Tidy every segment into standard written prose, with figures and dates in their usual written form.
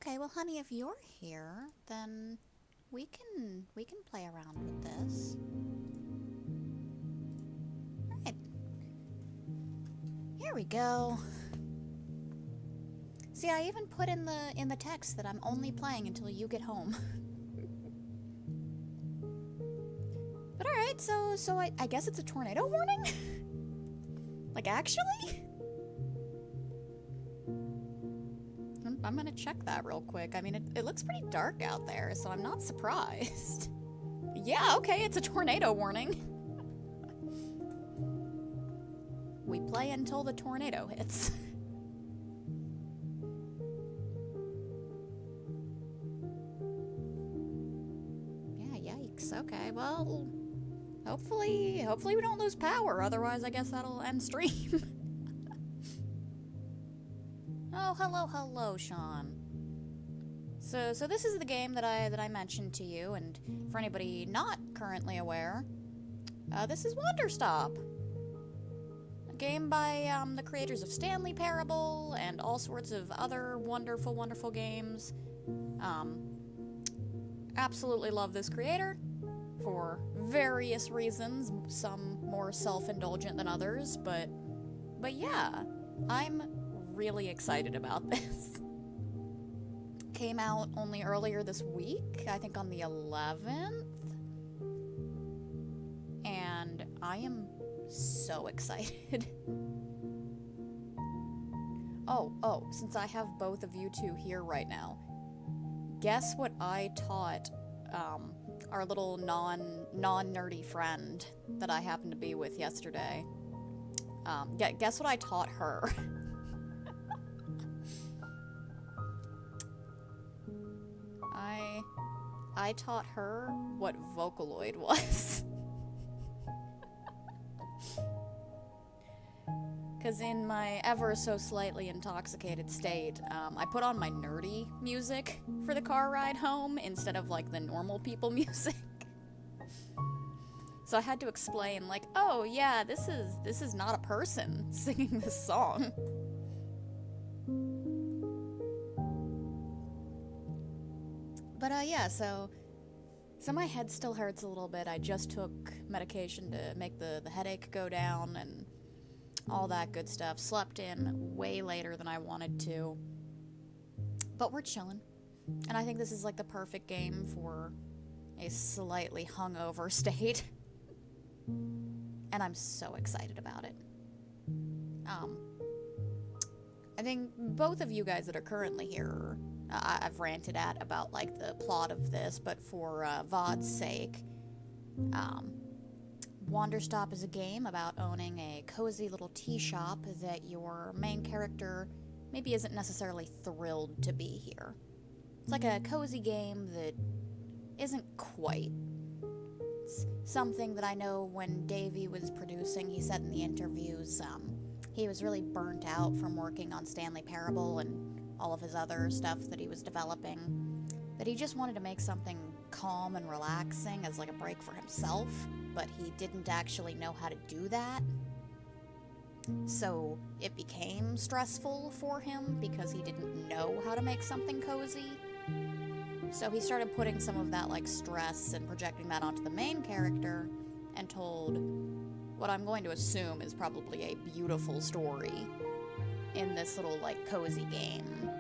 Okay, well, honey, if you're here, then we can play around with this. Alright. Here we go. See, I even put in the text that I'm only playing until you get home. But alright, so I guess it's a tornado warning? Like, actually? I'm gonna check that real quick. I mean, it looks pretty dark out there, so I'm not surprised. Yeah, okay, it's a tornado warning. We play until the tornado hits. Yeah, yikes. Okay, well, hopefully we don't lose power. Otherwise, I guess that'll end stream. Oh, hello, Sean. So this is the game that I mentioned to you, and for anybody not currently aware, this is Wanderstop, a game by the creators of Stanley Parable and all sorts of other wonderful games. Absolutely love this creator for various reasons, some more self-indulgent than others, but yeah, I'm really excited about this. Came out only earlier this week, I think on the 11th, and I am so excited. Oh, since I have both of you two here right now, guess what I taught our little non-nerdy friend that I happened to be with yesterday? Guess what I taught her? I taught her what Vocaloid was. Because in my ever so slightly intoxicated state, I put on my nerdy music for the car ride home instead of, like, the normal people music. So I had to explain, like, oh yeah, this is not a person singing this song. But yeah, so my head still hurts a little bit. I just took medication to make the headache go down and all that good stuff. Slept in way later than I wanted to. But we're chilling. And I think this is like the perfect game for a slightly hungover state. And I'm so excited about it. I think both of you guys that are currently here, I've ranted at about, like, the plot of this, but for VOD's sake, Wanderstop is a game about owning a cozy little tea shop that your main character maybe isn't necessarily thrilled to be here. It's like a cozy game that isn't quite. It's something that I know when Davey was producing, he said in the interviews, he was really burnt out from working on Stanley Parable and all of his other stuff that he was developing, that he just wanted to make something calm and relaxing as like a break for himself, but he didn't actually know how to do that. So it became stressful for him because he didn't know how to make something cozy. So he started putting some of that, like, stress and projecting that onto the main character and told what I'm going to assume is probably a beautiful story in this little, like, cozy game.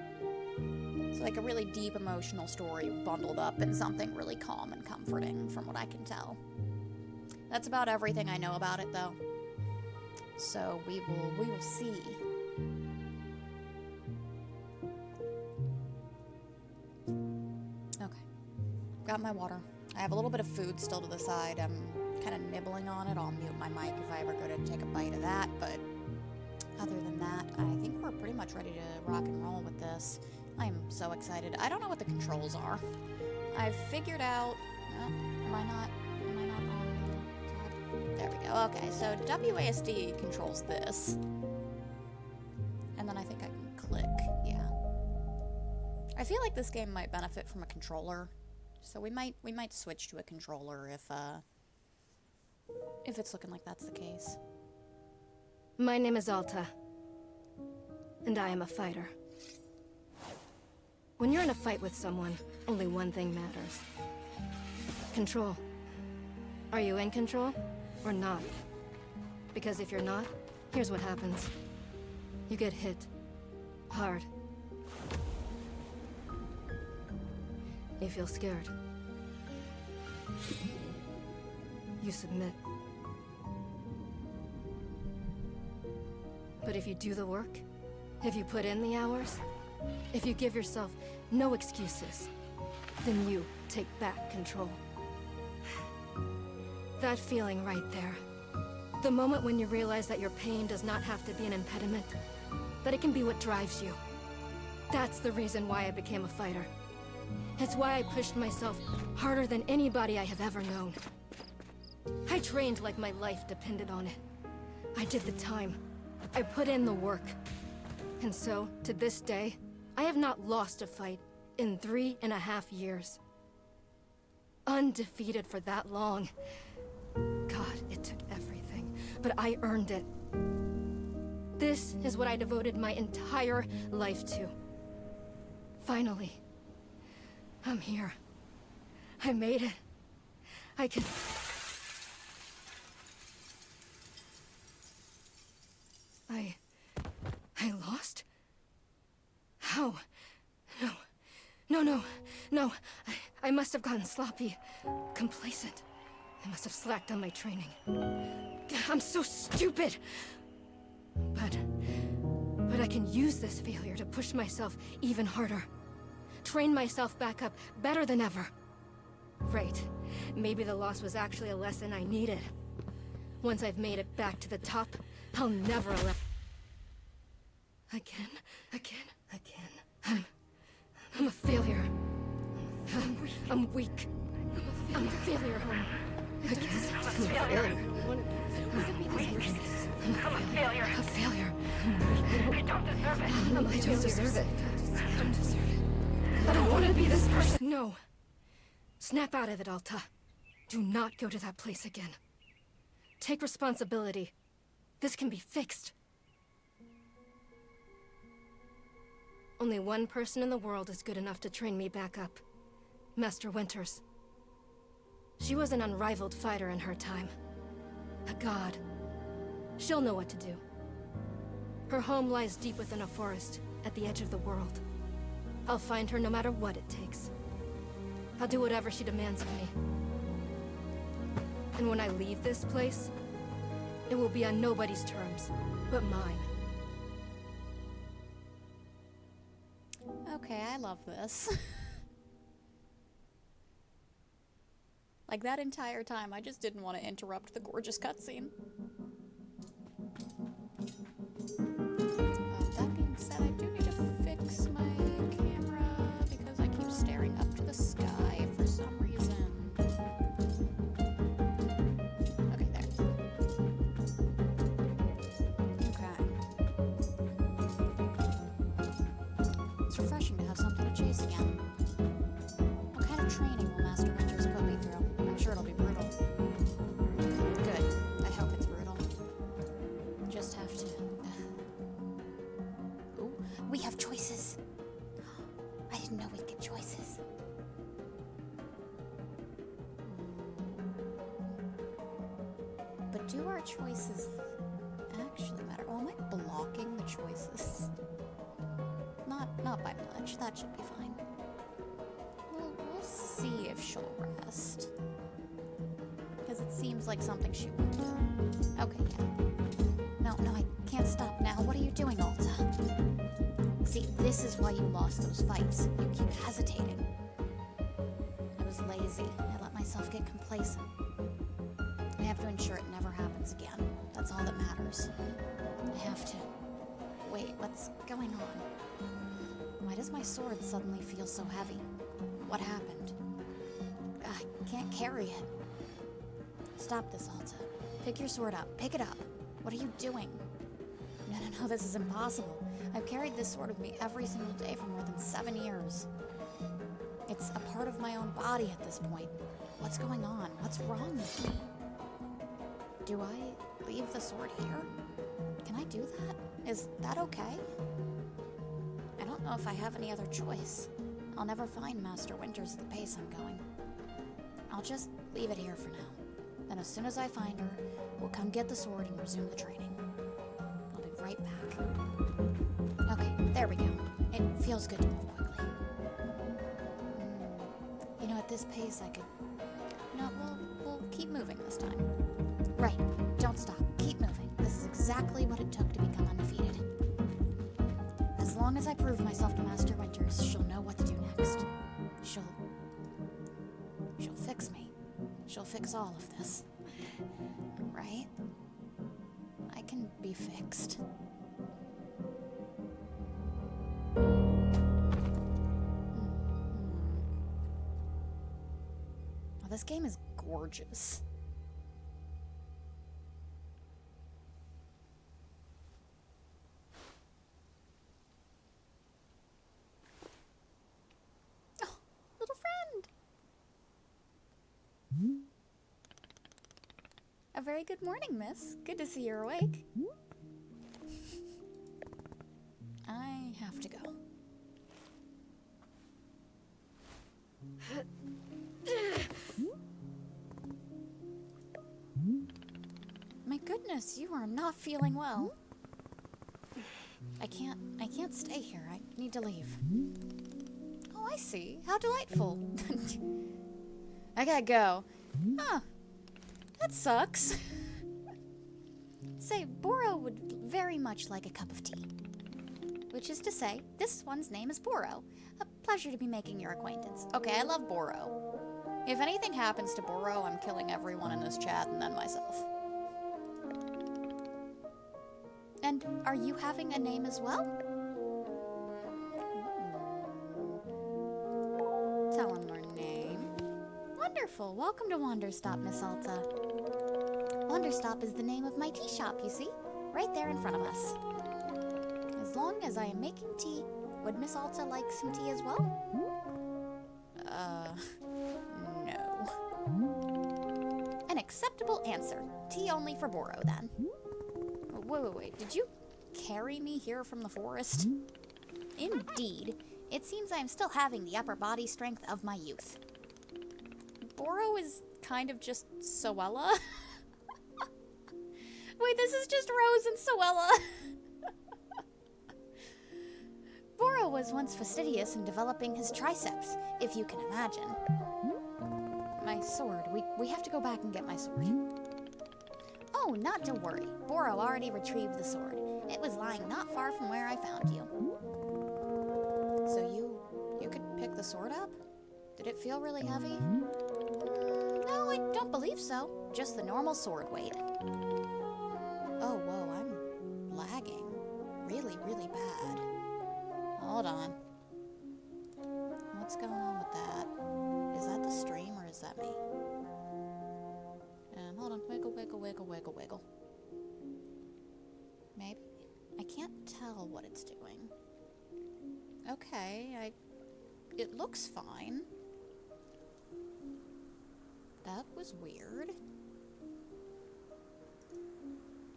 It's like a really deep emotional story bundled up in something really calm and comforting, from what I can tell. That's about everything I know about it, though. So we will see. Okay. Got my water. I have a little bit of food still to the side. I'm kind of nibbling on it. I'll mute my mic if I ever go to take a bite of that, but other than that, I think we're pretty much ready to rock and roll with this. I am so excited. I don't know what the controls are. I've figured out... Oh, am I not on... There we go. Okay, so WASD controls this. And then I think I can click. Yeah. I feel like this game might benefit from a controller. So we might switch to a controller if it's looking like that's the case. My name is Alta, and I am a fighter. When you're in a fight with someone, only one thing matters. Control. Are you in control, or not? Because if you're not, here's what happens. You get hit. Hard. You feel scared. You submit. But if you do the work, if you put in the hours, if you give yourself no excuses, then you take back control. That feeling right there. The moment when you realize that your pain does not have to be an impediment, that it can be what drives you. That's the reason why I became a fighter. It's why I pushed myself harder than anybody I have ever known. I trained like my life depended on it. I did the time. I put in the work. And so, to this day, I have not lost a fight in 3.5 years. Undefeated for that long. God, it took everything, but I earned it. This is what I devoted my entire life to. Finally, I'm here. I made it. I can... I lost? How? No. I must have gotten sloppy. Complacent. I must have slacked on my training. I'm so stupid! But I can use this failure to push myself even harder. Train myself back up better than ever. Right. Maybe the loss was actually a lesson I needed. Once I've made it back to the top, I'll never allow... Again. I'm a failure. I'm weak. I'm a failure. I'm a failure. I'm a failure. A failure. I don't deserve it. I don't deserve it. I don't want to be this person. No. Snap out of it, Alta. Do not go to that place again. Take responsibility. This can be fixed. Only one person in the world is good enough to train me back up. Master Winters. She was an unrivaled fighter in her time. A god. She'll know what to do. Her home lies deep within a forest, at the edge of the world. I'll find her no matter what it takes. I'll do whatever she demands of me. And when I leave this place, it will be on nobody's terms, but mine. Okay, I love this. Like, that entire time, I just didn't want to interrupt the gorgeous cutscene. That being said, I do need to fix my camera because I keep staring up to the sky for some reason. Okay, there. Okay. It's refreshing to have something to chase again. What kind of training will Master Winters put me through? I'm sure it'll be brutal. Good. I hope it's brutal. Just have to... Ooh, we have choices. I didn't know we'd get choices. But do our choices actually matter? Oh, am I blocking the choices? Not by much. That should be fine. We'll see if she'll rest. Because it seems like something she would do. Okay, yeah. No, I can't stop now. What are you doing, Alta? See, this is why you lost those fights. You keep hesitating. I was lazy. I let myself get complacent. I have to ensure it never happens again. That's all that matters. I have to... Wait, what's going on? Why does my sword suddenly feel so heavy? What happened? I can't carry it. Stop this, Alta. Pick your sword up. Pick it up. What are you doing? No, this is impossible. I've carried this sword with me every single day for more than 7 years. It's a part of my own body at this point. What's going on? What's wrong with me? Do I leave the sword here? Can I do that? Is that okay? I don't know if I have any other choice. I'll never find Master Winters at the pace I'm going. I'll just leave it here for now. Then as soon as I find her, we'll come get the sword and resume the training. I'll be right back. Okay, there we go. It feels good to move quickly. You know, at this pace I could... No, we'll keep moving this time. Right, don't stop. Keep moving. This is exactly what it took to become undefeated. As long as I prove myself to Master Winters, she'll know what to do next. She'll fix me. She'll fix all of this. Right? I can be fixed. Well, this game is gorgeous. A very good morning, miss. Good to see you're awake. I have to go. My goodness, you are not feeling well. I can't stay here. I need to leave. Oh, I see. How delightful. I gotta go. Huh. That sucks. Say, Boro would very much like a cup of tea. Which is to say, this one's name is Boro. A pleasure to be making your acquaintance. Okay, I love Boro. If anything happens to Boro, I'm killing everyone in this chat and then myself. And are you having a name as well? Tell him our name. Wonderful. Welcome to Wanderstop, Miss Alta. Wanderstop is the name of my tea shop, you see? Right there in front of us. As long as I am making tea, would Miss Alta like some tea as well? No. An acceptable answer. Tea only for Boro, then. Wait. Did you carry me here from the forest? Indeed. It seems I am still having the upper body strength of my youth. Boro is kind of just Soella. Wait, this is just Rose and Soella. Boro was once fastidious in developing his triceps, if you can imagine. My sword. We have to go back and get my sword. Oh, not to worry. Boro already retrieved the sword. It was lying not far from where I found you. So you could pick the sword up? Did it feel really heavy? No, I don't believe so. Just the normal sword weight. Oh, whoa, I'm lagging. Really, really bad. Hold on. What's going on with that? Is that the stream or is that me? Hold on. Wiggle. Maybe? I can't tell what it's doing. Okay, it looks fine. That was weird.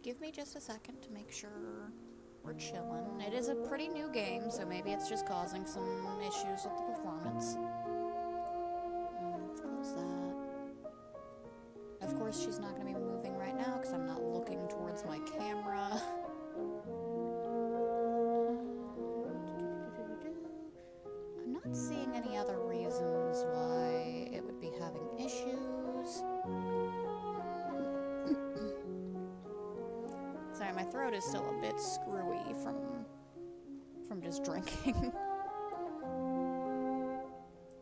Give me just a second to make sure we're chilling. It is a pretty new game, so maybe it's just causing some issues with the performance. Let's close that. Of course, she's not going to be moving right now because I'm not looking towards my camera. I'm not seeing any other reasons why it would be having issues. Sorry, my throat is still a bit screwy from just drinking.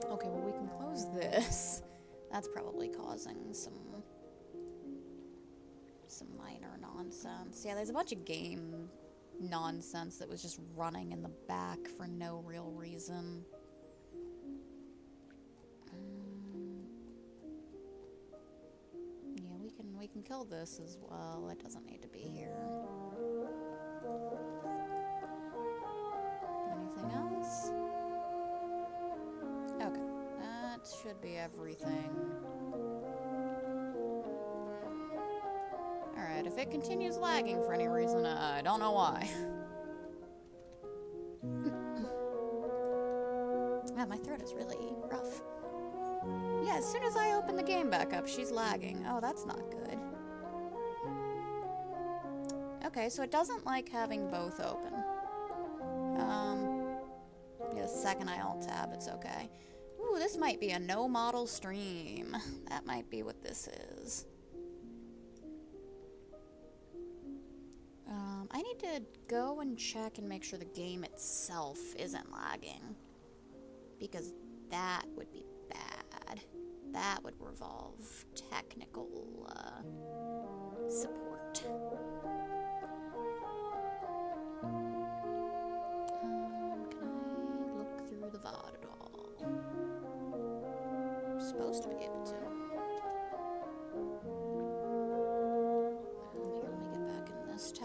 Okay, well we can close this. That's probably causing some minor nonsense. Yeah, there's a bunch of game nonsense that was just running in the back for no real reason. Yeah, we can kill this as well. It doesn't need to be here. Anything else? Okay, that should be everything. Alright, if it continues lagging for any reason, I don't know why. My throat is really rough. Yeah, as soon as I open the game back up, she's lagging. Oh, that's not good. Okay, so it doesn't like having both open. Yeah, the second I alt-tab, it's okay. Ooh, this might be a no-model stream. That might be what this is. I need to go and check and make sure the game itself isn't lagging. Because that would be bad. That would revolve technical, support. Can I look through the VOD at all? I'm supposed to be able to. Here, let me get back in this tab.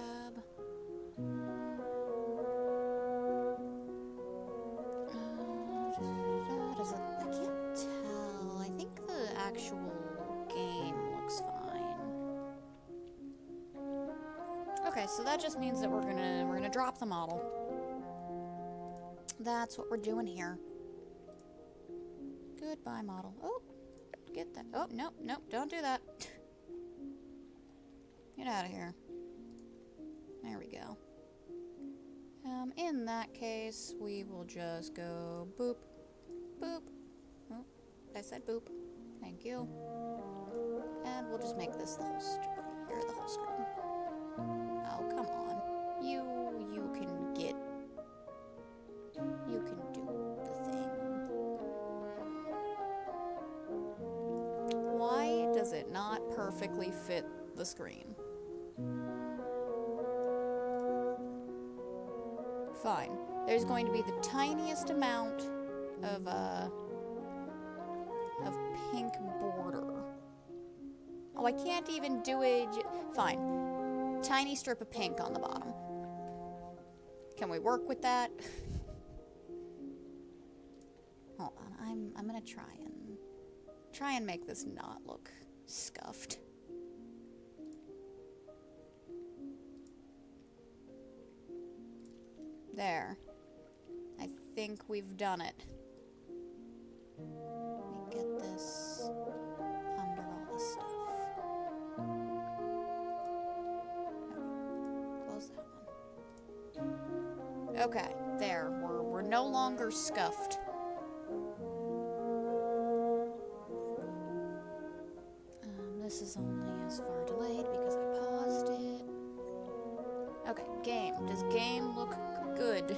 I can't tell. I think the actual game looks fine. Okay, so that just means that we're gonna drop the model. That's what we're doing here. Goodbye, model. Oh, get that. Oh, nope, don't do that. Get out of here. There we go. In that case, we will just go boop, boop. Oh, I said boop. Thank you. And we'll just make this the whole screen. Oh, come on. You can do the thing. Why does it not perfectly fit the screen? Fine. There's going to be the tiniest amount of pink border. Oh, I can't even do it. Fine. Tiny strip of pink on the bottom. Can we work with that? Hold on. I'm gonna try and make this not look scuffed. There. I think we've done it. Let me get this under all this stuff. Okay. Close that one. Okay, there. We're no longer scuffed. This is only as far delayed because I paused it. Okay, game. Does game look good?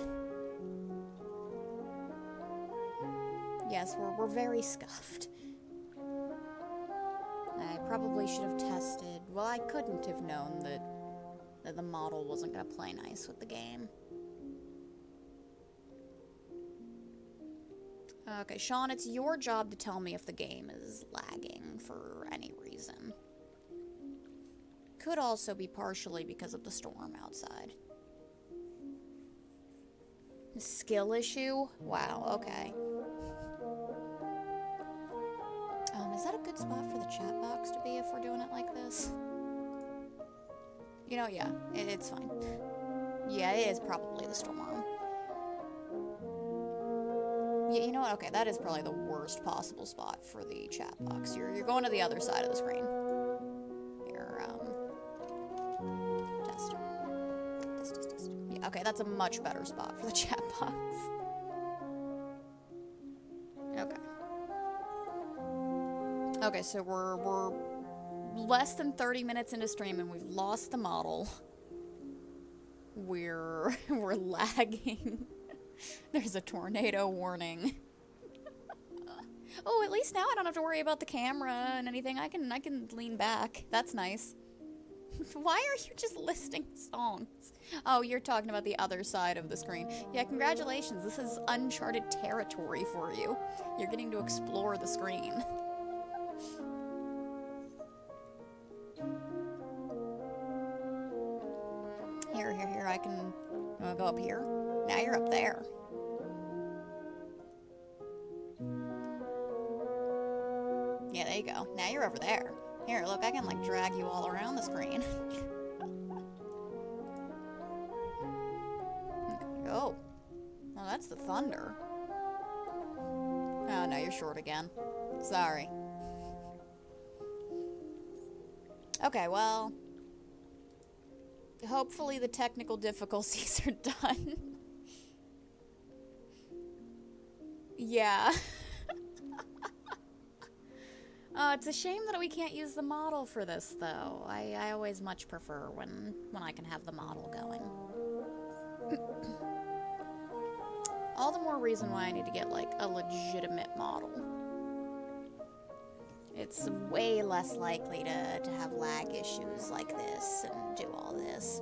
Yes, we're very scuffed. I probably should have tested. Well, I couldn't have known that the model wasn't gonna play nice with the game. Okay, Sean, it's your job to tell me if the game is lagging for any reason. Could also be partially because of the storm outside. A skill issue? Wow, okay. Is that a good spot for the chat box to be if we're doing it like this? You know, yeah, it's fine. Yeah, it is probably the storm. Yeah, you know what? Okay, that is probably the worst possible spot for the chat box. You're going to the other side of the screen. Here, test. Test. Yeah, okay, that's a much better spot for the chat box. Okay. Okay, so we're less than 30 minutes into stream and we've lost the model. We're lagging. There's a tornado warning. Oh, at least now I don't have to worry about the camera and anything. I can lean back. That's nice. Why are you just listing songs? Oh, you're talking about the other side of the screen. Yeah, congratulations. This is uncharted territory for you. You're getting to explore the screen. Here, I can go up here. Now you're up there. Yeah, there you go. Now you're over there. Here, look, I can, like, drag you all around the screen. Oh. Well, that's the thunder. Oh, no, you're short again. Sorry. Okay, well... hopefully the technical difficulties are done. Yeah. It's a shame that we can't use the model for this, though. I always much prefer when I can have the model going. All the more reason why I need to get, like, a legitimate model. It's way less likely to have lag issues like this and do all this.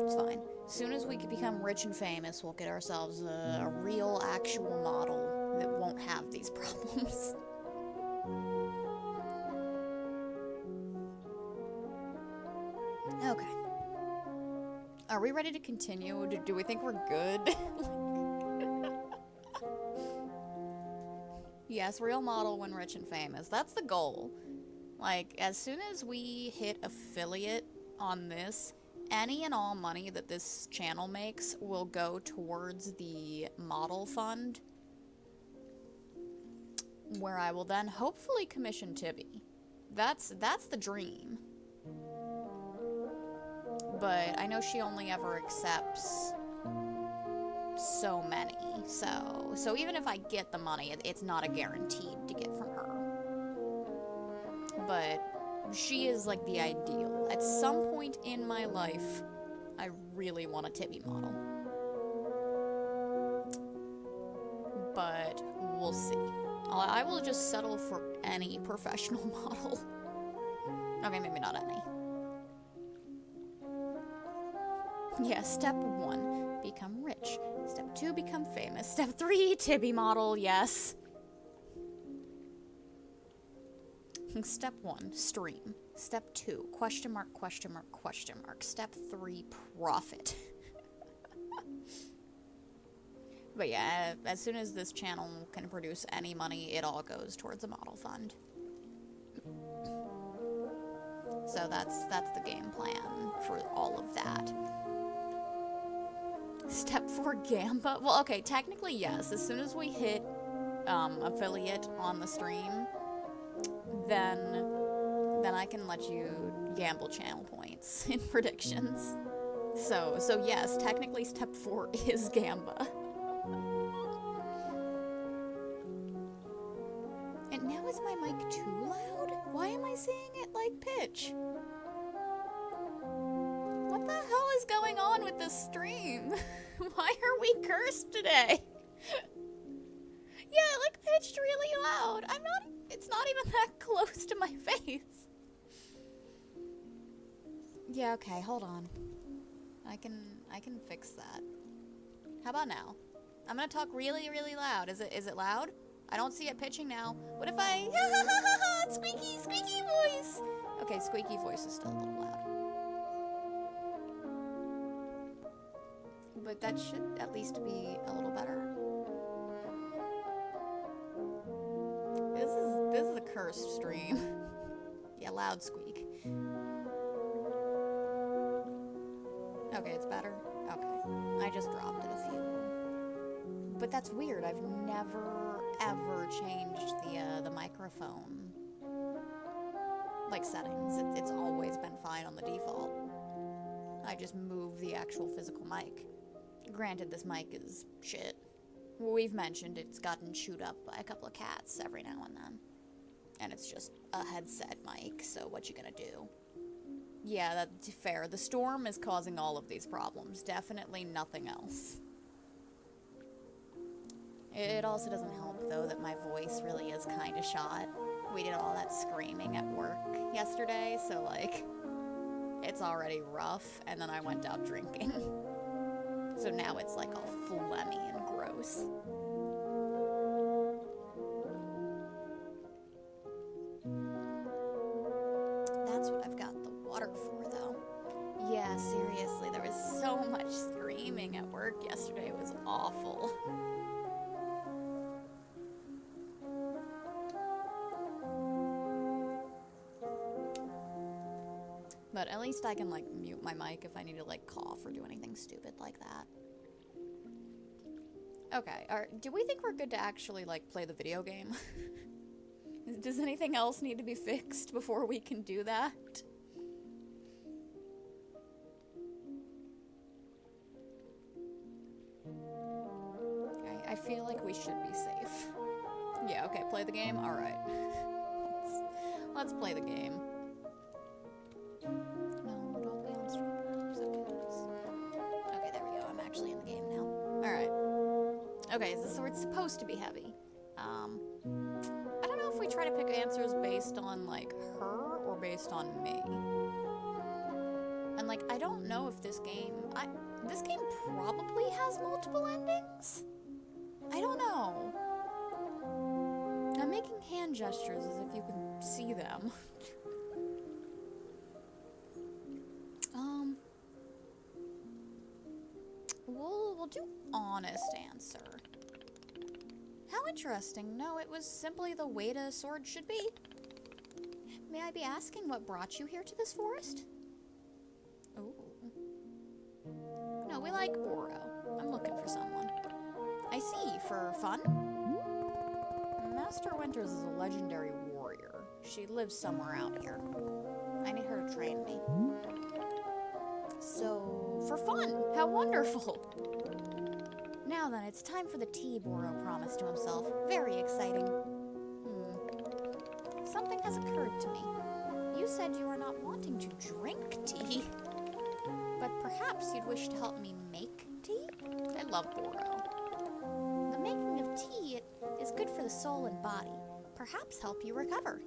It's fine. As soon as we can become rich and famous, we'll get ourselves a real, actual model that won't have these problems. Okay. Are we ready to continue? Do we think we're good? Yes, real model when rich and famous. That's the goal. Like, as soon as we hit affiliate on this, any and all money that this channel makes will go towards the model fund, where I will then hopefully commission Tibby. That's the dream. But I know she only ever accepts so many, so even if I get the money, it's not a guaranteed to get from her. But she is like the ideal. At some point in my life, I really want a Tibby model. But we'll see. I will just settle for any professional model. Okay, maybe not any. Yeah, step 1. become rich. Step 2, become famous. Step 3, Tibby model, yes. Step 1, stream. Step 2, question mark, question mark, question mark. Step 3, profit. But yeah, as soon as this channel can produce any money, it all goes towards a model fund. So that's the game plan for all of that. Step 4, Gamba. Well, okay, technically yes. As soon as we hit affiliate on the stream, then I can let you gamble channel points in predictions. So yes, technically step 4 is Gamba. And now is my mic too loud? Why am I saying it like pitch? What the hell is going on with this stream? Why are we cursed today? Yeah, like pitched really loud. It's not even that close to my face. Yeah, okay, hold on. I can fix that. How about now? I'm gonna talk really, really loud. Is it loud? I don't see it pitching now. What if I squeaky, squeaky voice? Okay, squeaky voice is still a little loud. But that should at least be a little better. This is a cursed stream. Yeah, loud squeak. Okay, it's better. Okay. I just dropped it a few. But that's weird. I've never ever changed the microphone like settings. It's always been fine on the default. I just move the actual physical mic. Granted, this mic is shit. We've mentioned it's gotten chewed up by a couple of cats every now and then. And it's just a headset mic, so what you gonna do? Yeah, that's fair. The storm is causing all of these problems. Definitely nothing else. It also doesn't help, though, that my voice really is kind of shot. We did all that screaming at work yesterday, so, like, it's already rough, and then I went out drinking. So now it's, like, all phlegmy and gross. That's what I've got the water for, though. Yeah, seriously, there was so much screaming at work yesterday. It was awful. But at least I can, like, mute my mic if I need to, like, cough or do anything stupid like that. Okay, do we think we're good to actually, like, play the video game? Does anything else need to be fixed before we can do that? I feel like we should be safe. Yeah, okay, play the game? Alright. Let's play the game. No, don't be on stream. Okay, there we go. I'm actually in the game now. Alright. Okay, so it's supposed to be heavy. I don't know if we try to pick answers based on, like, her or based on me. And, like, I don't know if this game... This game probably has multiple endings? I don't know. I'm making hand gestures as if you can see them. We'll do honest answer. How interesting. No, it was simply the way a sword should be. May I be asking what brought you here to this forest? Ooh. No, we like Boro. I'm looking for someone. I see. For fun? Master Winters is a legendary warrior. She lives somewhere out here. I need her to train me. So, for fun! How wonderful! Now then, it's time for the tea, Boro promised to himself. Very exciting. Something has occurred to me. You said you are not wanting to drink tea, but perhaps you'd wish to help me make tea? I love Boro. The making of tea is good for the soul and body. Perhaps help you recover.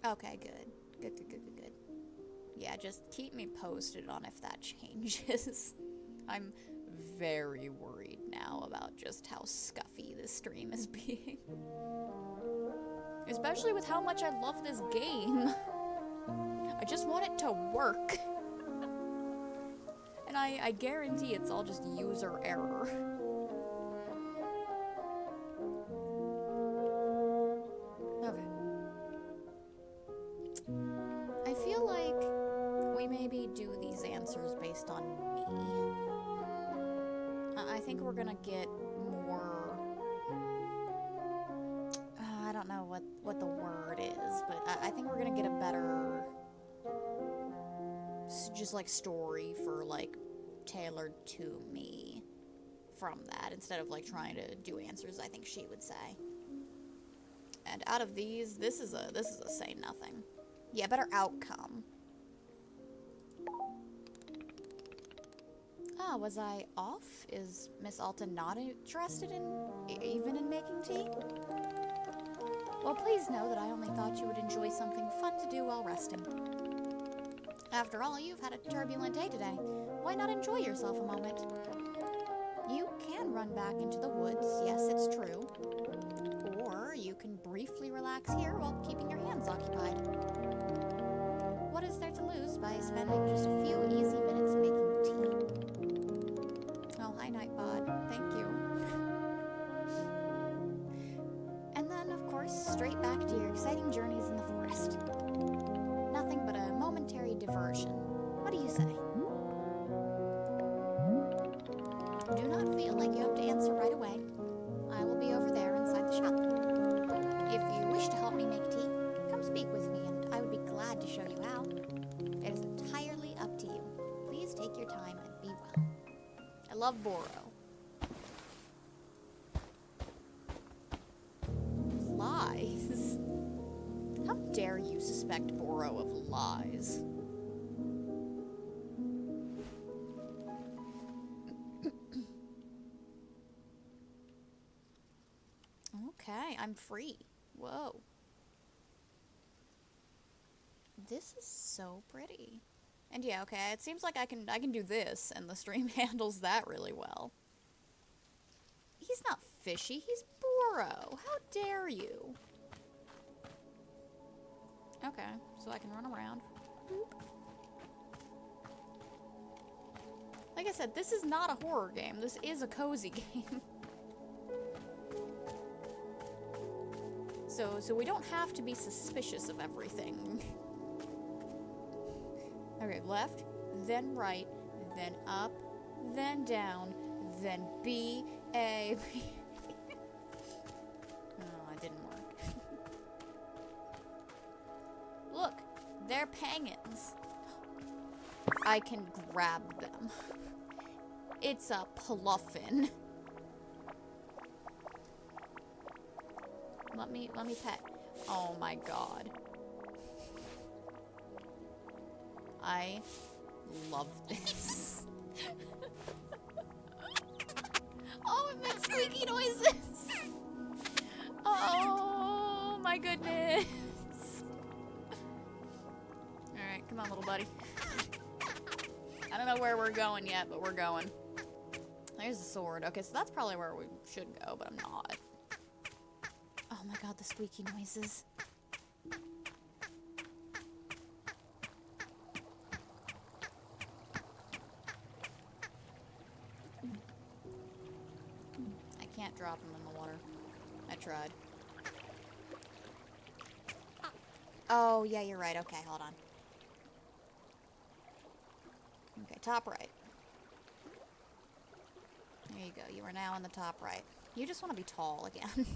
Okay, good. Good. Yeah, just keep me posted on if that changes. I'm very worried now about just how scuffy this stream is being. Especially with how much I love this game. I just want it to work. And I guarantee it's all just user error. Okay. I feel like we maybe do these answers based on me. I think we're gonna get more... I don't know what the word is, but I think we're gonna get a better... just like story for like tailored to me from that, instead of like trying to do answers I think she would say. And out of these, this is a say nothing. Yeah, better outcome. Ah, was I off? Is Miss Alton not interested in even in making tea? Well, please know that I only thought you would enjoy something fun to do while resting. After all, you've had a turbulent day today. Why not enjoy yourself a moment? You can run back into the woods, yes, it's true. Or you can briefly relax here while keeping your hands occupied. What is there to lose by spending just a few easy minutes making tea? Oh, hi, Nightbot. Thank you. And then, of course, straight back to your exciting journeys in the forest. Nothing but a momentary diversion. What do you say? Do not feel like you have to answer right away. I will be over there inside the shop. If you wish to help me make tea, come speak with me and I would be glad to show you how. It is entirely up to you. Please take your time and be well. I love Boro. Lies? How dare you suspect Boro of lies? Okay, I'm free. Whoa. This is so pretty. And yeah, okay, it seems like I can do this, and the stream handles that really well. He's not fishy, he's Boro. How dare you? Okay, so I can run around. Boop. Like I said, this is not a horror game. This is a cozy game. So we don't have to be suspicious of everything. Okay, left, then right, then up, then down, then B, A, B. Oh, it didn't work. Look, they're penguins. I can grab them. It's a pluffin. Let me pet. Oh my god. I love this. Oh, it makes squeaky noises. Oh my goodness. Alright, come on, little buddy. I don't know where we're going yet, but we're going. There's the sword. Okay, so that's probably where we should go, but I'm not. Oh my god, the squeaky noises. I can't drop them in the water. I tried. Oh, yeah, you're right. Okay, hold on. Okay, top right. There you go. You are now in the top right. You just want to be tall again.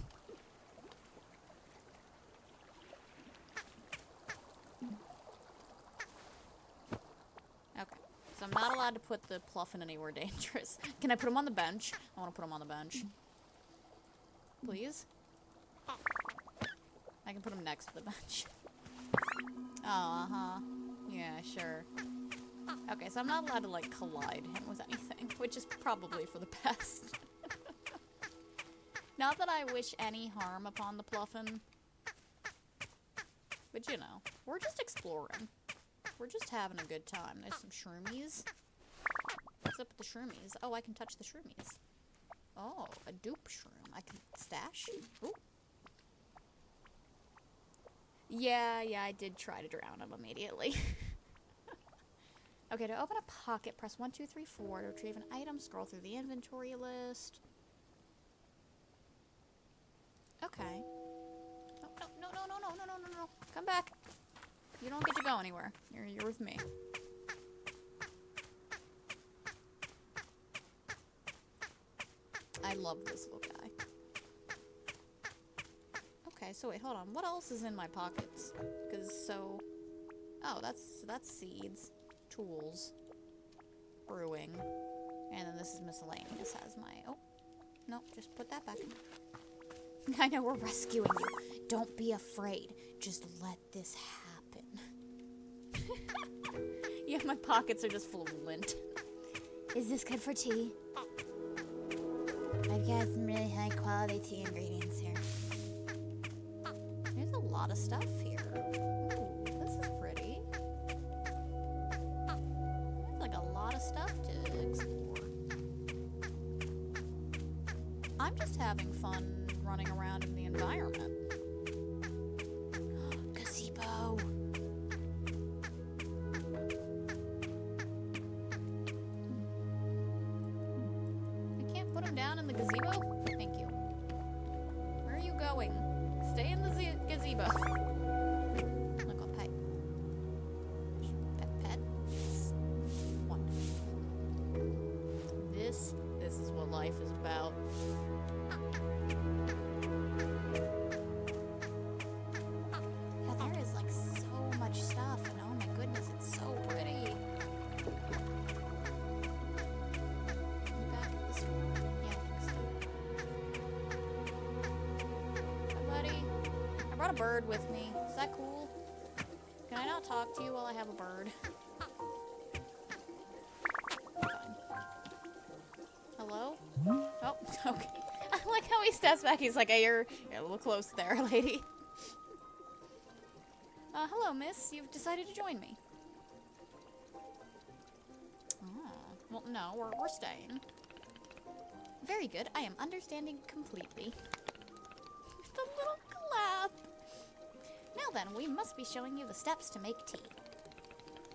Okay. So I'm not allowed to put the pluffin anywhere dangerous. Can I put him on the bench? I want to put him on the bench. Please? I can put him next to the bench. Oh, uh-huh. Yeah, sure. Okay, so I'm not allowed to, like, collide him with anything, which is probably for the best. Not that I wish any harm upon the pluffin. But you know, we're just exploring. We're just having a good time. There's some shroomies. What's up with the shroomies? Oh, I can touch the shroomies. Oh, a dupe shroom. I can stash. Ooh. Yeah, I did try to drown him immediately. Okay, to open a pocket, press 1, 2, 3, 4 to retrieve an item. Scroll through the inventory list. Okay. No. Come back. You don't get to go anywhere. You're with me. I love this little guy. Okay, so wait, hold on. What else is in my pockets? Oh, that's seeds, tools, brewing, and then this is miscellaneous. Has my no, just put that back. I know we're rescuing you. Don't be afraid. Just let this happen. Yeah, my pockets are just full of lint. Is this good for tea? I've got some really high quality tea ingredients here. There's a lot of stuff here. Ooh, this is pretty. There's like a lot of stuff to explore. I'm just having fun running around in the environment. Gazebo. I can't put him down in the gazebo? Thank you. Where are you going? Stay in the gazebo. Look, I'll pet. Pet. Wonderful. This is what life is about. Yeah, there is like so much stuff, and oh my goodness, it's so pretty. Back this way. Yeah, I think so. Hi, buddy. I brought a bird with me. Is that cool? Can I not talk to you while I have a bird? Fine. Hello? Oh, okay. I like how he steps back. He's like, hey, you're a little close there, lady. Hello, miss. You've decided to join me. Oh, well, no, we're staying. Very good. I am understanding completely. The little clap. Now then, we must be showing you the steps to make tea.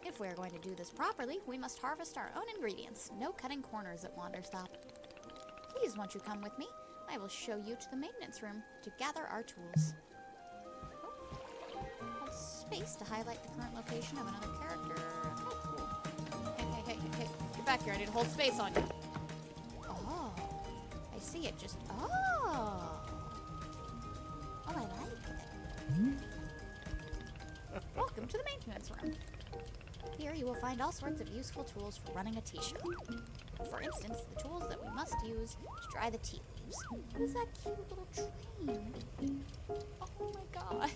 If we are going to do this properly, we must harvest our own ingredients. No cutting corners at Wanderstop. Please, won't you come with me? I will show you to the maintenance room to gather our tools. Hold space to highlight the current location of another character. Oh, cool. Hey, get back here. I need to hold space on you. Oh, I see it just... Oh, I like it. Welcome to the maintenance room. Here you will find all sorts of useful tools for running a tea shop. For instance, the tools that we must use to dry the tea leaves. What is that cute little train? Oh my god.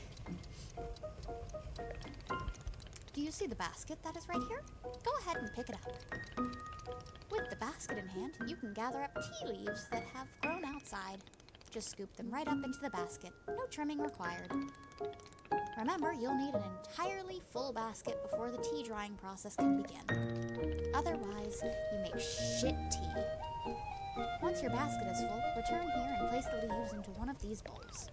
Do you see the basket that is right here? Go ahead and pick it up. With the basket in hand, you can gather up tea leaves that have grown outside. Just scoop them right up into the basket. No trimming required. Remember, you'll need an entirely full basket before the tea drying process can begin. Otherwise, you make shit tea. Once your basket is full, return here and place the leaves into one of these bowls.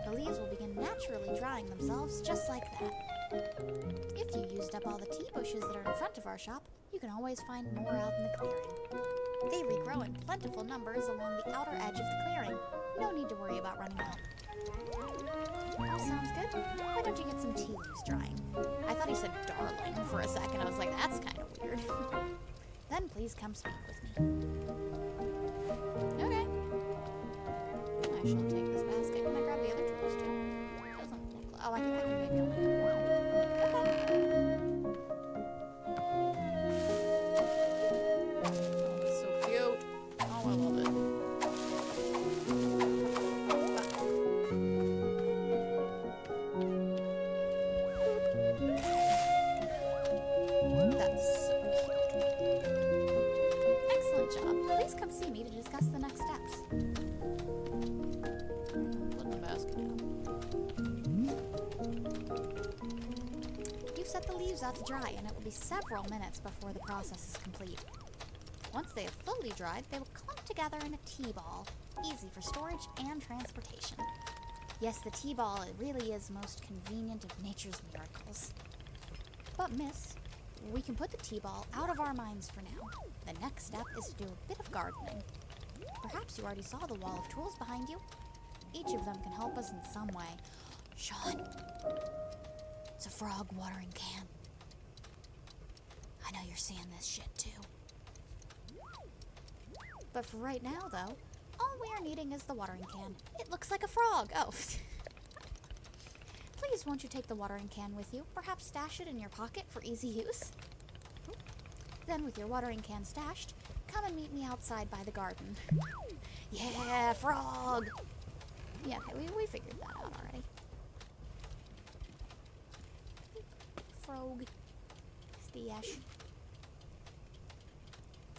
The leaves will begin naturally drying themselves just like that. If you used up all the tea bushes that are in front of our shop, you can always find more out in the clearing. They regrow in plentiful numbers along the outer edge of the clearing. No need to worry about running out. Oh, sounds good. Why don't you get some tea leaves drying? I thought he said darling for a second. I was like, that's kind of weird. Then please come speak with me. Okay. I shall take this basket. Can I grab the other tools too? Doesn't look like... Oh, I think I can maybe only get one. Okay. Oh, that's so cute. Oh, I love it. That's so cute. Excellent job. Please come see me to discuss the next steps. about to dry, and it will be several minutes before the process is complete. Once they have fully dried, they will clump together in a T-ball, easy for storage and transportation. Yes, the T-ball, it really is most convenient of nature's miracles. But miss, we can put the T-ball out of our minds for now. The next step is to do a bit of gardening. Perhaps you already saw the wall of tools behind you. Each of them can help us in some way. Sean, it's a frog watering can. I know you're seeing this shit too. But for right now, though, all we are needing is the watering can. It looks like a frog. Oh. Please, won't you take the watering can with you? Perhaps stash it in your pocket for easy use? Then, with your watering can stashed, come and meet me outside by the garden. Yeah, frog! Yeah, okay, we figured that out already. Frog. Stash.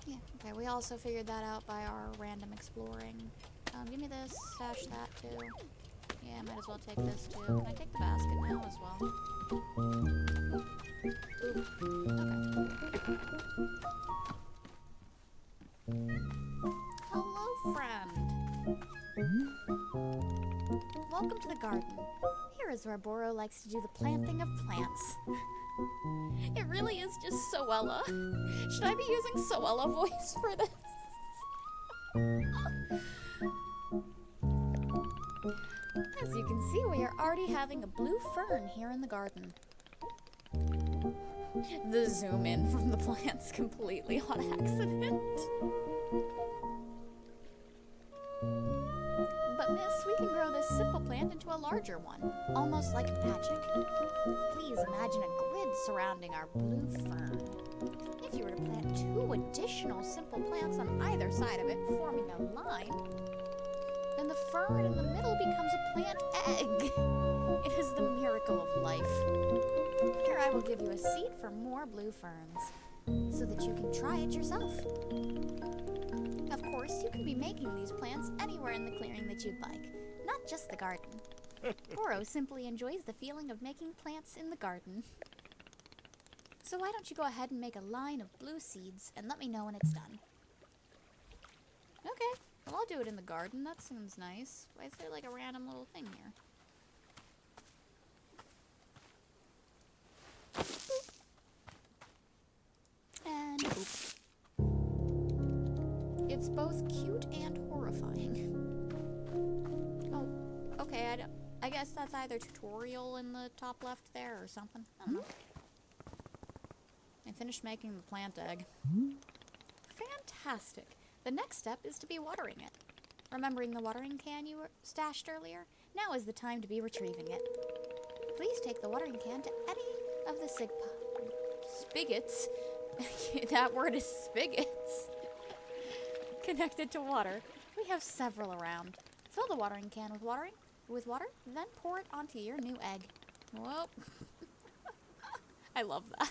Yeah, okay, we also figured that out by our random exploring. Give me this, stash that too. Yeah, might as well take this too. Can I take the basket now as well? Oop. Okay. Hello, friend. Welcome to the garden. Here is where Boro likes to do the planting of plants. It really is just Soella. Should I be using Soella voice for this? As you can see, we are already having a blue fern here in the garden. The zoom in from the plants completely on accident. But miss, we can grow this simple plant into a larger one, almost like magic. Please imagine a grid surrounding our blue fern. If you were to plant 2 additional simple plants on either side of it, forming a line, then the fern in the middle becomes a plant egg. It is the miracle of life. Here I will give you a seed for more blue ferns, so that you can try it yourself. Of course, you can be making these plants anywhere in the clearing that you'd like, not just the garden. Boro simply enjoys the feeling of making plants in the garden. So why don't you go ahead and make a line of blue seeds and let me know when it's done. Okay, well I'll do it in the garden. That seems nice. Why is there like a random little thing here? Boop. And boop. It's both cute and horrifying. Oh, okay, I guess that's either tutorial in the top left there or something. I don't know. I finished making the plant egg. Fantastic. The next step is to be watering it. Remembering the watering can you stashed earlier? Now is the time to be retrieving it. Please take the watering can to any of the spigots. That word is spigots. Connected to water. We have several around. Fill the watering can with water, then pour it onto your new egg. Whoa. I love that.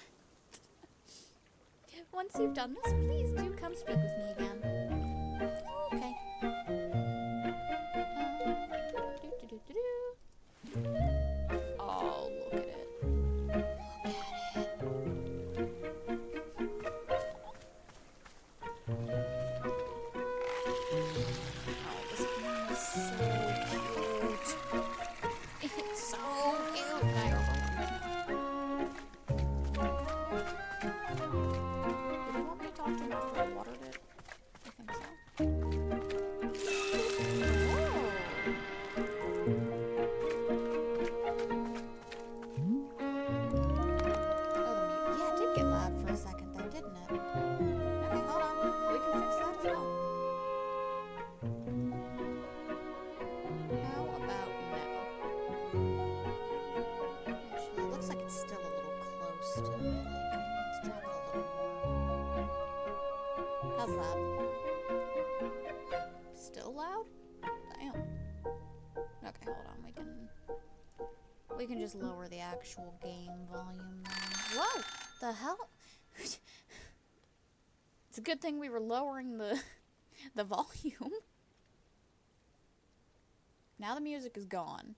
Once you've done this, please do come speak with me again. Okay. Oh, look at it. Look at it. Oh, this game is so cute. It's so cute. Did you want me to talk to him after I watered it? I think so. Yeah, it did get loud for a second there, didn't it? Okay, hold on. We can fix that as well. How about now? Actually, it looks like it's still a little close to the mic. Let's drop it a little more. How's that? Still loud? Damn. Okay, hold on. We can just lower the actual game volume now. Whoa! The hell? It's a good thing we were lowering the volume. Now the music is gone.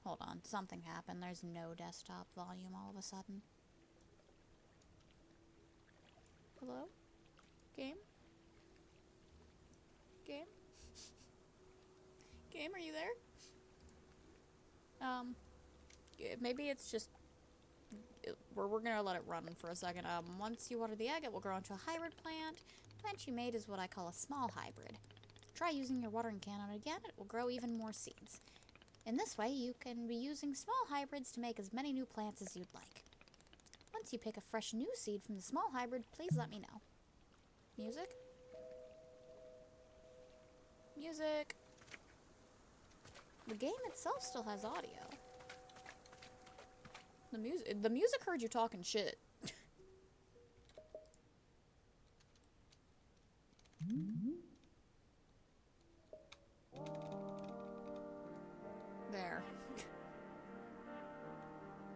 Hold on, something happened. There's no desktop volume all of a sudden. Hello? Game? Game? Game, are you there? Maybe it's just... We're gonna let it run for a second. Once you water the egg, it will grow into a hybrid plant. The plant you made is what I call a small hybrid. Try using your watering can on it again, it will grow even more seeds. In this way, you can be using small hybrids to make as many new plants as you'd like. Once you pick a fresh new seed from the small hybrid, please let me know. Music? Music! The game itself still has audio. The music heard you talking shit. There.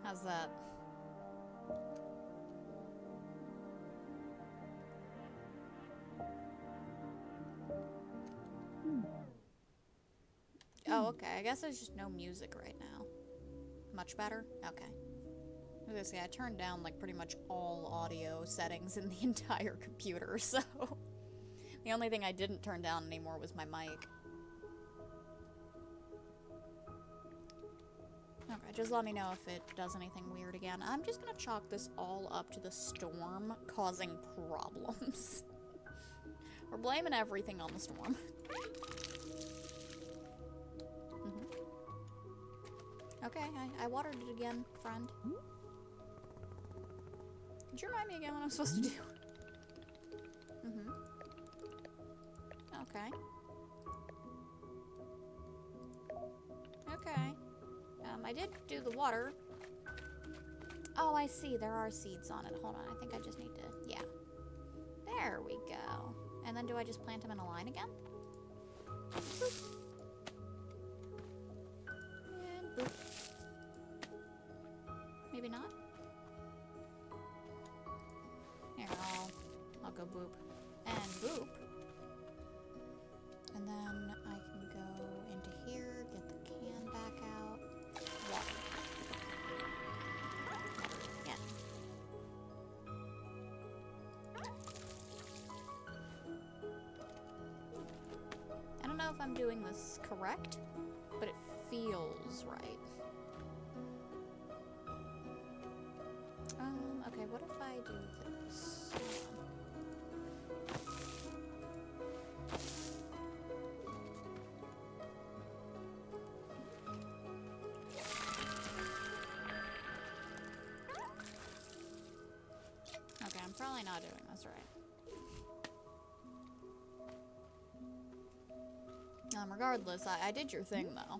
How's that? Oh, okay. I guess there's just no music right now. Much better? Okay. I was gonna say, I turned down, like, pretty much all audio settings in the entire computer, so... The only thing I didn't turn down anymore was my mic. Okay, just let me know if it does anything weird again. I'm just gonna chalk this all up to the storm causing problems. We're blaming everything on the storm. Okay, I watered it again, friend. Could you remind me again what I'm supposed to do? Okay. Okay. I did do the water. Oh, I see. There are seeds on it. Hold on. I think I just need to... Yeah. There we go. And then do I just plant them in a line again? Boop. And boop. Maybe not? Here, I'll go boop. And boop. And then I can go into here, get the can back out. Water. Water again. I don't know if I'm doing this correct, but it feels right. Okay, what if I do this? Okay, I'm probably not doing this right. Regardless, I did your thing, though.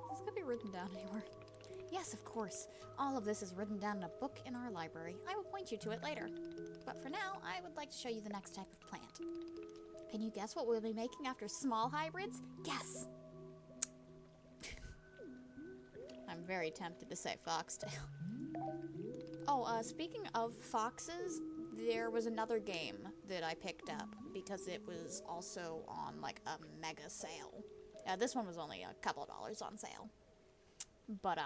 Is this gonna be written down anywhere? Yes, of course. All of this is written down in a book in our library. I will point you to it later. But for now, I would like to show you the next type of plant. Can you guess what we'll be making after small hybrids? Guess! I'm very tempted to say foxtail. Oh, speaking of foxes, there was another game that I picked up because it was also on, like, a mega sale. This one was only a couple dollars on sale. But,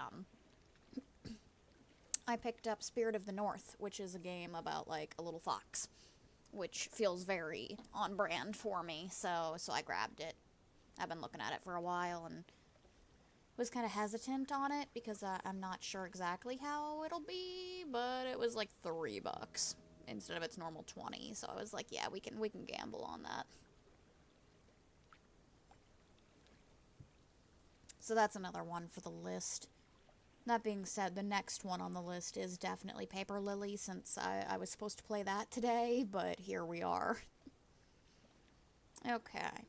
I picked up Spirit of the North, which is a game about, like, a little fox, which feels very on brand for me, so I grabbed it. I've been looking at it for a while and was kind of hesitant on it because I'm not sure exactly how it'll be, but it was like $3 instead of its normal 20, so I was like, yeah, we can gamble on that. So that's another one for the list. That being said, the next one on the list is definitely Paper Lily, since I was supposed to play that today, but here we are. Okay,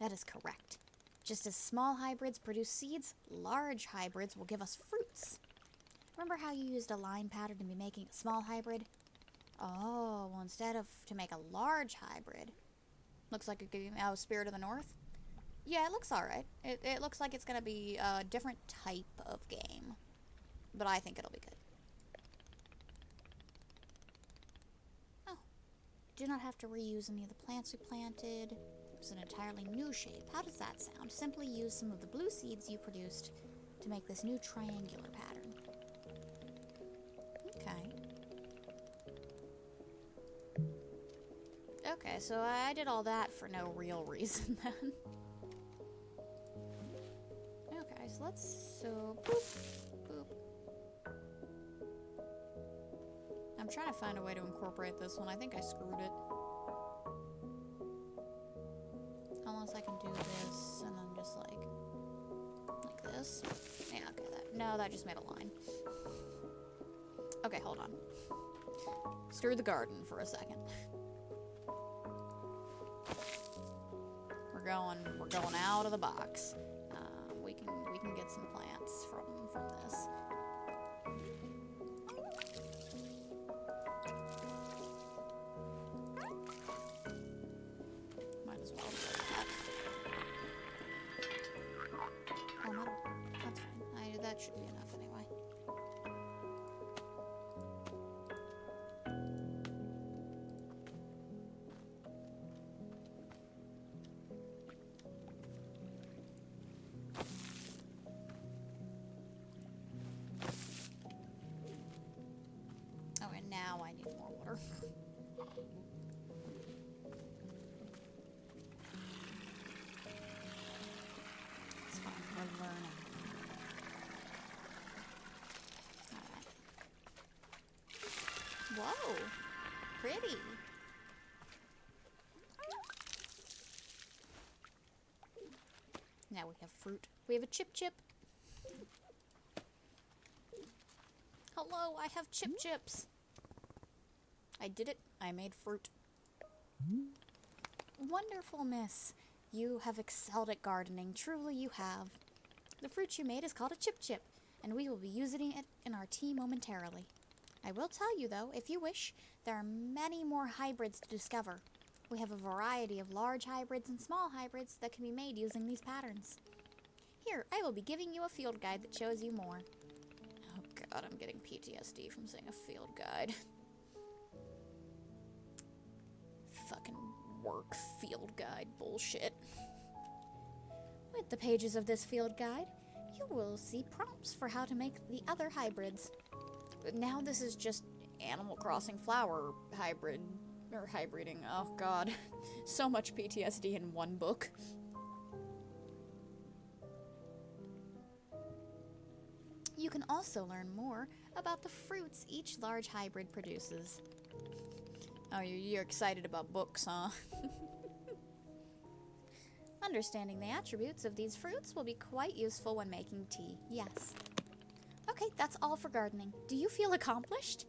that is correct. Just as small hybrids produce seeds, large hybrids will give us fruits. Remember how you used a line pattern to be making a small hybrid? Oh, well, instead of to make a large hybrid, looks like a game. Oh, Spirit of the North? Yeah, it looks alright. It looks like it's gonna be a different type of game, but I think it'll be good. Oh, Do not have to reuse any of the plants we planted. It's an entirely new shape. How does that sound? Simply use some of the blue seeds you produced to make this new triangular pattern. Okay. Okay, so I did all that for no real reason then. Okay, so boop, boop. I'm trying to find a way to incorporate this one. I think I screwed it. Unless I can do this and then just like this. Yeah, okay, no, that just made a line. Okay, hold on. Stir the garden for a second. We're going out of the box. We can get some plants from this. Might as well do that. Oh no, that's fine. That should be enough anyway. Okay, now I need more water. It's fine, we're learning. Alright. Whoa! Pretty! Now we have fruit. We have a chip. Hello, I have chips. I did it. I made fruit. Wonderful, miss. You have excelled at gardening. Truly you have. The fruit you made is called a chip, and we will be using it in our tea momentarily. I will tell you, though, if you wish, there are many more hybrids to discover. We have a variety of large hybrids and small hybrids that can be made using these patterns. Here, I will be giving you a field guide that shows you more. Oh god, I'm getting PTSD from saying a field guide. Fucking work field guide bullshit. With the pages of this field guide, you will see prompts for how to make the other hybrids. But now this is just Animal Crossing flower hybrid, or hybriding. Oh god, so much PTSD in one book. You can also learn more about the fruits each large hybrid produces. Oh, you're excited about books, huh? Understanding the attributes of these fruits will be quite useful when making tea, yes. Okay, that's all for gardening. Do you feel accomplished?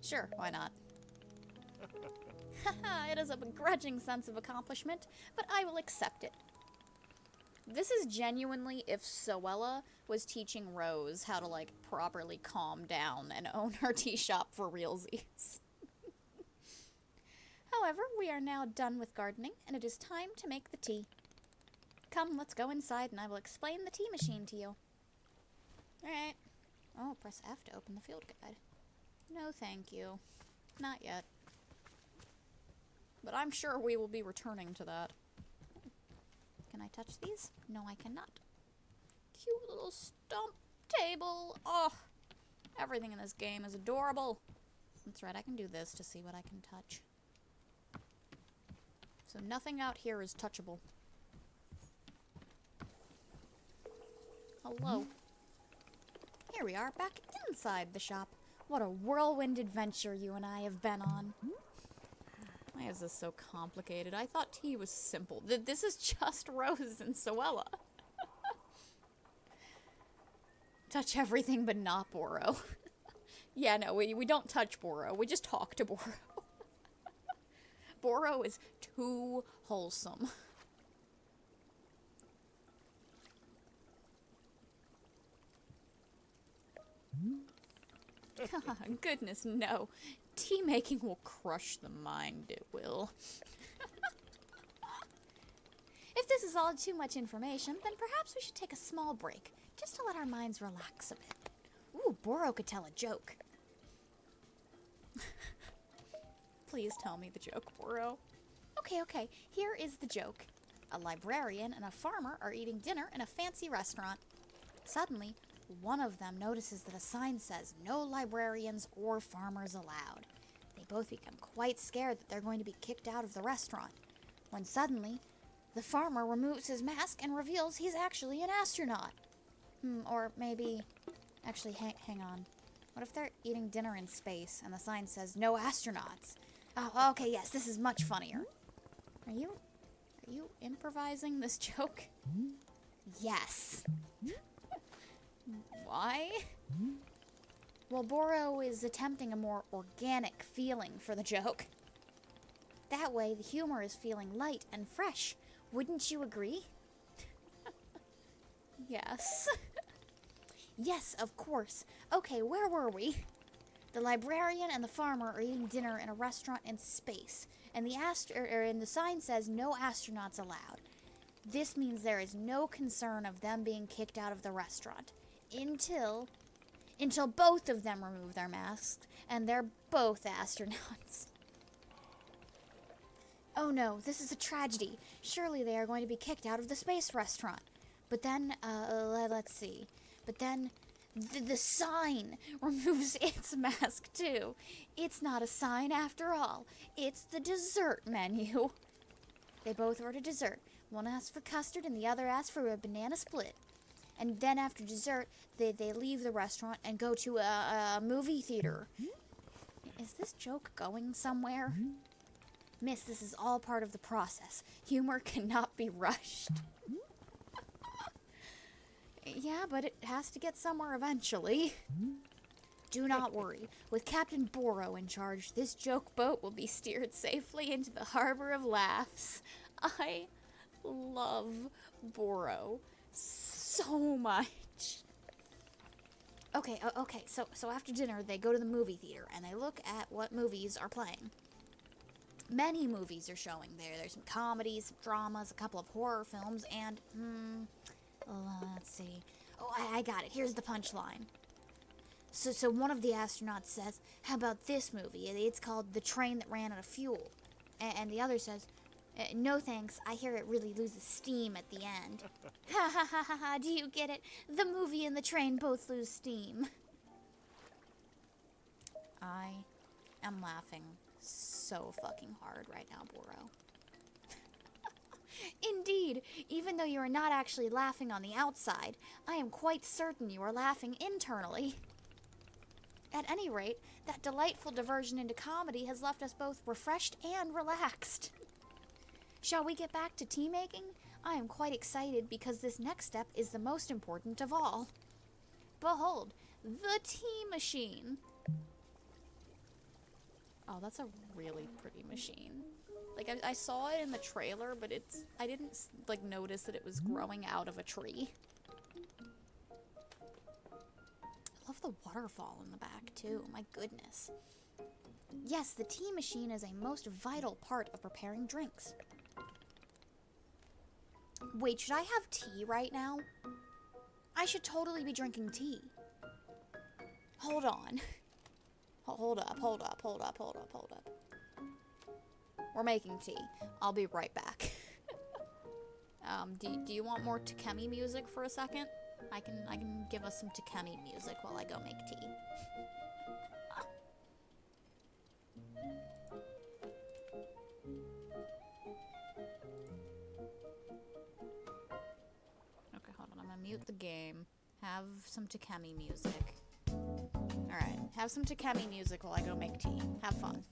Sure, why not? Haha, it is a begrudging sense of accomplishment, but I will accept it. This is genuinely if Soella was teaching Rose how to, like, properly calm down and own her tea shop for realsies. However, we are now done with gardening, and it is time to make the tea. Come, let's go inside, and I will explain the tea machine to you. Alright. Oh, press F to open the field guide. No, thank you. Not yet. But I'm sure we will be returning to that. Can I touch these? No, I cannot. Cute little stump table. Oh, everything in this game is adorable. That's right, I can do this to see what I can touch. So nothing out here is touchable. Hello. Here we are, back inside the shop. What a whirlwind adventure you and I have been on. Why is this so complicated? I thought tea was simple. This is just Rose and Soella. Touch everything but not Boro. Yeah, no, we don't touch Boro. We just talk to Boro. Boro is too wholesome. Goodness, no. Tea making will crush the mind, it will. If this is all too much information, then perhaps we should take a small break, just to let our minds relax a bit. Ooh, Boro could tell a joke. Please tell me the joke, Boro. Okay, here is the joke. A librarian and a farmer are eating dinner in a fancy restaurant. Suddenly, one of them notices that a sign says, "No librarians or farmers allowed." They both become quite scared that they're going to be kicked out of the restaurant, when suddenly, the farmer removes his mask and reveals he's actually an astronaut. Or maybe... Actually, hang on. What if they're eating dinner in space and the sign says, "No astronauts"? Oh, okay, yes, this is much funnier. Are you improvising this joke? Yes. Why? Well, Boro is attempting a more organic feeling for the joke. That way, the humor is feeling light and fresh. Wouldn't you agree? Yes. Yes, of course. Okay, where were we? The librarian and the farmer are eating dinner in a restaurant in space, and the sign says "No astronauts allowed." This means there is no concern of them being kicked out of the restaurant until both of them remove their masks and they're both astronauts. Oh no, this is a tragedy. Surely they are going to be kicked out of the space restaurant. But then, let's see. But then, the sign removes its mask too. It's not a sign after all. It's the dessert menu. They both order dessert. One asks for custard and the other asks for a banana split. And then after dessert, they leave the restaurant and go to a movie theater. Is this joke going somewhere? Miss, this is all part of the process. Humor cannot be rushed. Yeah, but it has to get somewhere eventually. Do not worry. With Captain Boro in charge, this joke boat will be steered safely into the harbor of laughs. I love Boro so much. Okay, so after dinner, they go to the movie theater, and they look at what movies are playing. Many movies are showing there. There's some comedies, some dramas, a couple of horror films, and, let's see. Oh, I got it. Here's the punchline. So one of the astronauts says, "How about this movie? It's called The Train That Ran Out of Fuel." And the other says, "No thanks, I hear it really loses steam at the end." Ha ha ha ha ha, do you get it? The movie and the train both lose steam. I am laughing so fucking hard right now, Boro. Indeed, even though you are not actually laughing on the outside, I am quite certain you are laughing internally. At any rate, that delightful diversion into comedy has left us both refreshed and relaxed. Shall we get back to tea making? I am quite excited because this next step is the most important of all. Behold, the tea machine. Oh, that's a really pretty machine. Like, I saw it in the trailer, but I didn't, like, notice that it was growing out of a tree. I love the waterfall in the back, too. My goodness. Yes, the tea machine is a most vital part of preparing drinks. Wait, should I have tea right now? I should totally be drinking tea. Hold on. Hold up. We're making tea. I'll be right back. Do you want more Takemi music for a second? I can give us some Takemi music while I go make tea. Okay, hold on. I'm gonna mute the game. Have some Takemi music. Alright, have some Takemi music while I go make tea. Have fun.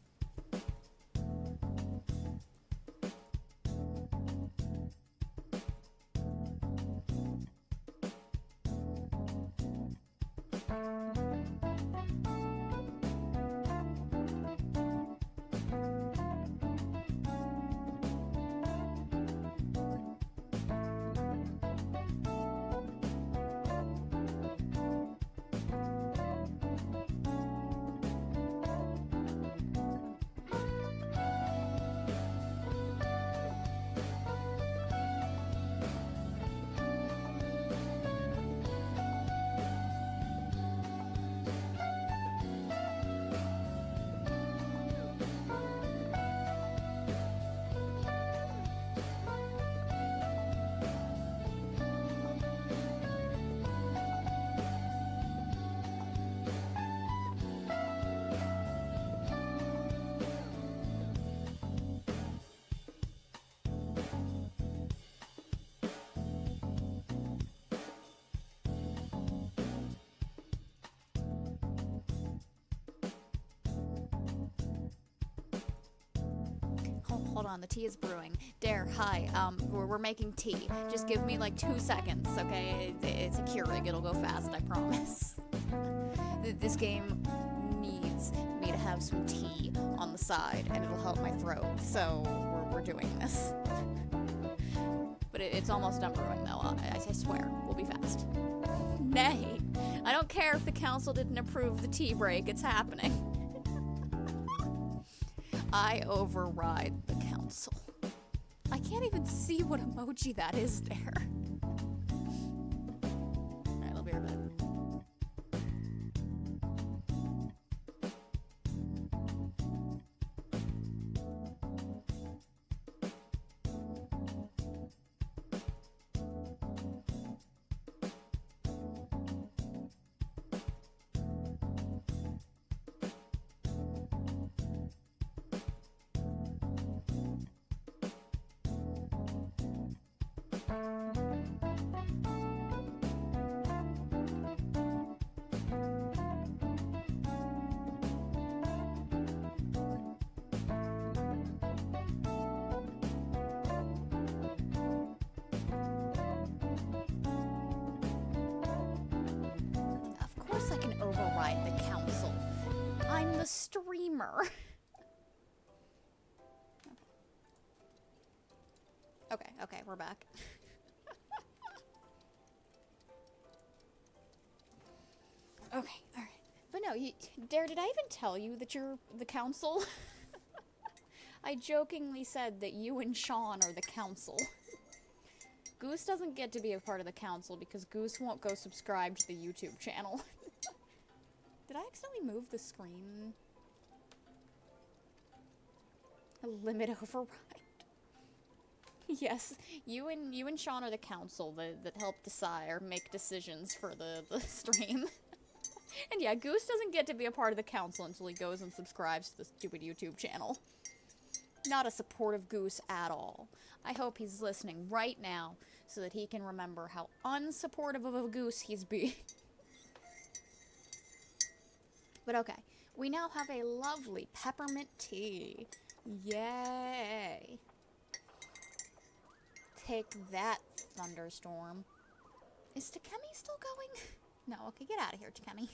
hold on, the tea is brewing. Dare, hi, we're making tea. Just give me like 2 seconds, okay? It's a Keurig, it'll go fast, I promise. This game needs me to have some tea on the side, and it'll help my throat, so we're doing this. But it's almost done brewing, though, I swear. We'll be fast. Nay, I don't care if the council didn't approve the tea break, it's happening. I override the council. I can't even see what emoji that is there. Alright, I'll be right back. Of course I can override the council. I'm the streamer. Okay, we're back. Okay, alright. But no, Dare, did I even tell you that you're the council? I jokingly said that you and Sean are the council. Goose doesn't get to be a part of the council because Goose won't go subscribe to the YouTube channel. Did I accidentally move the screen? A limit override. Yes, you and Sean are the council that help decide or make decisions for the stream. And yeah, Goose doesn't get to be a part of the council until he goes and subscribes to the stupid YouTube channel. Not a supportive Goose at all. I hope he's listening right now so that he can remember how unsupportive of a Goose he's being. But okay, we now have a lovely peppermint tea. Yay! Take that, thunderstorm. Is Takemi still going? No, okay, get out of here, Takemi.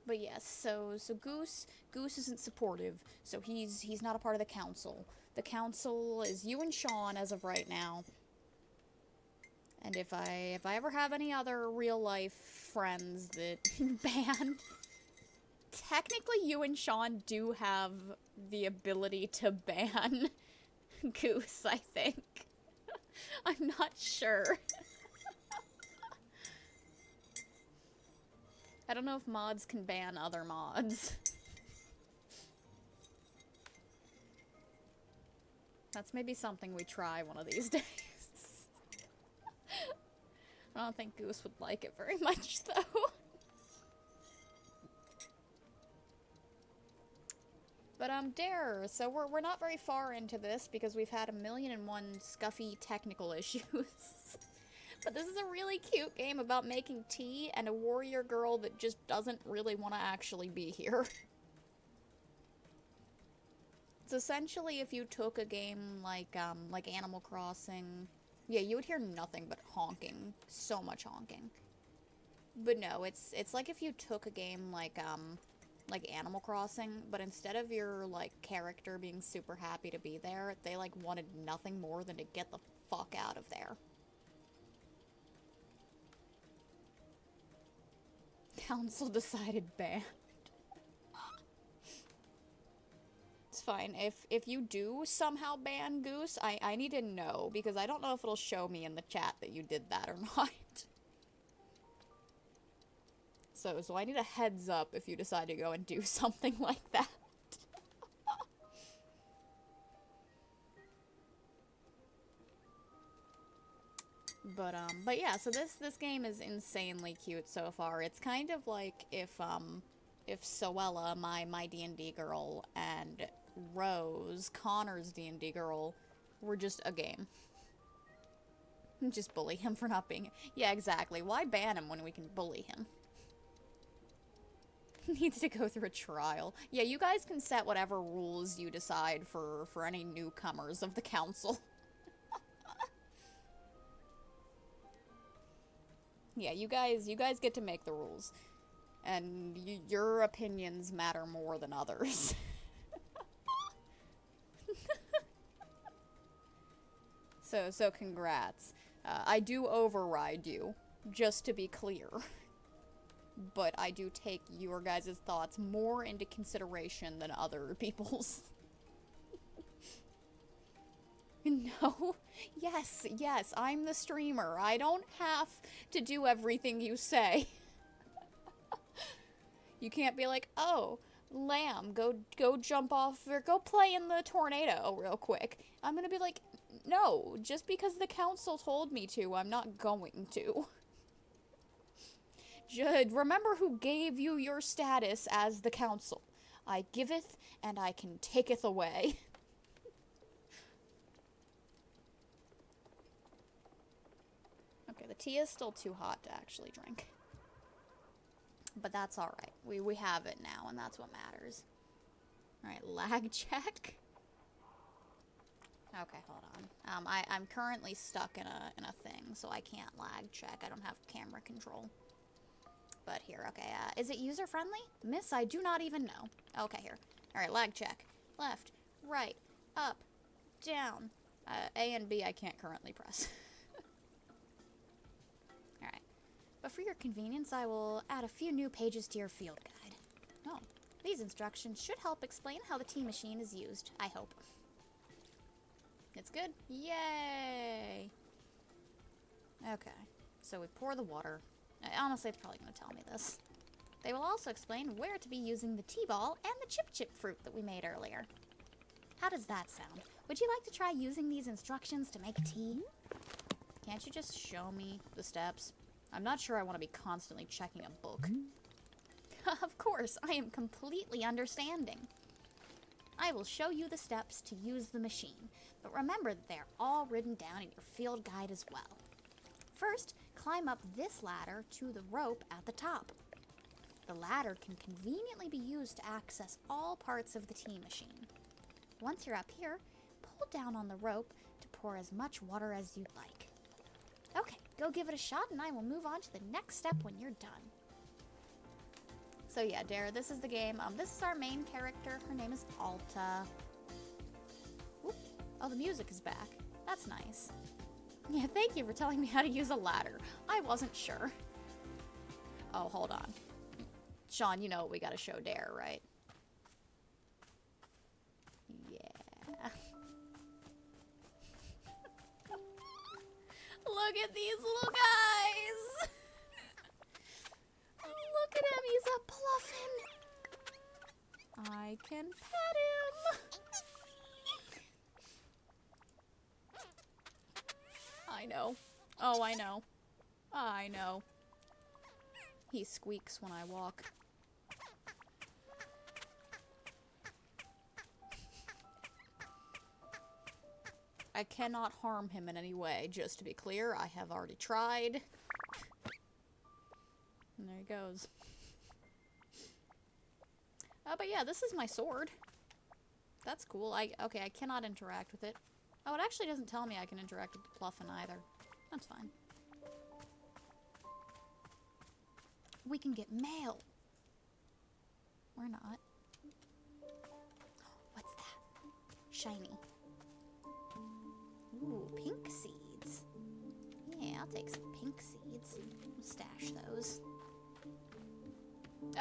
But yes, so Goose isn't supportive, so he's not a part of the council. The council is you and Sean as of right now. And if I ever have any other real life friends that ban, technically you and Sean do have the ability to ban Goose, I think. I'm not sure. I don't know if mods can ban other mods. That's maybe something we try one of these days. I don't think Goose would like it very much, though. But, Dare, so we're not very far into this because we've had 1,000,001 scuffy technical issues. But this is a really cute game about making tea and a warrior girl that just doesn't really want to actually be here. It's essentially if you took a game like Animal Crossing. Yeah, you would hear nothing but honking. So much honking. But no, it's like if you took a game like Animal Crossing, but instead of your, like, character being super happy to be there, they, like, wanted nothing more than to get the fuck out of there. Council decided banned. It's fine. If you do somehow ban Goose, I need to know, because I don't know if it'll show me in the chat that you did that or not. So I need a heads up if you decide to go and do something like that. But yeah, so this game is insanely cute so far. It's kind of like if Soella, my D&D girl, and Rose, Connor's D&D girl, were just a game. Just bully him for not being... Yeah, exactly. Why ban him when we can bully him? Needs to go through a trial. Yeah, you guys can set whatever rules you decide for any newcomers of the council. Yeah, you guys get to make the rules. And your opinions matter more than others. So congrats. I do override you, just to be clear. But I do take your guys' thoughts more into consideration than other people's. No. Yes, I'm the streamer. I don't have to do everything you say. You can't be like, oh, Lamb, go jump off, or go play in the tornado real quick. I'm gonna be like, no, just because the council told me to, I'm not going to. Judd, remember who gave you your status as the council. I giveth, and I can taketh away. Okay, the tea is still too hot to actually drink. But that's alright. We have it now, and that's what matters. Alright, lag check. Okay, hold on. I'm currently stuck in a thing, so I can't lag check. I don't have camera control. But here, okay, is it user-friendly? Miss, I do not even know. Okay, here. Alright, lag check. Left, right, up, down. A and B I can't currently press. Alright. But for your convenience, I will add a few new pages to your field guide. Oh, these instructions should help explain how the tea machine is used, I hope. It's good? Yay! Okay, so we pour the water. Honestly, it's probably going to tell me this. They will also explain where to be using the tea ball and the chip fruit that we made earlier. How does that sound? Would you like to try using these instructions to make tea? Can't you just show me the steps? I'm not sure I want to be constantly checking a book. Of course, I am completely understanding. I will show you the steps to use the machine, but remember that they're all written down in your field guide as well. First, climb up this ladder to the rope at the top. The ladder can conveniently be used to access all parts of the tea machine. Once you're up here, pull down on the rope to pour as much water as you'd like. Okay, go give it a shot and I will move on to the next step when you're done. So yeah, Dara, this is the game. This is our main character. Her name is Alta. Oop. Oh, the music is back. That's nice. Yeah, thank you for telling me how to use a ladder. I wasn't sure. Oh, hold on. Sean, you know what we gotta show Dare, right? Yeah. Look at these little guys! Look at him, he's a pluffin. I can pet him. I know. Oh, I know. I know. He squeaks when I walk. I cannot harm him in any way, just to be clear. I have already tried. And there he goes. But yeah, this is my sword. That's cool. Okay, I cannot interact with it. Oh, it actually doesn't tell me I can interact with the Pluffin either. That's fine. We can get mail. Or not. What's that? Shiny. Ooh, pink seeds. Yeah, I'll take some pink seeds. I'll stash those.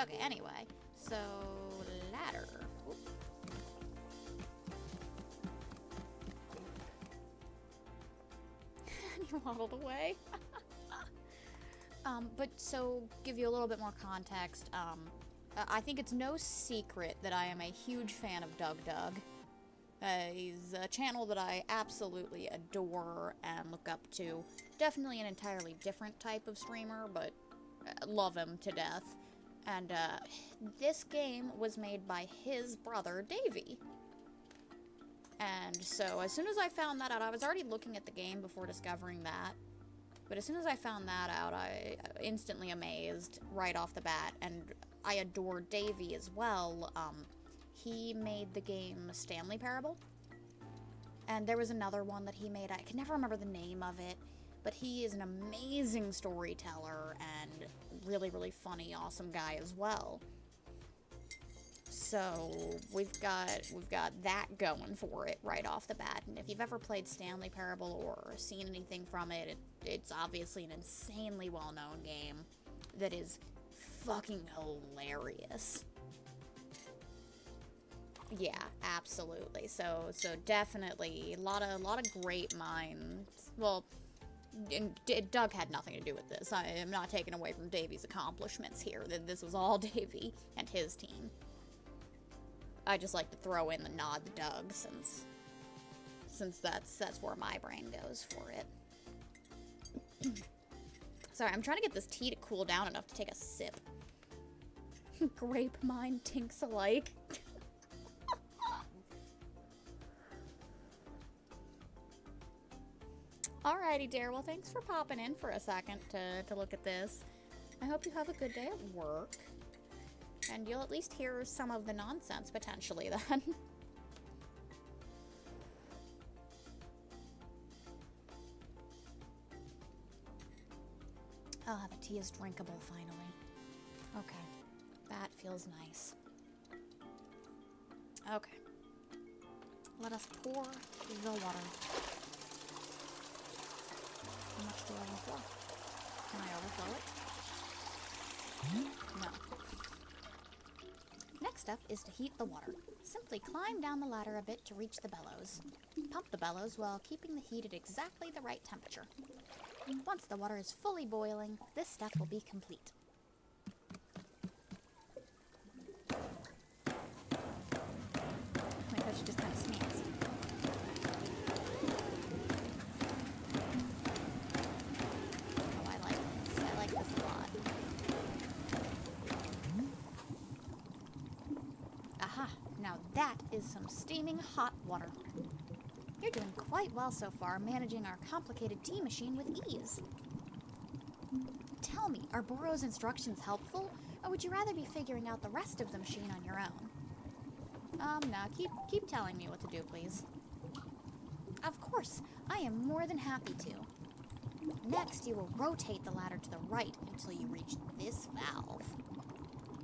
Okay, anyway. So, ladder. Oop. He waddled away. But so, give you a little bit more context. I think it's no secret that I am a huge fan of Doug Doug. He's a channel that I absolutely adore and look up to. Definitely an entirely different type of streamer, but love him to death. And this game was made by his brother, Davey. And so as soon as I found that out, I was already looking at the game before discovering that. But as soon as I found that out, I instantly amazed right off the bat. And I adore Davy as well. He made the game Stanley Parable. And there was another one that he made. I can never remember the name of it. But he is an amazing storyteller and really, really funny, awesome guy as well. So we've got that going for it right off the bat. And if you've ever played Stanley Parable or seen anything from it, it's obviously an insanely well-known game that is fucking hilarious. Yeah, absolutely. So definitely a lot of great minds. Well, Doug had nothing to do with this. I am not taking away from Davy's accomplishments here. This was all Davy and his team. I just like to throw in the nod to Doug since that's where my brain goes for it. Sorry, I'm trying to get this tea to cool down enough to take a sip. Grape mine tinks alike. Alrighty, dear. Well, thanks for popping in for a second to look at this. I hope you have a good day at work. And you'll at least hear some of the nonsense, potentially, then. Ah, the tea is drinkable, finally. Okay. That feels nice. Okay. Let us pour the water. How much do I overflow? Can I overflow it? No. Next up is to heat the water. Simply climb down the ladder a bit to reach the bellows. Pump the bellows while keeping the heat at exactly the right temperature. Once the water is fully boiling, this step will be complete. My coach just kind of sneezed. Oh, I like this. I like this a lot. Aha! Now that is some steaming hot water. You're doing quite well so far, managing our complicated tea machine with ease. Tell me, are Boro's instructions helpful, or would you rather be figuring out the rest of the machine on your own? No, keep telling me what to do, please. Of course, I am more than happy to. Next, you will rotate the ladder to the right until you reach this valve.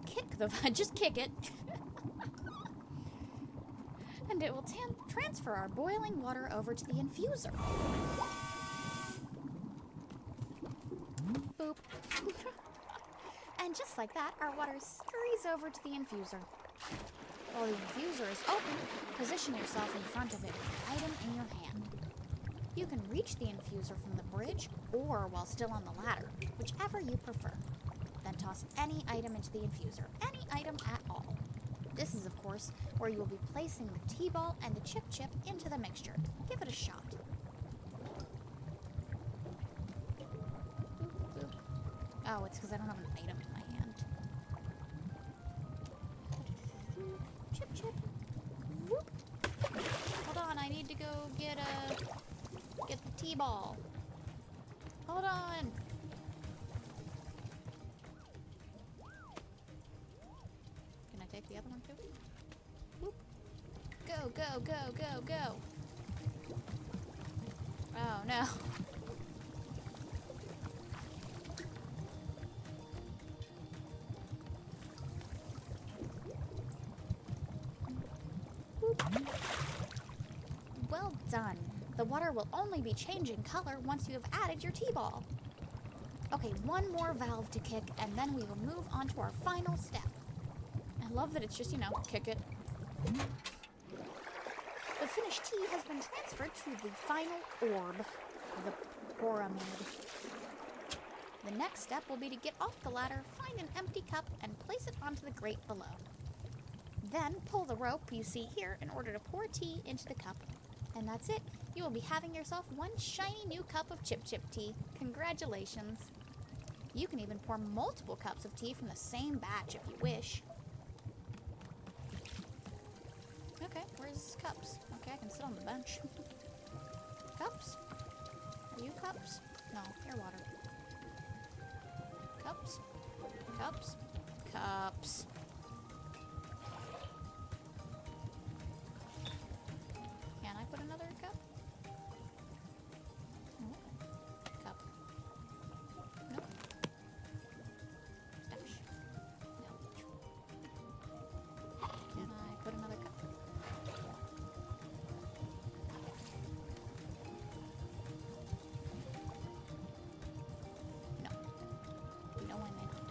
Kick the valve, just kick it. And it will transfer our boiling water over to the infuser. Boop. And just like that, our water scurries over to the infuser. While the infuser is open, position yourself in front of it with an item in your hand. You can reach the infuser from the bridge or while still on the ladder, whichever you prefer. Then toss any item into the infuser, any item at all. This is, of course, where you will be placing the tea ball and the chip into the mixture. Give it a shot. Boop, boop. Oh, it's because I don't have an item in my hand. Chip. Whoop. Hold on, I need to go get the tea ball. Hold on. Take the other one too. Whoop. Go. Oh no. Whoop. Well done. The water will only be changing color once you have added your tea ball. Okay, one more valve to kick, and then we will move on to our final step. I love that it's just, kick it. The finished tea has been transferred to the final orb, the pyramid. The next step will be to get off the ladder, find an empty cup, and place it onto the grate below. Then pull the rope you see here in order to pour tea into the cup. And that's it. You will be having yourself one shiny new cup of chip tea. Congratulations. You can even pour multiple cups of tea from the same batch if you wish. Okay, where's cups? Okay, I can sit on the bench. Cups? Are you cups? No, you're water. Cups? cups. Can I put another cup? Oh, cup. Nope. Stash. No. Can I put another cup? No. No, I may not.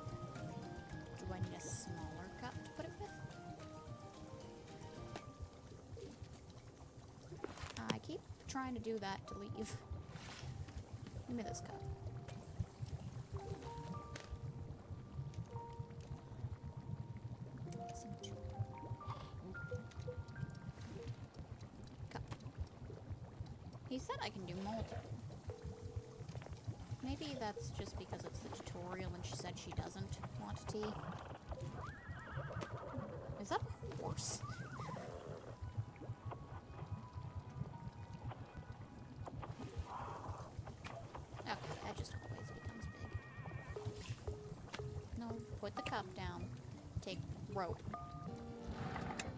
Do I need a smaller cup to put it with? I keep trying to do that to leave. Give me this cup. Cup. He said I can do multiple. Maybe that's just because it's the tutorial and she said she doesn't want tea. Is that a horse? Okay, that just always becomes big. No, put the cup down. Take rope.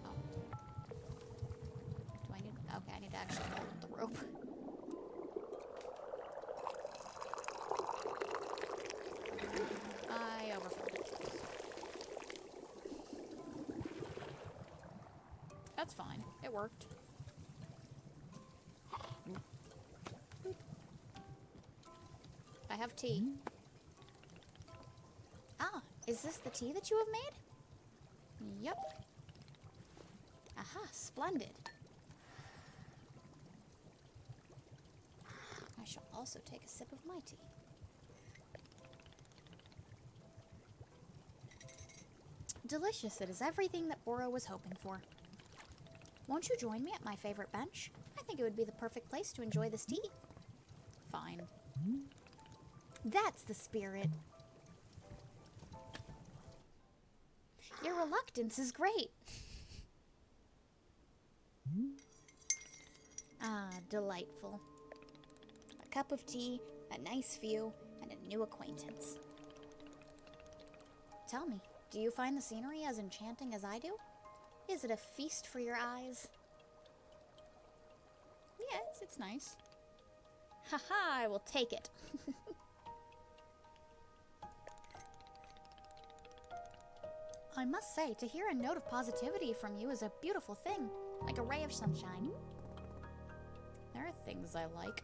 Oh. Do I need... Okay, I need to actually hold the rope. I overfilled it. That's fine. It worked. I have tea. Ah, is this the tea that you have made? Yep. Aha, splendid. I shall also take a sip of my tea. Delicious, it is everything that Bora was hoping for. Won't you join me at my favorite bench? I think it would be the perfect place to enjoy this tea. Fine. That's the spirit. Your reluctance is great. Ah, delightful. A cup of tea, a nice view, and a new acquaintance. Tell me, do you find the scenery as enchanting as I do? Is it a feast for your eyes? Yes, it's nice. Haha, I will take it. I must say, to hear a note of positivity from you is a beautiful thing, like a ray of sunshine. There are things I like.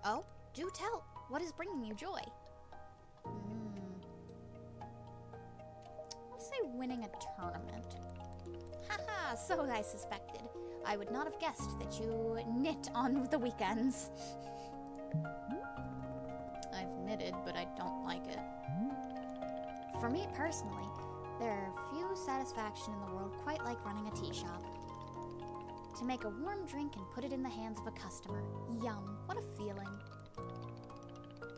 Oh, do tell. What is bringing you joy? I'll say winning a tournament. Haha, so I suspected. I would not have guessed that you knit on the weekends. I've knitted, but I don't like it. For me personally, there are few satisfaction in the world quite like running a tea shop. To make a warm drink and put it in the hands of a customer. Yum, what a feeling.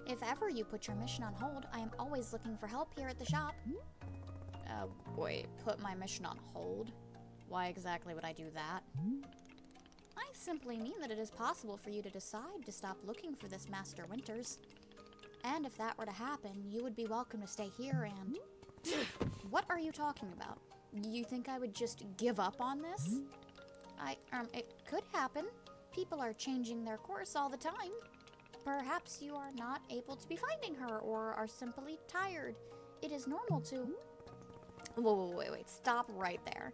If ever you put your mission on hold, I am always looking for help here at the shop. Wait, put my mission on hold? Why exactly would I do that? I simply mean that it is possible for you to decide to stop looking for this Master Winters. And if that were to happen, you would be welcome to stay here and... What are you talking about? You think I would just give up on this? It could happen. People are changing their course all the time. Perhaps you are not able to be finding her or are simply tired. It is normal to... Whoa, wait, stop right there.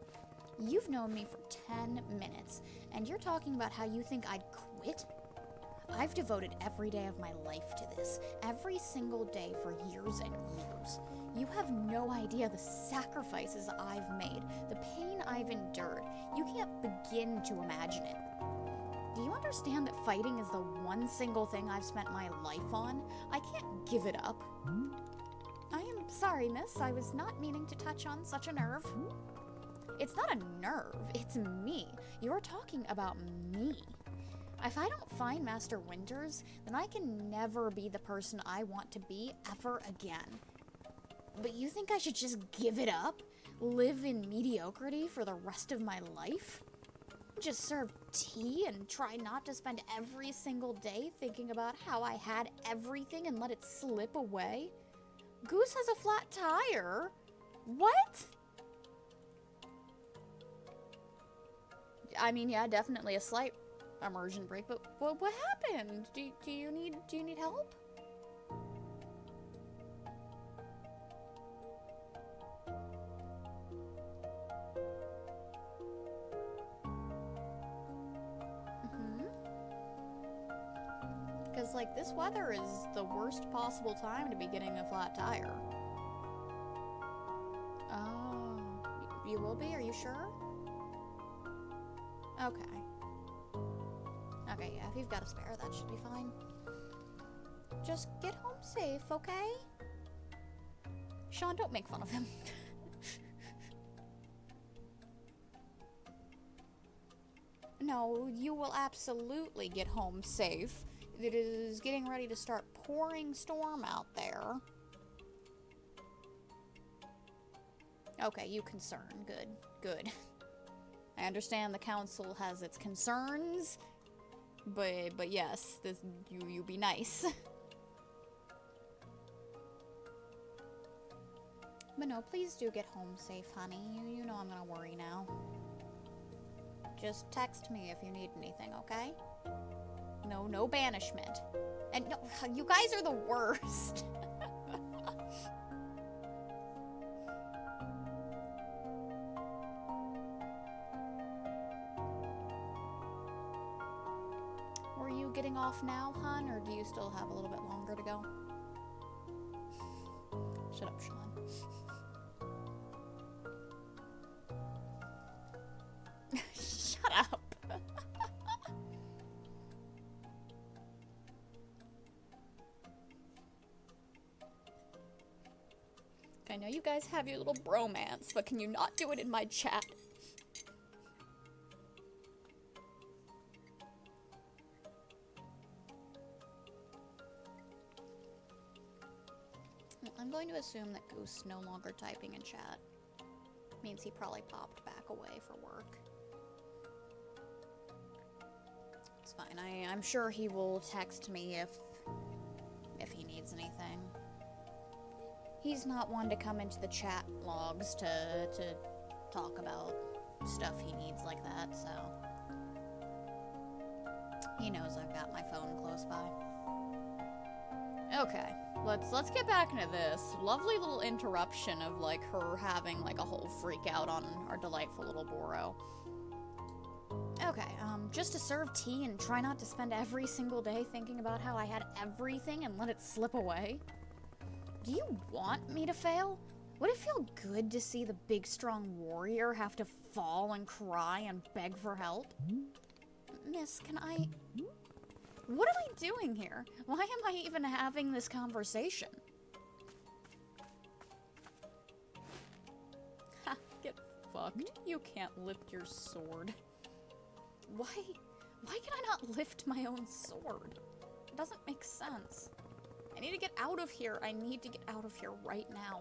You've known me for 10 minutes, and you're talking about how you think I'd quit? I've devoted every day of my life to this, every single day for years and years. You have no idea the sacrifices I've made, the pain I've endured. You can't begin to imagine it. Do you understand that fighting is the one single thing I've spent my life on? I can't give it up. I am sorry, miss. I was not meaning to touch on such a nerve. It's not a nerve, it's me. You're talking about me. If I don't find Master Winters, then I can never be the person I want to be ever again. But you think I should just give it up? Live in mediocrity for the rest of my life? Just serve tea and try not to spend every single day thinking about how I had everything and let it slip away? Goose has a flat tire. What? I mean, yeah, definitely a slight immersion break, but what happened? Do you need help? Because, like, this weather is the worst possible time to be getting a flat tire. Oh, you will be? Are you sure? Okay. Okay, yeah, if you've got a spare, that should be fine. Just get home safe, okay? Sean, don't make fun of him. No, you will absolutely get home safe. It is getting ready to start pouring storm out there. Okay, you concern. Good. Good. I understand the council has its concerns, but yes, this, you be nice. But no, please do get home safe, honey. You know I'm gonna worry now. Just text me if you need anything, okay? No banishment. And no, you guys are the worst. Were you getting off now, hun, or do you still have a little bit longer to go? Shut up, Sean. Shut up. I know you guys have your little bromance, but can you not do it in my chat? I'm going to assume that Goose no longer typing in chat. Means he probably popped back away for work. It's fine. I'm sure he will text me if he needs anything. He's not one to come into the chat logs to talk about stuff he needs like that, so he knows I've got my phone close by. Okay, let's get back into this lovely little interruption of like her having like a whole freak out on our delightful little Boro. Okay, just to serve tea and try not to spend every single day thinking about how I had everything and let it slip away. Do you want me to fail? Would it feel good to see the big strong warrior have to fall and cry and beg for help? Miss, can I... What am I doing here? Why am I even having this conversation? Ha, get fucked. You can't lift your sword. Why can I not lift my own sword? It doesn't make sense. I need to get out of here. I need to get out of here right now.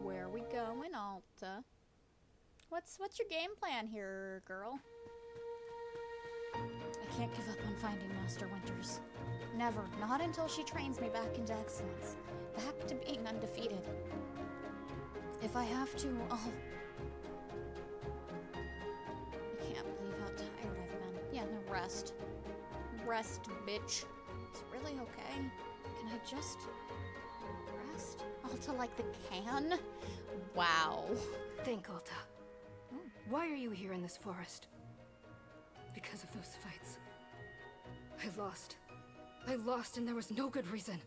Where are we going, Alta? What's your game plan here, girl? I can't give up on finding Master Winters. Never. Not until she trains me back into excellence. Back to being undefeated. If I have to, I'll... I can't believe how tired I've been. Yeah, no, rest. Rest, bitch. It's really okay. Can I just... rest? Alta like the can? Wow. Think, Alta. Why are you here in this forest? Because of those fights. I lost. I lost and there was no good reason.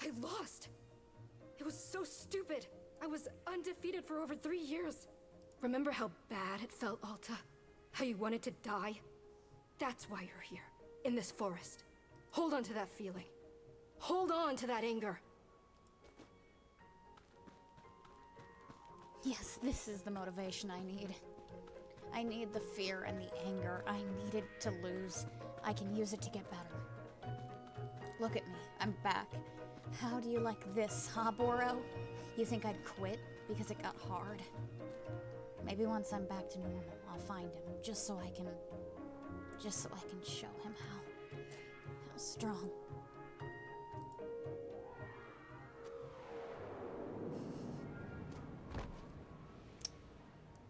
I lost! It was so stupid! I was undefeated for over 3 years. Remember how bad it felt, Alta? How you wanted to die? That's why you're here, in this forest. Hold on to that feeling. Hold on to that anger. Yes, this is the motivation I need. I need the fear and the anger. I needed to lose. I can use it to get better. Look at me. I'm back. How do you like this, huh, Boro? You think I'd quit because it got hard? Maybe once I'm back to normal, gotta find him, just so I can show him how strong.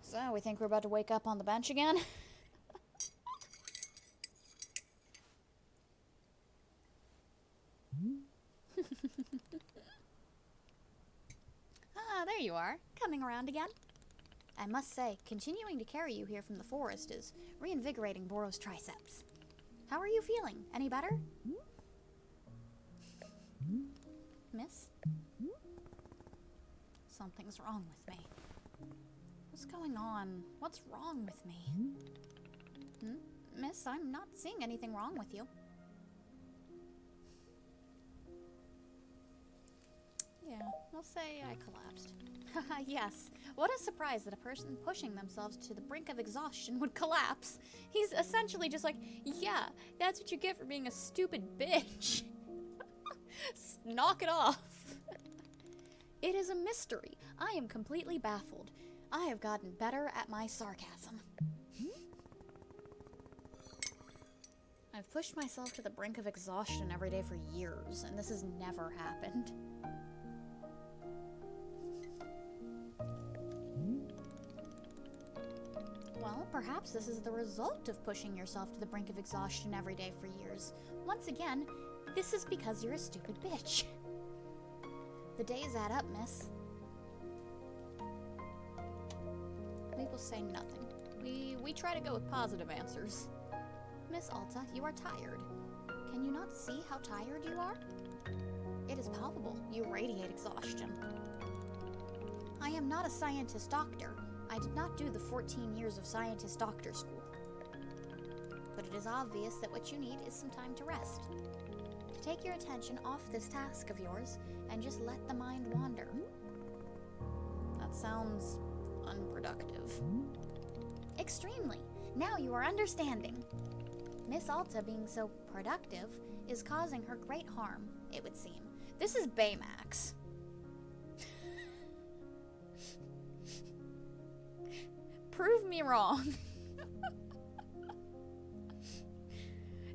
So, we think we're about to wake up on the bench again? Ah, there you are, coming around again. I must say, continuing to carry you here from the forest is reinvigorating Boro's triceps. How are you feeling? Any better? Miss? Something's wrong with me. What's going on? What's wrong with me? Miss, I'm not seeing anything wrong with you. Yeah, we'll say I collapsed. Haha, yes. What a surprise that a person pushing themselves to the brink of exhaustion would collapse. He's essentially just like, yeah, that's what you get for being a stupid bitch. Knock it off. It is a mystery. I am completely baffled. I have gotten better at my sarcasm. I've pushed myself to the brink of exhaustion every day for years, and this has never happened. Well, perhaps this is the result of pushing yourself to the brink of exhaustion every day for years. Once again, this is because you're a stupid bitch. The days add up, miss. We will say nothing. We try to go with positive answers. Miss Alta, you are tired. Can you not see how tired you are? It is palpable. You radiate exhaustion. I am not a scientist doctor. I did not do the 14 years of scientist doctor school. But it is obvious that what you need is some time to rest. To take your attention off this task of yours and just let the mind wander. That sounds unproductive. Extremely. Now you are understanding. Miss Alta being so productive is causing her great harm, it would seem. This is Baymax. Prove me wrong.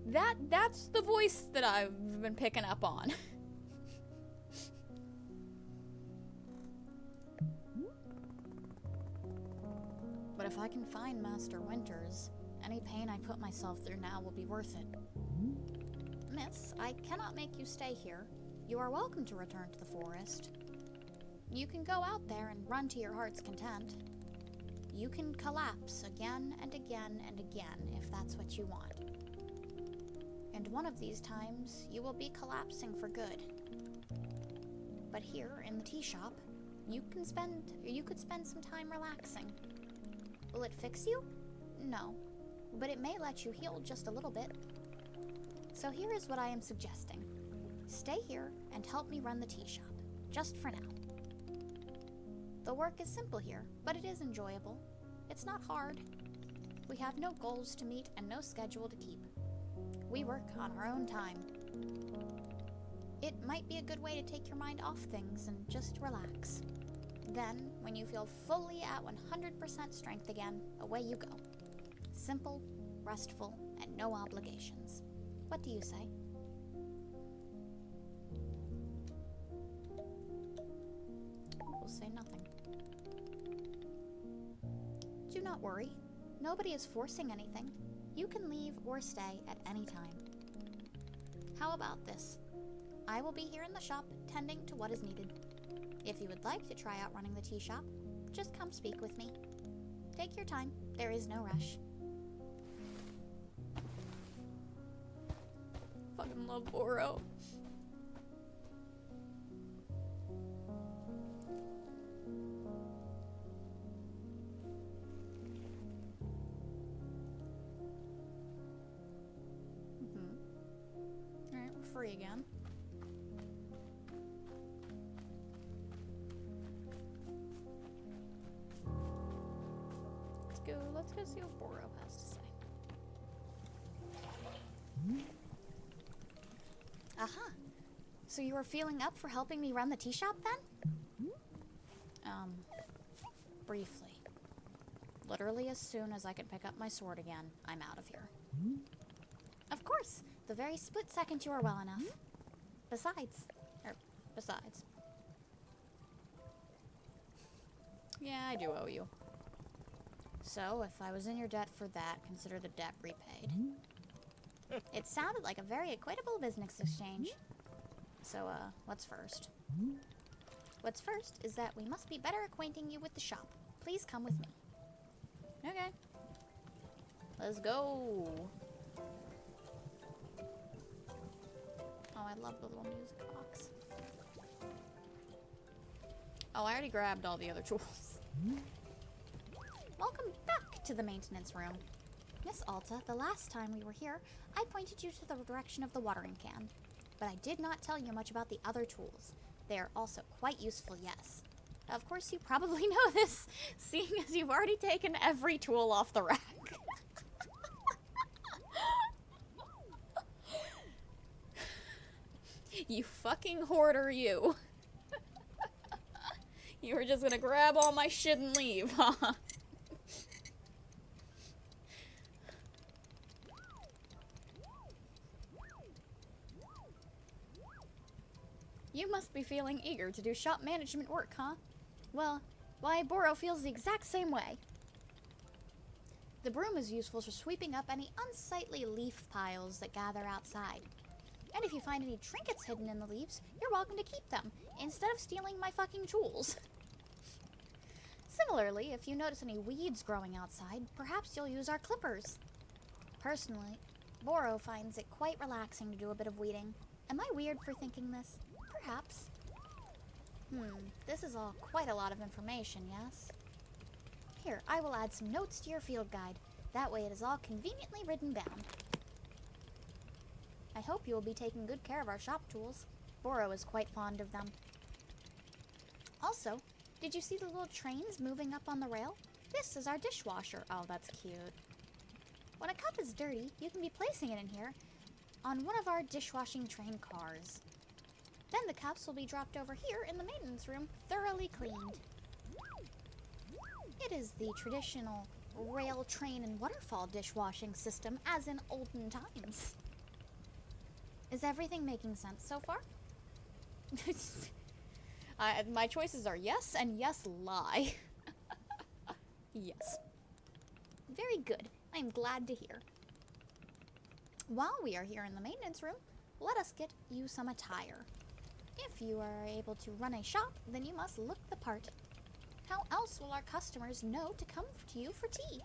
That's the voice that I've been picking up on. But if I can find Master Winters, any pain I put myself through now will be worth it. Miss, I cannot make you stay here. You are welcome to return to the forest. You can go out there and run to your heart's content. You can collapse again and again and again if that's what you want. And one of these times, you will be collapsing for good. But here, in the tea shop, you could spend some time relaxing. Will it fix you? No. But it may let you heal just a little bit. So here is what I am suggesting. Stay here and help me run the tea shop, just for now. The work is simple here, but it is enjoyable. It's not hard. We have no goals to meet and no schedule to keep. We work on our own time. It might be a good way to take your mind off things and just relax. Then, when you feel fully at 100% strength again, away you go. Simple, restful, and no obligations. What do you say? We'll say nothing. Do not worry. Nobody is forcing anything. You can leave or stay at any time. How about this? I will be here in the shop, tending to what is needed. If you would like to try out running the tea shop, just come speak with me. Take your time. There is no rush. Fucking love Boro. Alright, we're free again. Let's go see what Boro has to say. Aha! So you were feeling up for helping me run the tea shop then? Briefly. Literally as soon as I can pick up my sword again, I'm out of here. Of course, the very split second you are well enough. Besides. Yeah, I do owe you. So, if I was in your debt for that, consider the debt repaid. It sounded like a very equitable business exchange. So, what's first? What's first is that we must be better acquainting you with the shop. Please come with me. Okay. Let's go. Oh, I love the little music box. Oh, I already grabbed all the other tools. Welcome back to the maintenance room. Miss Alta, the last time we were here, I pointed you to the direction of the watering can. But I did not tell you much about the other tools. They are also quite useful, yes. Of course, you probably know this, seeing as you've already taken every tool off the rack. You fucking hoarder, you. You were just gonna grab all my shit and leave, huh? You must be feeling eager to do shop management work, huh? Well, why, Boro feels the exact same way. The broom is useful for sweeping up any unsightly leaf piles that gather outside. And if you find any trinkets hidden in the leaves, you're welcome to keep them, instead of stealing my fucking tools. Similarly, if you notice any weeds growing outside, perhaps you'll use our clippers. Personally, Boro finds it quite relaxing to do a bit of weeding. Am I weird for thinking this? Perhaps. This is all quite a lot of information, yes? Here, I will add some notes to your field guide. That way it is all conveniently written down. I hope you will be taking good care of our shop tools. Boro is quite fond of them. Also, did you see the little trains moving up on the rail? This is our dishwasher. Oh, that's cute. When a cup is dirty, you can be placing it in here on one of our dishwashing train cars. Then the cups will be dropped over here in the maintenance room, thoroughly cleaned. It is the traditional rail, train, and waterfall dishwashing system, as in olden times. Is everything making sense so far? My choices are yes and yes lie. Yes. Very good. I am glad to hear. While we are here in the maintenance room, let us get you some attire. If you are able to run a shop, then you must look the part. How else will our customers know to come to you for tea?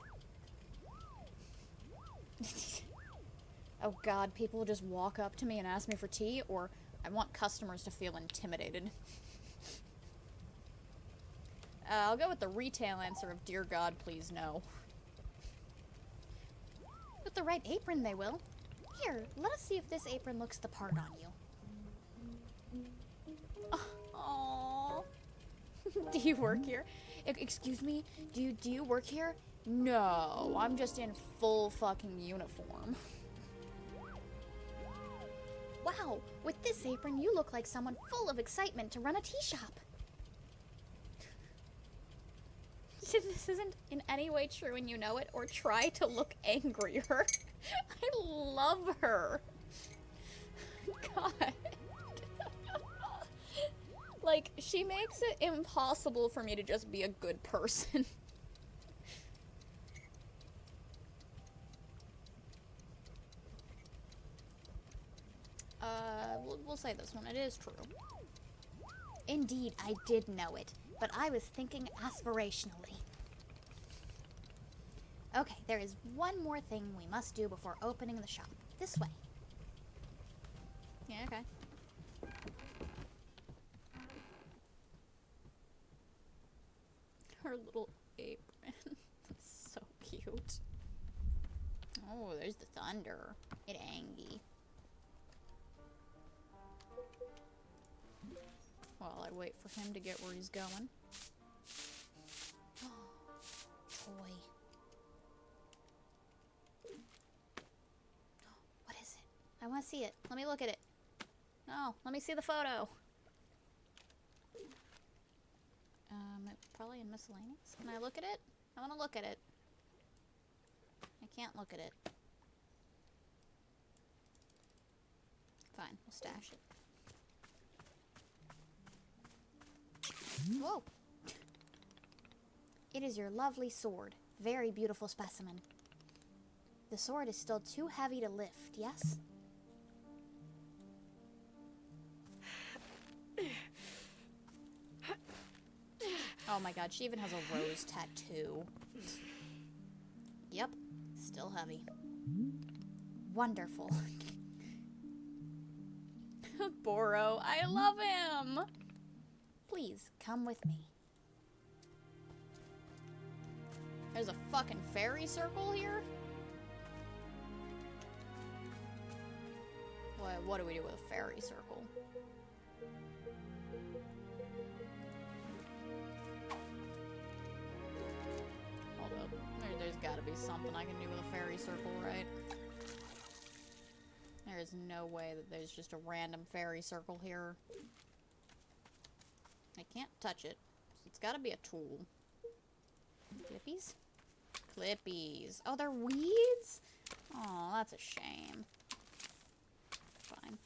Oh god, people will just walk up to me and ask me for tea, or I want customers to feel intimidated. I'll go with the retail answer of dear god, please no. With the right apron they will. Here, let us see if this apron looks the part on you. Aww. Do you work here? Excuse me? Do you work here? No, I'm just in full fucking uniform. Wow, with this apron you look like someone full of excitement to run a tea shop. This isn't in any way true and you know it, or try to look angrier. I love her. God. Like, she makes it impossible for me to just be a good person. We'll say this one. It is true. Indeed, I did know it, but I was thinking aspirationally. Okay, there is one more thing we must do before opening the shop. This way. Yeah, okay. Her little apron. That's so cute. Oh, there's the thunder. It angy. While I wait for him to get where he's going. Toy. What is it? I want to see it. Let me look at it. No, let me see the photo. Probably in miscellaneous. Can I look at it? I want to look at it. I can't look at it. Fine, we'll stash it. Whoa! It is your lovely sword. Very beautiful specimen. The sword is still too heavy to lift, yes? Oh my god, she even has a rose tattoo. Yep, still heavy. Wonderful. Boro, I love him! Please, come with me. There's a fucking fairy circle here? What do we do with a fairy circle? Hold up. There's gotta be something I can do with a fairy circle, right? There is no way that there's just a random fairy circle here. I can't touch it. So it's gotta be a tool. Clippies? Clippies. Oh, they're weeds? Oh, that's a shame. Fine.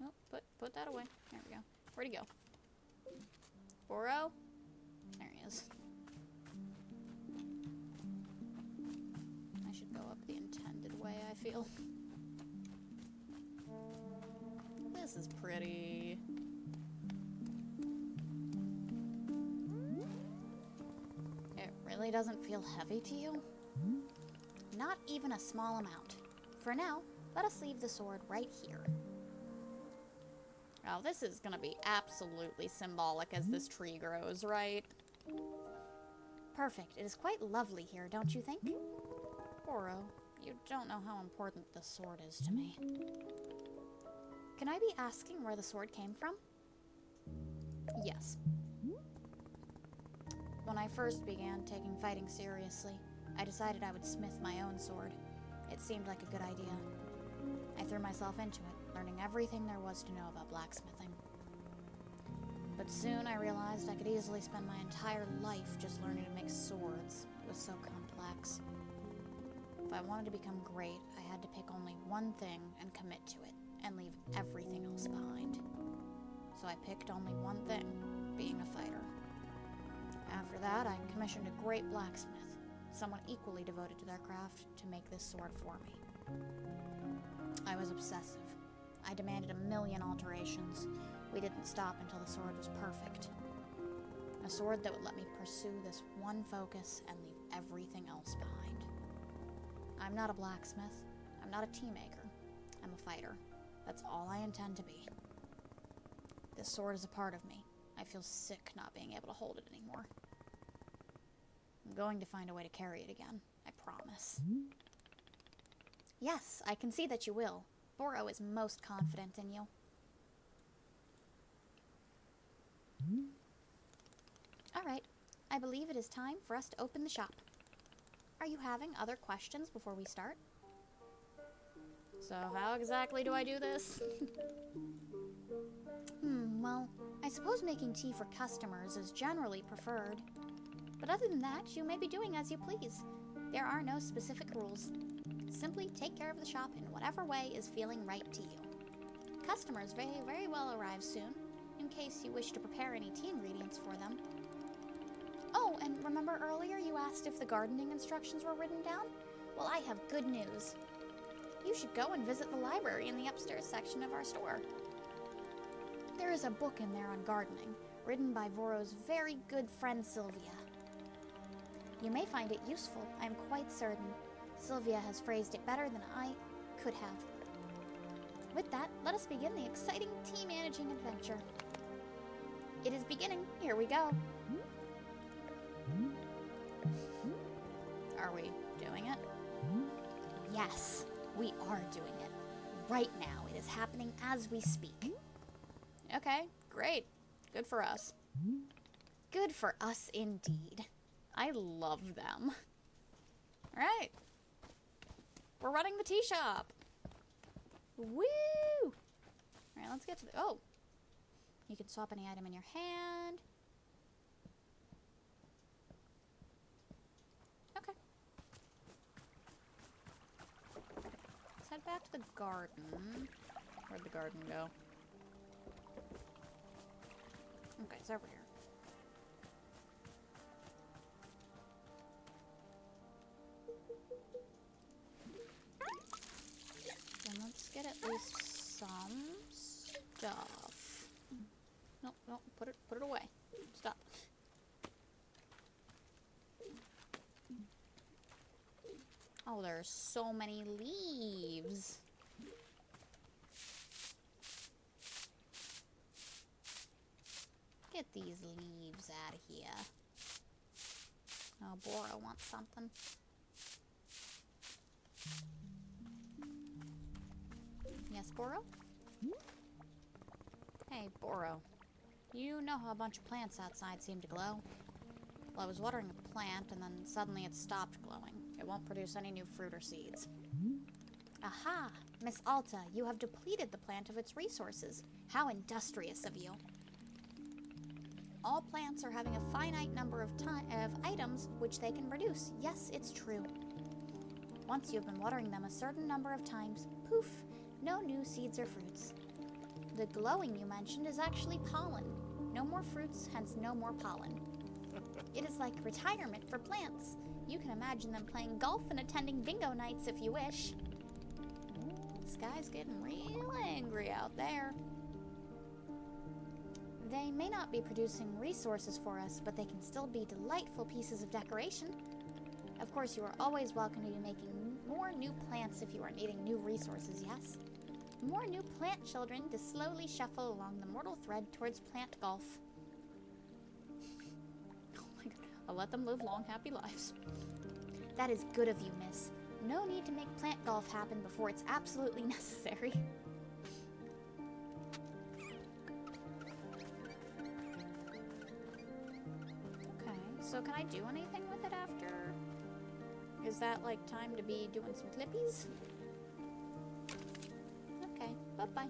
Oh, put that away. There we go. Where'd he go? Boro? There he is. I should go up the intended way, I feel. This is pretty. It really doesn't feel heavy to you? Not even a small amount. For now, let us leave the sword right here. Oh, this is gonna be absolutely symbolic as this tree grows, right? Perfect. It is quite lovely here, don't you think? Boro, you don't know how important the sword is to me. Can I be asking where the sword came from? Yes. When I first began taking fighting seriously, I decided I would smith my own sword. It seemed like a good idea. I threw myself into it, learning everything there was to know about blacksmithing. But soon I realized I could easily spend my entire life just learning to make swords. It was so complex. If I wanted to become great, I had to pick only one thing and commit to it, and leave everything else behind. So I picked only one thing, being a fighter. After that, I commissioned a great blacksmith, someone equally devoted to their craft, to make this sword for me. I was obsessive. I demanded 1,000,000 alterations. We didn't stop until the sword was perfect. A sword that would let me pursue this one focus and leave everything else behind. I'm not a blacksmith. I'm not a tea maker. I'm a fighter. That's all I intend to be. This sword is a part of me. I feel sick not being able to hold it anymore. I'm going to find a way to carry it again. I promise. Yes, I can see that you will. Boro is most confident in you. Alright, I believe it is time for us to open the shop. Are you having other questions before we start? So how exactly do I do this? Well, I suppose making tea for customers is generally preferred. But other than that, you may be doing as you please. There are no specific rules. Simply take care of the shop in whatever way is feeling right to you. Customers may very well arrive soon, in case you wish to prepare any tea ingredients for them. Oh, and remember earlier you asked if the gardening instructions were written down? Well, I have good news. You should go and visit the library in the upstairs section of our store. There is a book in there on gardening, written by Boro's very good friend Sylvia. You may find it useful, I am quite certain. Sylvia has phrased it better than I could have. With that, let us begin the exciting tea managing adventure. It is beginning. Here we go. Are we doing it? Yes, we are doing it. Right now, it is happening as we speak. Okay, great. Good for us. Good for us indeed. I love them. Alright. We're running the tea shop. Woo! Alright, let's get to the... Oh! You can swap any item in your hand. Okay. back to the garden. Where'd the garden go? Okay, it's over here. Then let's get at least some stuff. No, no, put it away. Stop. Oh, there's so many leaves. Get these leaves out of here. Oh, Bora wants something. Yes, Boro? Hey, Boro. You know how a bunch of plants outside seem to glow? Well, I was watering a plant, and then suddenly it stopped glowing. It won't produce any new fruit or seeds. Aha! Miss Alta, you have depleted the plant of its resources. How industrious of you. All plants are having a finite number of items which they can produce. Yes, it's true. Once you've been watering them a certain number of times, poof, no new seeds or fruits. The glowing you mentioned is actually pollen. No more fruits, hence no more pollen. It is like retirement for plants. You can imagine them playing golf and attending bingo nights if you wish. Ooh, this guy's getting real angry out there. They may not be producing resources for us, but they can still be delightful pieces of decoration. Of course, you are always welcome to be making more new plants if you are needing new resources, yes? More new plant children to slowly shuffle along the mortal thread towards plant golf. Oh my god, I'll let them live long, happy lives. That is good of you, miss. No need to make plant golf happen before it's absolutely necessary. Okay, so can I do anything with it after? Is that like time to be doing some clippies? Okay, bye-bye.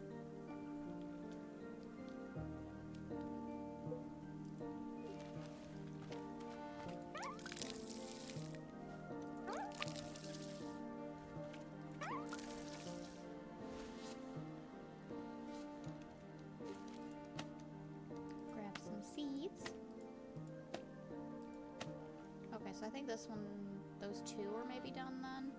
Grab some seeds. Okay, so I think this one, those two are maybe done then.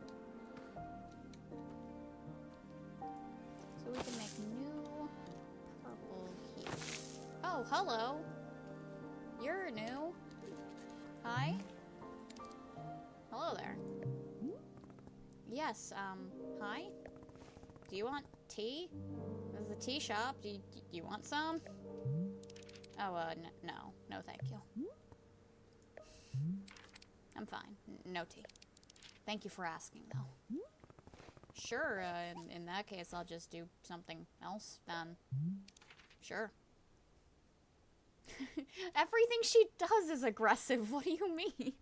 So we can make new purple here. Oh, hello. You're new. Hi. Hello there. Yes, hi. Do you want tea? This is a tea shop. Do you want some? Oh, no. No, thank you. I'm fine. No tea. Thank you for asking, though. Sure, in that case, I'll just do something else, then. Sure. Everything she does is aggressive. What do you mean?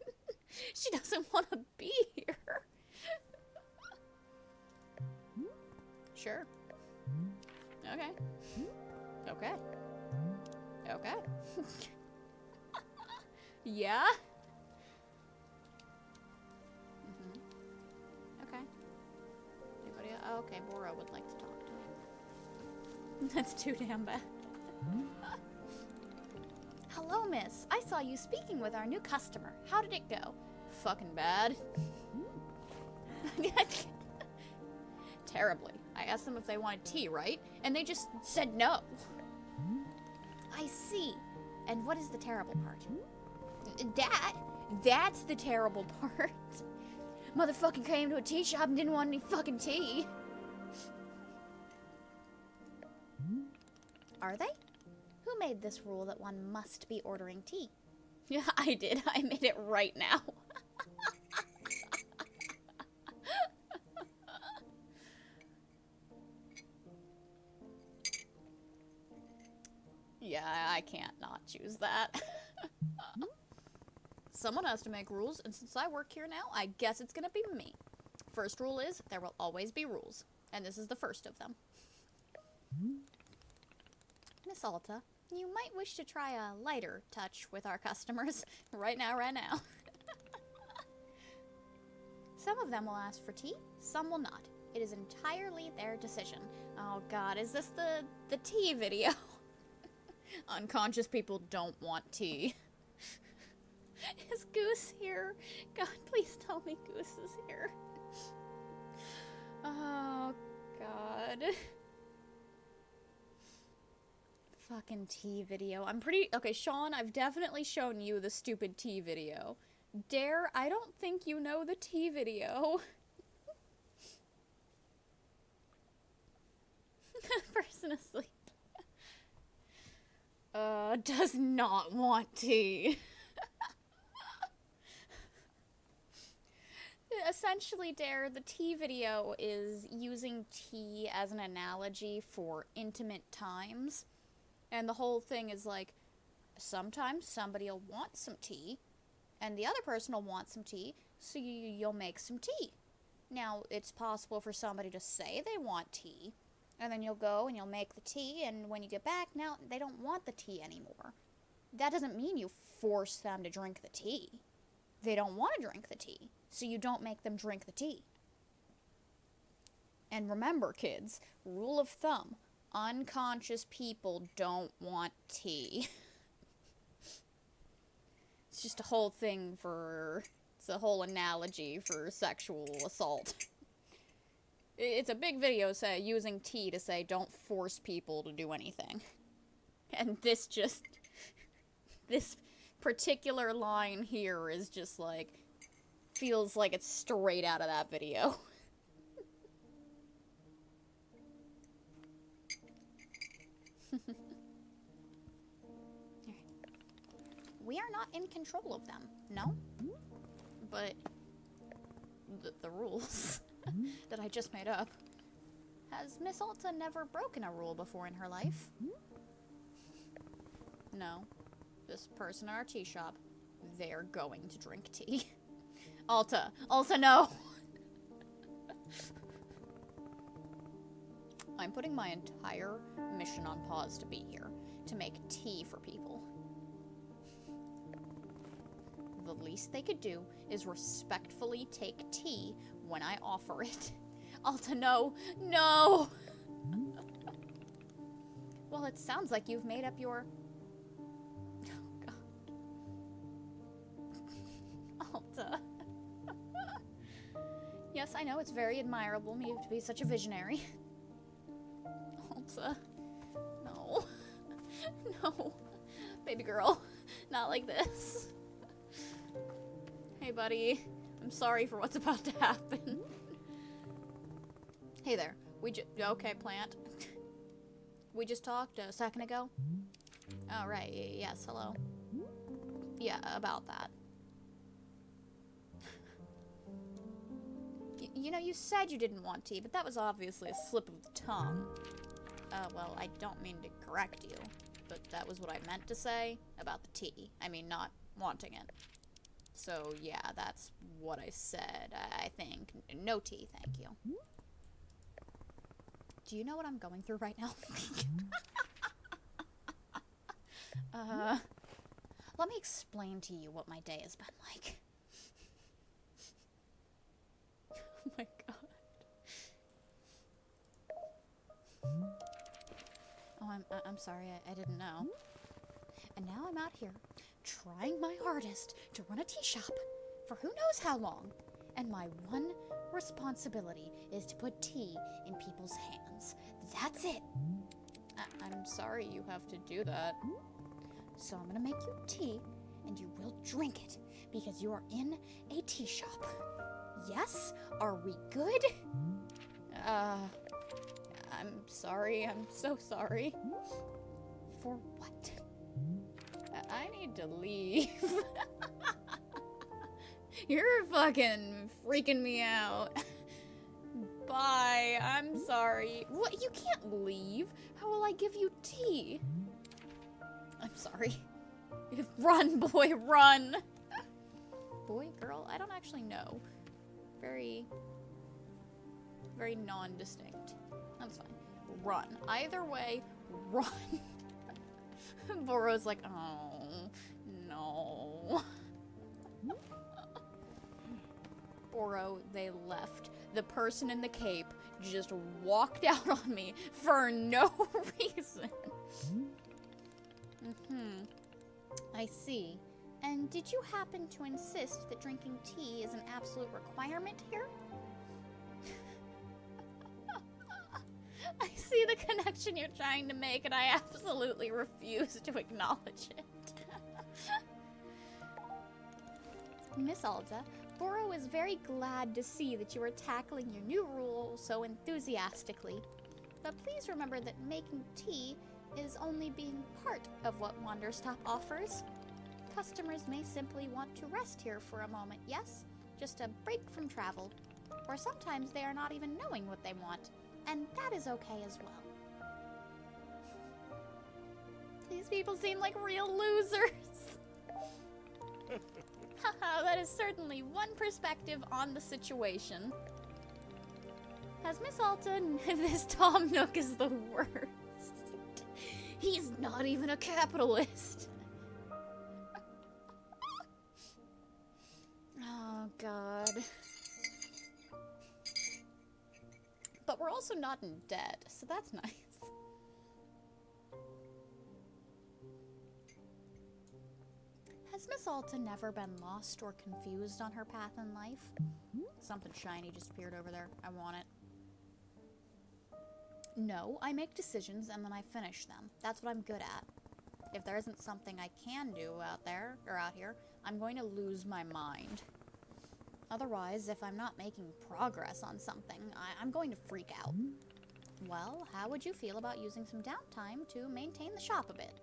She doesn't want to be here. Sure. Okay. Okay. Okay. Yeah? Okay. Anybody else? Oh, okay, Bora would like to talk to me. That's too damn bad. Hello, miss. I saw you speaking with our new customer. How did it go? Fucking bad. Terribly. I asked them if they wanted tea, right? And they just said no. I see. And what is the terrible part? That's the terrible part. Motherfucking came to a tea shop and didn't want any fucking tea. Are they? Who made this rule that one must be ordering tea? Yeah, I did. I made it right now. Yeah, I can't not choose that. Someone has to make rules, and since I work here now, I guess it's gonna be me. First rule is, there will always be rules. And this is the first of them. Miss Alta, you might wish to try a lighter touch with our customers. Right now. Some of them will ask for tea, some will not. It is entirely their decision. Oh god, is this the tea video? Unconscious people don't want tea. Is Goose here? God, please tell me Goose is here. Oh god. Fucking tea video. Okay, Sean, I've definitely shown you the stupid tea video. Dare, I don't think you know the tea video. Person asleep. Does not want tea. Essentially, Dare, the tea video is using tea as an analogy for intimate times. And the whole thing is like, sometimes somebody will want some tea, and the other person will want some tea, so you'll make some tea. Now, it's possible for somebody to say they want tea, and then you'll go and you'll make the tea, and when you get back, now they don't want the tea anymore. That doesn't mean you force them to drink the tea. They don't want to drink the tea, so you don't make them drink the tea. And remember, kids, rule of thumb, unconscious people don't want tea. It's just a whole thing for... It's a whole analogy for sexual assault. It's a big video using tea to say don't force people to do anything. And this particular line here is just like, feels like it's straight out of that video. We are not in control of them, no? But the rules that I just made up. Has Miss Alta never broken a rule before in her life? No. This person at our tea shop, they're going to drink tea. Alta, no! I'm putting my entire mission on pause to be here, to make tea for people. The least they could do is respectfully take tea when I offer it. Alta, no! No! Well, it sounds like you've made up your... Oh, God. Alta. Yes, I know, it's very admirable me to be such a visionary. Alta. No. No. Baby girl. Not like this. Hey, buddy. I'm sorry for what's about to happen. Hey there. Okay, plant. We just talked a second ago? Oh, right. Yes, hello. Yeah, about that. You know, you said you didn't want tea, but that was obviously a slip of the tongue. Well, I don't mean to correct you, but that was what I meant to say about the tea. I mean, not wanting it. So, yeah, that's what I said, I think. No tea, thank you. Do you know what I'm going through right now? Let me explain to you what my day has been like. Oh my god. Oh, I'm sorry, I didn't know. And now I'm out here, trying my hardest to run a tea shop for who knows how long. And my one responsibility is to put tea in people's hands. That's it. I'm sorry you have to do that. So I'm gonna make you tea, and you will drink it, because you are in a tea shop. Yes? Are we good? I'm sorry. I'm so sorry. For what? I need to leave. You're fucking freaking me out. Bye. I'm sorry. What? You can't leave. How will I give you tea? I'm sorry. Run, boy, run. Boy, girl, I don't actually know. Very non-distinct. That's fine. Run. Either way, run. Boro's like, oh, no. Boro, they left. The person in the cape just walked out on me for no reason. I see. And did you happen to insist that drinking tea is an absolute requirement here? I see the connection you're trying to make, and I absolutely refuse to acknowledge it. Miss Alta, Boro is very glad to see that you are tackling your new rule so enthusiastically. But please remember that making tea is only being part of what Wanderstop offers. Customers may simply want to rest here for a moment, yes? Just a break from travel. Or sometimes they are not even knowing what they want, and that is okay as well. These people seem like real losers. Haha, that is certainly one perspective on the situation. As Miss Alton, this Tom Nook is the worst. He's not even a capitalist. Oh, God. But we're also not in debt, so that's nice. Has Miss Alta never been lost or confused on her path in life? Something shiny just appeared over there. I want it. No, I make decisions and then I finish them. That's what I'm good at. If there isn't something I can do out there, or out here, I'm going to lose my mind. Otherwise, if I'm not making progress on something, I'm going to freak out. Well, how would you feel about using some downtime to maintain the shop a bit?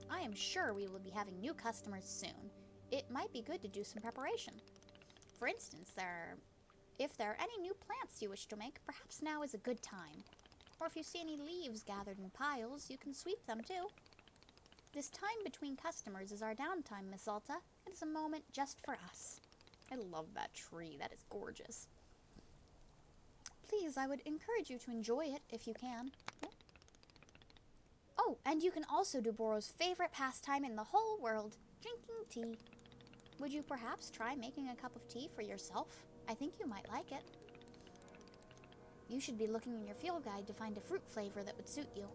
I am sure we will be having new customers soon. It might be good to do some preparation. For instance, if there are any new plants you wish to make, perhaps now is a good time. Or if you see any leaves gathered in piles, you can sweep them too. This time between customers is our downtime, Miss Alta. It is a moment just for us. I love that tree. That is gorgeous. Please, I would encourage you to enjoy it if you can. Oh, and you can also do Boro's favorite pastime in the whole world, drinking tea. Would you perhaps try making a cup of tea for yourself? I think you might like it. You should be looking in your field guide to find a fruit flavor that would suit you.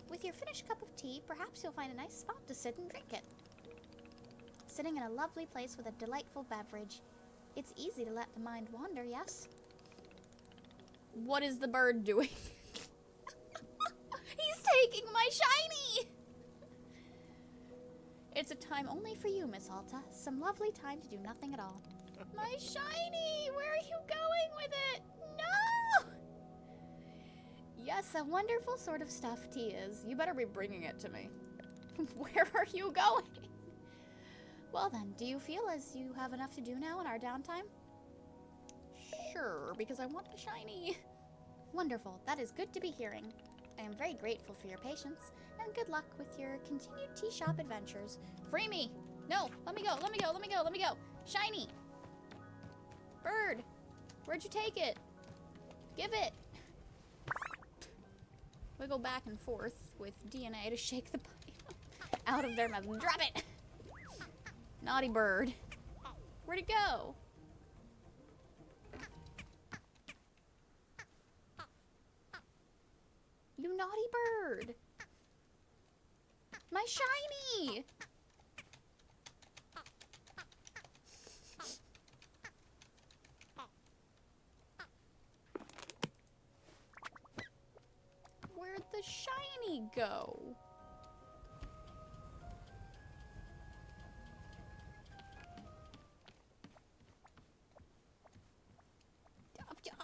With your finished cup of tea, perhaps you'll find a nice spot to sit and drink it. Sitting in a lovely place with a delightful beverage. It's easy to let the mind wander, yes? What is the bird doing? He's taking my shiny! It's a time only for you, Miss Alta. Some lovely time to do nothing at all. My shiny! Where are you going with it? No! Yes, a wonderful sort of stuff tea is. You better be bringing it to me. Where are you going? Well then, do you feel as you have enough to do now in our downtime? Sure, because I want the shiny. Wonderful. That is good to be hearing. I am very grateful for your patience, and good luck with your continued tea shop adventures. Free me! No! Let me go! Let me go! Let me go! Let me go! Shiny! Bird! Where'd you take it? Give it! We go back and forth with DNA to shake the bite out of their mouth. Drop it! Naughty bird. Where'd it go? You naughty bird! My shiny! Where'd the shiny go?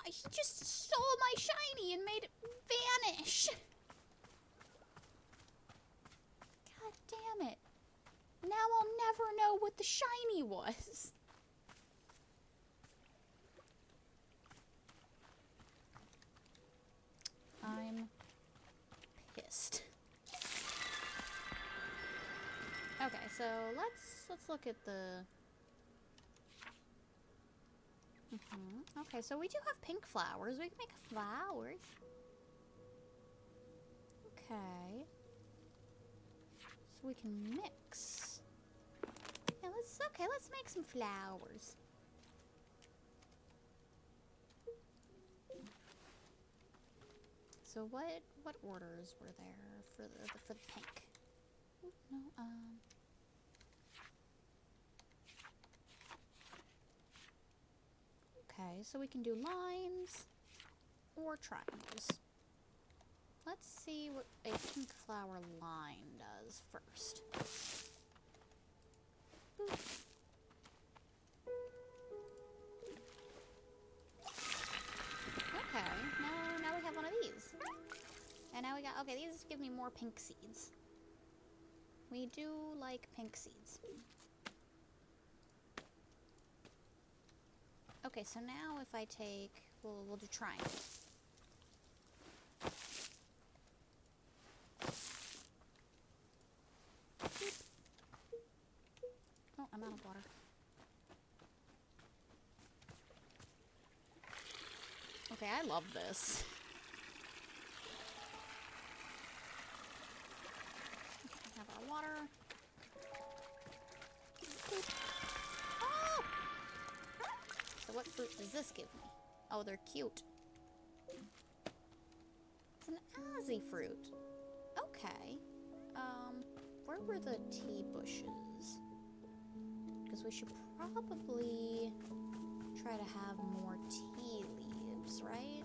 He just stole my shiny and made it vanish. God damn it. Now I'll never know what the shiny was. I'm pissed. Okay, so let's look at the Okay, so we do have pink flowers. We can make flowers. Okay. So we can mix. Yeah, let's make some flowers. So what orders were there for the pink? Oop, no, okay, so we can do lines or triangles. Let's see what a pink flower line does first. Boop. Okay, now we have one of these. And now we got, okay, these give me more pink seeds. We do like pink seeds. Okay, so now if I take, we'll do triangles. Oh, I'm out of water. Okay, I love this. Okay, have our water. Oh! So what fruit does this give me? Oh, they're cute. It's an Azzy fruit. Okay. Where were the tea bushes? Because we should probably try to have more tea leaves, right?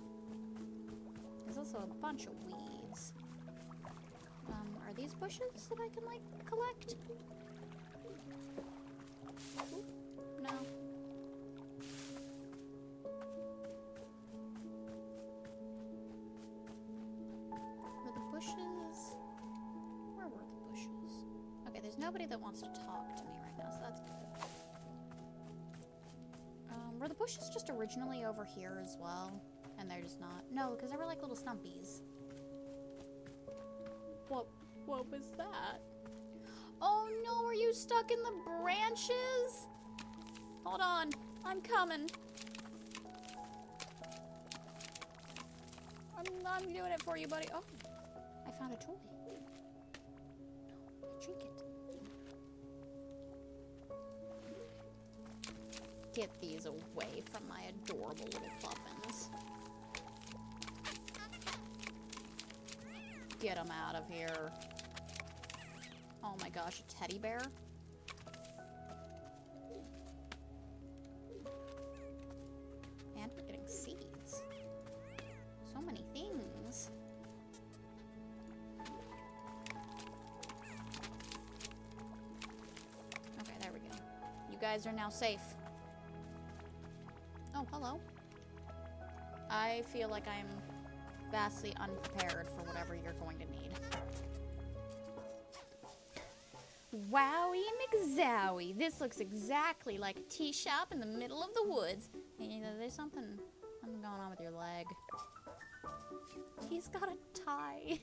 There's also a bunch of weeds. Are these bushes that I can, like, collect? Oop, no. Were the bushes... Where were the bushes? Okay, there's nobody that wants to talk to me right now, so that's good. Were the bushes just originally over here as well? And they're just not? No, because they were like little stumpies. What was that? Oh no, are you stuck in the branches? Hold on, I'm coming. I'm doing it for you, buddy. Oh, I found a toy. No, a trinket. Get these away from my adorable little puffins. Get them out of here. Oh my gosh, a teddy bear? And we're getting seeds. So many things. Okay, there we go. You guys are now safe. Oh, hello. I feel like I'm vastly unprepared for whatever you're going to need. Wowie McZowie. This looks exactly like a tea shop in the middle of the woods. Hey, there's something going on with your leg. He's got a tie.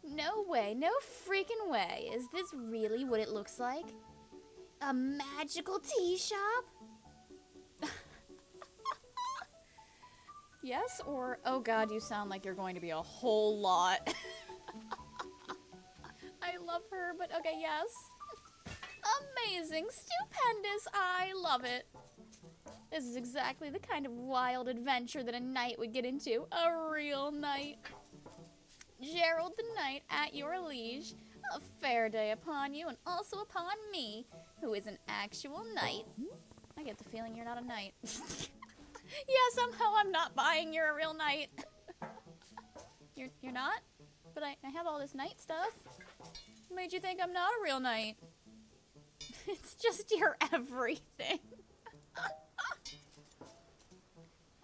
No way, no freaking way. Is this really what it looks like? A magical tea shop? Yes, or, oh god, you sound like you're going to be a whole lot. I love her, but okay, yes. Amazing, stupendous, I love it. This is exactly the kind of wild adventure that a knight would get into. A real knight. Gerald the Knight at your liege. A fair day upon you and also upon me, who is an actual knight. I get the feeling you're not a knight. Yeah, somehow I'm not buying you're a real knight. You're not? But I have all this knight stuff. What made you think I'm not a real knight? It's just your everything.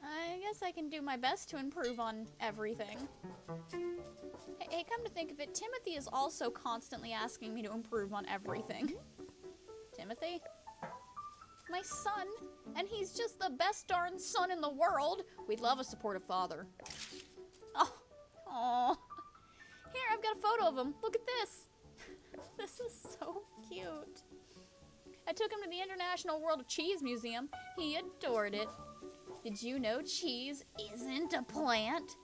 I guess I can do my best to improve on everything. Hey, come to think of it, Timothy is also constantly asking me to improve on everything. Timothy? My son, and he's just the best darn son in the world. We'd love a supportive father. Oh, here, I've got a photo of him. Look at this. This is so cute. I took him to the International World of Cheese Museum. He adored it. Did you know cheese isn't a plant?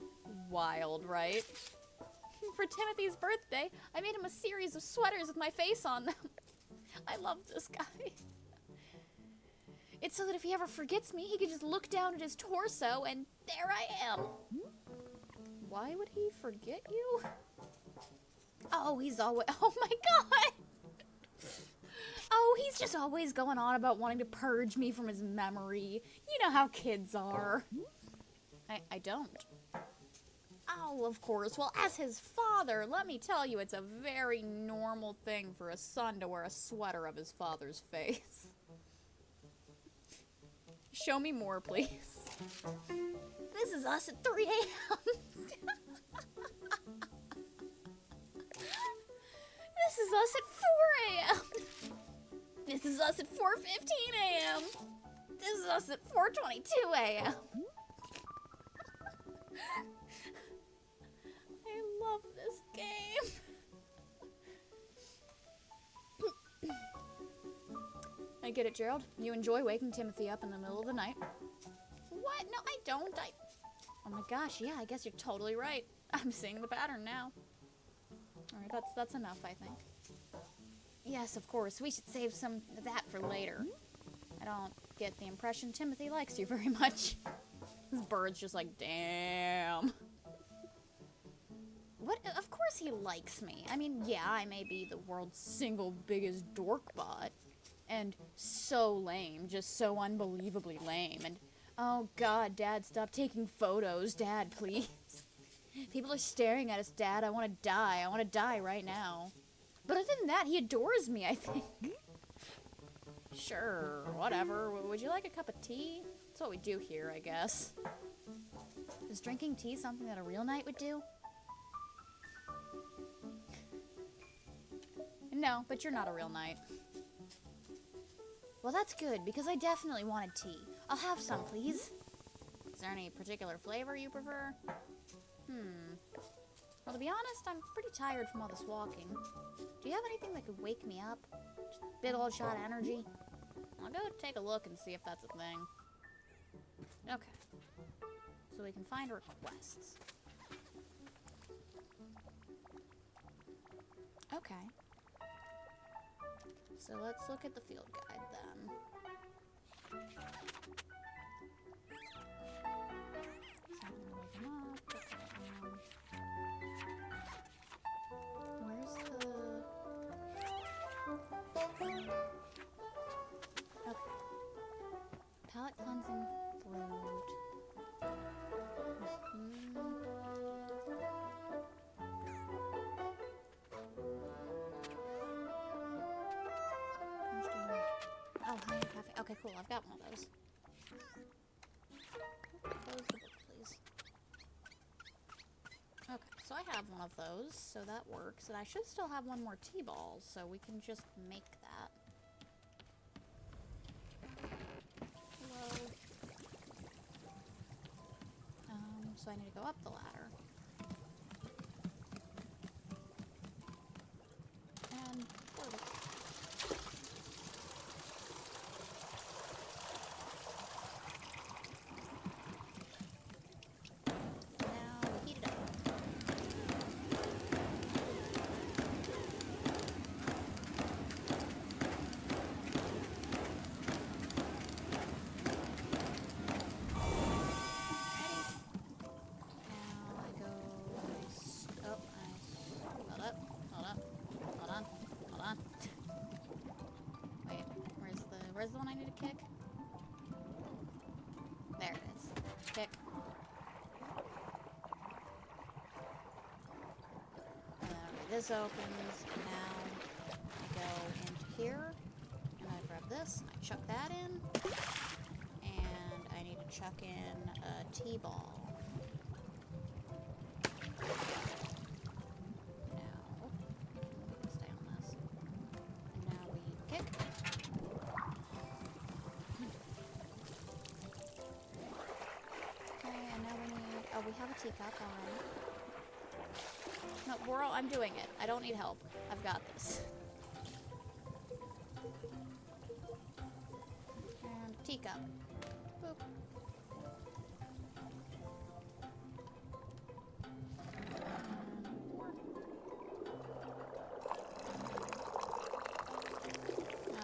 Wild, right? For Timothy's birthday, I made him a series of sweaters with my face on them. I love this guy. It's so that if he ever forgets me, he can just look down at his torso and there I am. Why would he forget you? Oh, he's always... Oh my god! Oh, he's just always going on about wanting to purge me from his memory. You know how kids are. I don't. Oh, of course. Well, as his father, let me tell you, it's a very normal thing for a son to wear a sweater of his father's face. Show me more, please. This is us at 3 a.m. This is us at 4 a.m. This is us at 4:15 a.m. This is us at 4:22 a.m. I love this game. I get it, Gerald. You enjoy waking Timothy up in the middle of the night. What? No, I don't. Oh my gosh, yeah, I guess you're totally right. I'm seeing the pattern now. Alright, that's enough, I think. Yes, of course. We should save some of that for later. I don't get the impression Timothy likes you very much. This bird's just like, damn. What? Of course he likes me. I mean, yeah, I may be the world's single biggest dork bot. And so lame. Just so unbelievably lame. And, oh god, Dad, stop taking photos. Dad, please. People are staring at us, Dad. I want to die. I want to die right now. But other than that, he adores me, I think. Sure, whatever. Would you like a cup of tea? That's what we do here, I guess. Is drinking tea something that a real knight would do? No, but you're not a real knight. Well, that's good, because I definitely wanted tea. I'll have some, please. Is there any particular flavor you prefer? Well, to be honest, I'm pretty tired from all this walking. Do you have anything that could wake me up? Just a big old shot of energy? I'll go take a look and see if that's a thing. Okay. So we can find requests. Okay. So let's look at the field guide then. Where's the... Okay. Palette cleansing fluid. Oh, honey cafe. Okay, cool. I've got one of those. Close the book, please. Okay, so I have one of those, so that works. And I should still have one more T-ball, so we can just make that. Hello. So I need to go up the ladder. And forward. Now we heat it up. Where's the one I need to kick? There it is. Kick. And then this opens, and now I go into here, and I grab this, and I chuck that in, and I need to chuck in a T-ball. Now, stay on this. And now we kick. Oh, we have a teacup already. No, I'm doing it. I don't need help. I've got this. And teacup. Boop. And more.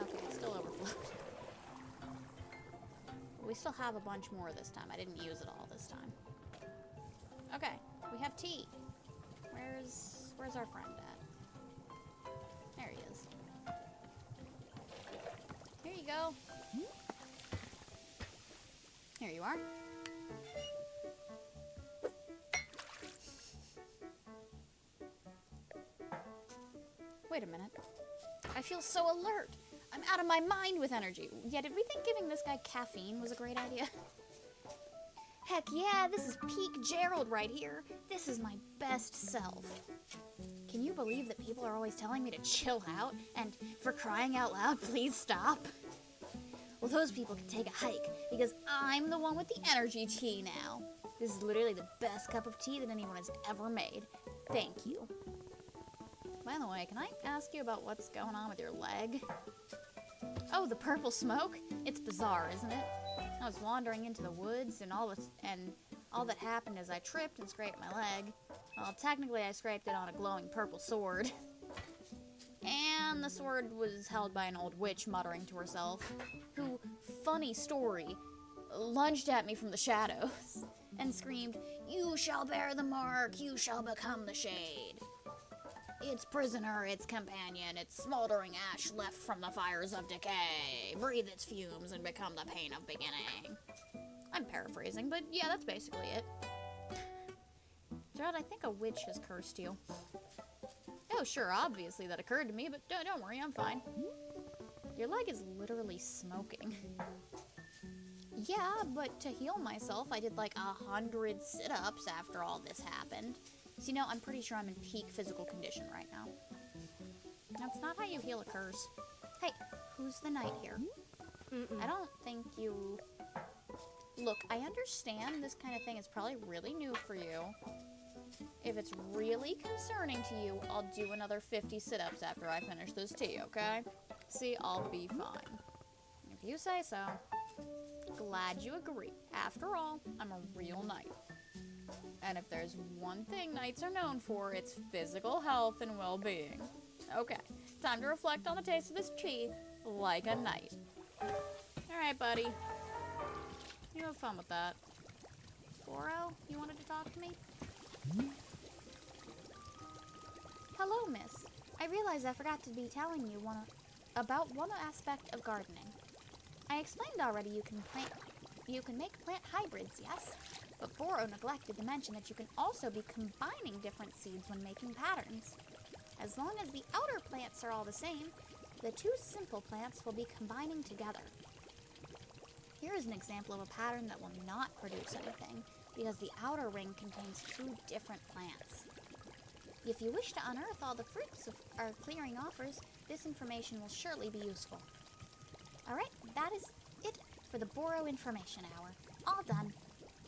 Okay, it's still overflowed. still have a bunch more this time. I didn't use it all this time. Okay, we have tea. Where's our friend at? There he is. Here you go. Here you are. Wait a minute. I feel so alert. I'm out of my mind with energy. Yeah, did we think giving this guy caffeine was a great idea? Heck yeah, this is peak Gerald right here. This is my best self. Can you believe that people are always telling me to chill out? And for crying out loud, please stop? Well, those people can take a hike because I'm the one with the energy tea now. This is literally the best cup of tea that anyone has ever made. Thank you. By the way, can I ask you about what's going on with your leg? Oh, the purple smoke? It's bizarre, isn't it? I was wandering into the woods, and all that happened is I tripped and scraped my leg. Well, technically I scraped it on a glowing purple sword. And the sword was held by an old witch muttering to herself, who, funny story, lunged at me from the shadows and screamed, "You shall bear the mark, you shall become the shade. Its prisoner, its companion, its smoldering ash left from the fires of decay. Breathe its fumes and become the pain of beginning." I'm paraphrasing, but yeah, that's basically it. Gerald, I think a witch has cursed you. Oh, sure, obviously that occurred to me, but don't worry, I'm fine. Your leg is literally smoking. Yeah, but to heal myself, I did like 100 sit-ups after all this happened. So, you know, I'm pretty sure I'm in peak physical condition right now. That's not how you heal a curse. Hey, who's the knight here? I don't think you... Look, I understand this kind of thing is probably really new for you. If it's really concerning to you, I'll do another 50 sit-ups after I finish this tea, okay? See, I'll be fine. If you say so. Glad you agree. After all, I'm a real knight. And if there's one thing knights are known for, it's physical health and well-being. Okay, time to reflect on the taste of this tea like a knight. Alright, buddy. You have fun with that. Boro, you wanted to talk to me? Hello, miss. I realize I forgot to be telling you about one aspect of gardening. I explained already you can make plant hybrids, yes? But Boro neglected to mention that you can also be combining different seeds when making patterns. As long as the outer plants are all the same, the two simple plants will be combining together. Here is an example of a pattern that will not produce anything, because the outer ring contains two different plants. If you wish to unearth all the fruits our clearing offers, this information will surely be useful. Alright, that is it for the Boro Information Hour. All done.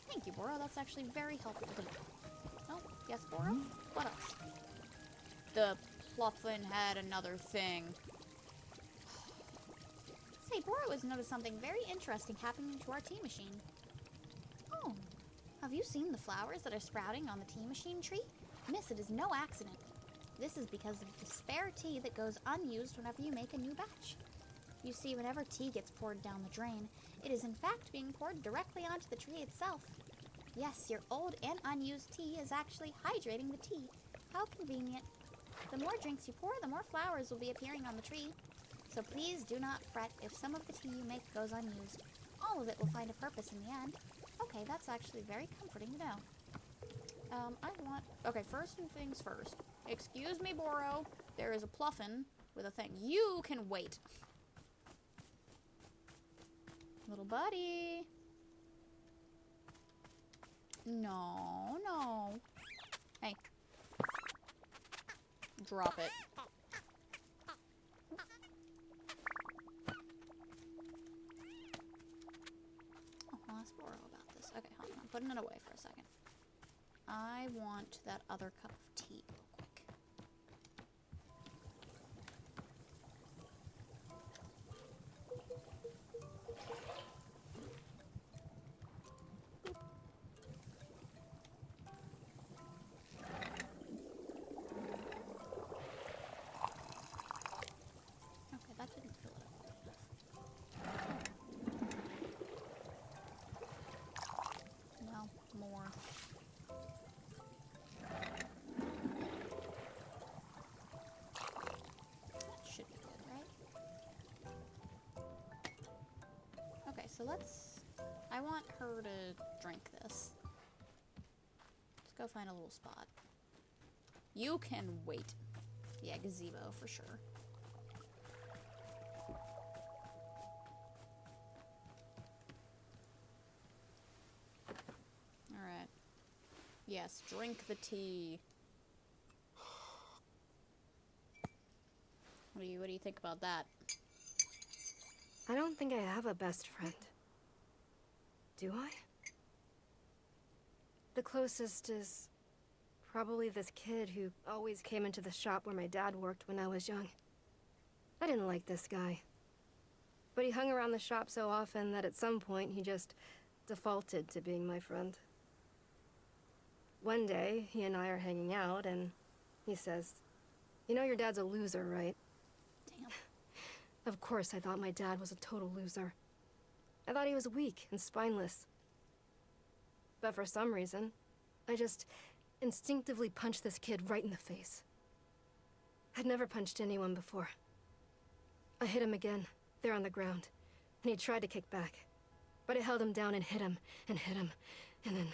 Thank you, Boro. That's actually very helpful to know. Oh, yes, Boro? What else? The Pluffin had another thing. Say, Boro has noticed something very interesting happening to our tea machine. Oh, have you seen the flowers that are sprouting on the tea machine tree? Miss, it is no accident. This is because of the spare tea that goes unused whenever you make a new batch. You see, whenever tea gets poured down the drain, it is in fact being poured directly onto the tree itself. Yes, your old and unused tea is actually hydrating the tea. How convenient. The more drinks you pour, the more flowers will be appearing on the tree. So please do not fret if some of the tea you make goes unused. All of it will find a purpose in the end. Okay, that's actually very comforting to know. Okay, first things first. Excuse me, Boro. There is a Pluffin with a thing. You can wait. Little buddy. No, no. Hey. Drop it. Oh, I'll ask Boro about this. Okay, hold on. I'm putting it away for a second. I want that other cup of tea real quick. Okay, that didn't fill it up enough. so I want her to drink this. Let's go find a little spot. You can wait. Yeah, gazebo for sure. Alright. Yes, drink the tea. What do you think about that? I don't think I have a best friend. Do I? The closest is probably this kid who always came into the shop where my dad worked when I was young. I didn't like this guy. But he hung around the shop so often that at some point he just defaulted to being my friend. One day, he and I are hanging out, and he says, "You know your dad's a loser, right?" Damn. Of course I thought my dad was a total loser. I thought he was weak and spineless. But for some reason, I just instinctively punched this kid right in the face. I'd never punched anyone before. I hit him again, there on the ground, and he tried to kick back. But I held him down and hit him, and hit him, and then...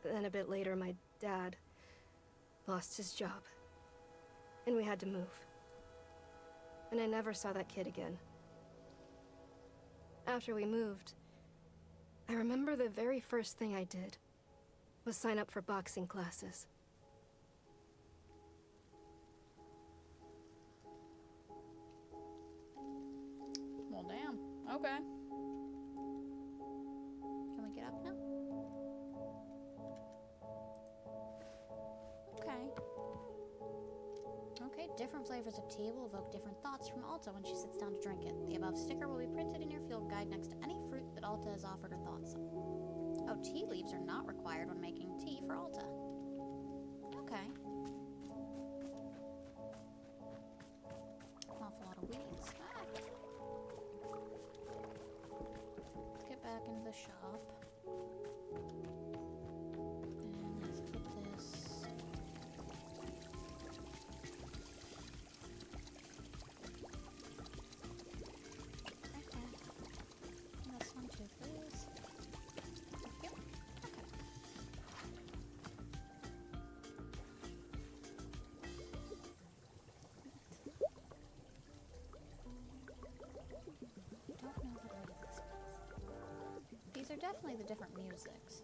Then a bit later, my dad lost his job. And we had to move. And I never saw that kid again. After we moved, I remember the very first thing I did was sign up for boxing classes. Well, damn. Okay. Can we get up now? Okay. Okay, different flavors of tea will evoke different thoughts from Alta when she sits down to drink it. The above sticker will be printed in your field guide next to any fruit that Alta has offered her thoughts on. Oh, tea leaves are not required when making tea for Alta. Okay. An awful lot of weeds. Ah. Let's get back into the shop. And let's put this... right there. And this one too, please. Yep. Okay. Don't know how to read this place. These are definitely the different musics.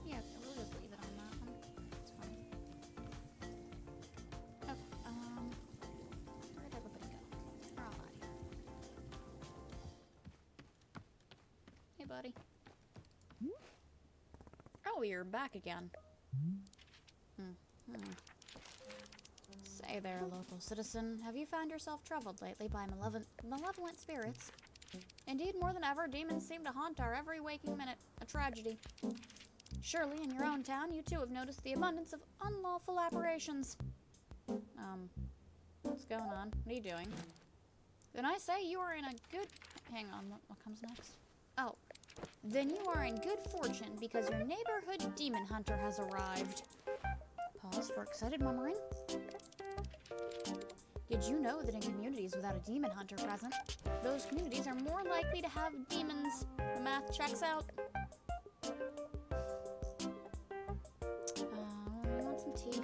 Yeah, we'll just leave it on that one. It's fine. Okay, where'd everybody go? They're all out here. Hey, buddy. Oh, you're back again. Say there, local citizen. Have you found yourself troubled lately by malevolent spirits? Indeed, more than ever, demons seem to haunt our every waking minute. A tragedy. Surely, in your own town, you too have noticed the abundance of unlawful apparitions. What's going on? What are you doing? Then I say you are in a good... Hang on, what comes next? Oh. Then you are in good fortune because your neighborhood demon hunter has arrived. Pause for excited murmuring. Did you know that in communities without a demon hunter present, those communities are more likely to have demons? The math checks out. You want some tea?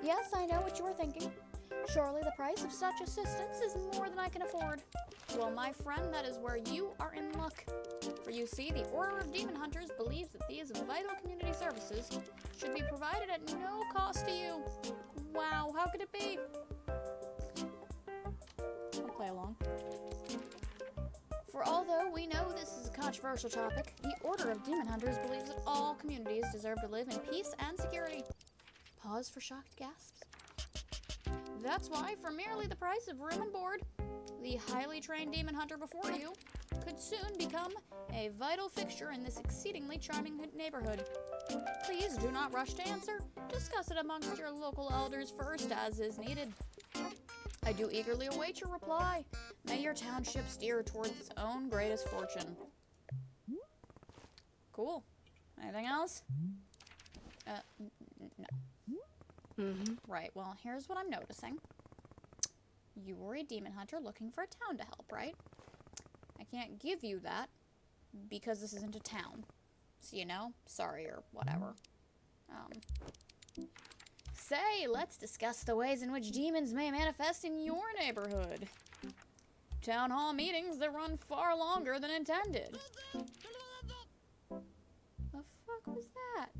Yes, I know what you were thinking. Surely the price of such assistance is more than I can afford. Well, my friend, that is where you are in luck. For you see, the Order of Demon Hunters believes that these vital community services should be provided at no cost to you. Wow, how could it be? I'll play along. For although we know this is a controversial topic, the Order of Demon Hunters believes that all communities deserve to live in peace and security. Pause for shocked gasps. That's why, for merely the price of room and board, the highly trained demon hunter before you could soon become a vital fixture in this exceedingly charming neighborhood. Please do not rush to answer. Discuss it amongst your local elders first, as is needed. I do eagerly await your reply. May your township steer towards its own greatest fortune. Cool. Anything else? No. Right, well, here's what I'm noticing. You were a demon hunter looking for a town to help, right? I can't give you that because this isn't a town. So, you know, sorry or whatever. Say, let's discuss the ways in which demons may manifest in your neighborhood. Town hall meetings that run far longer than intended. The fuck was that?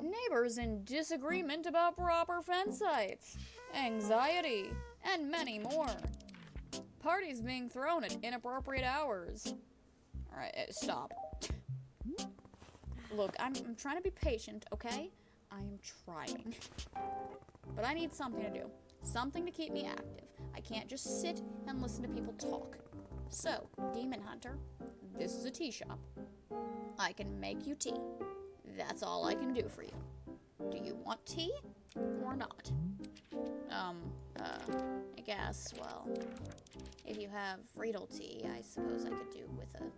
Neighbors in disagreement about proper fence sites, anxiety, and many more. Parties being thrown at inappropriate hours. Alright, stop. Look, I'm trying to be patient, okay? I am trying. But I need something to do. Something to keep me active. I can't just sit and listen to people talk. So, Demon Hunter, this is a tea shop. I can make you tea. That's all I can do for you. Do you want tea or not? I guess, well, if you have Riedel tea, I suppose I could do with a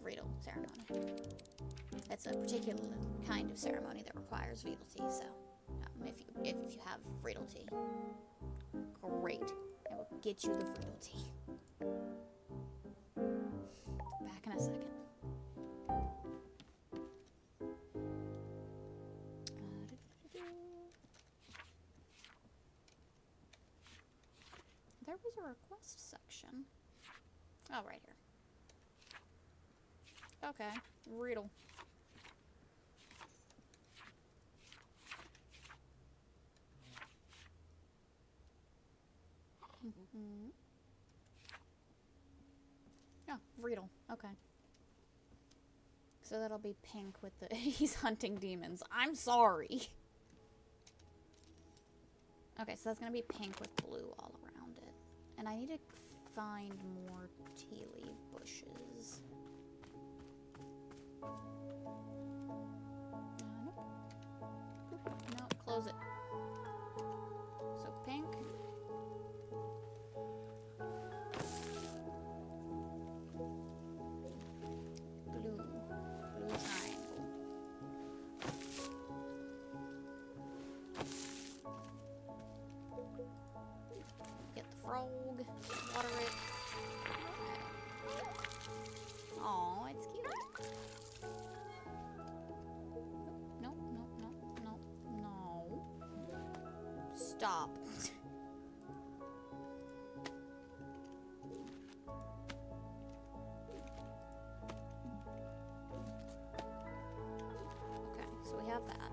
Riedel ceremony. It's a particular kind of ceremony that requires Riedel tea, so if you have Riedel tea, great. I will get you the Riedel tea. Back in a second. There was a request section. Oh, right here. Okay, Riedel. Oh, Riedel. Okay. So that'll be pink with the... He's hunting demons. I'm sorry. Okay, so that's gonna be pink with blue all around it. And I need to find more tea leaf bushes. Nope. No, close it. So pink. Blue. Blue triangle. Get the frog. Water it. Aw, it's cute. No, no, no, no, no. Stop. Okay, so we have that.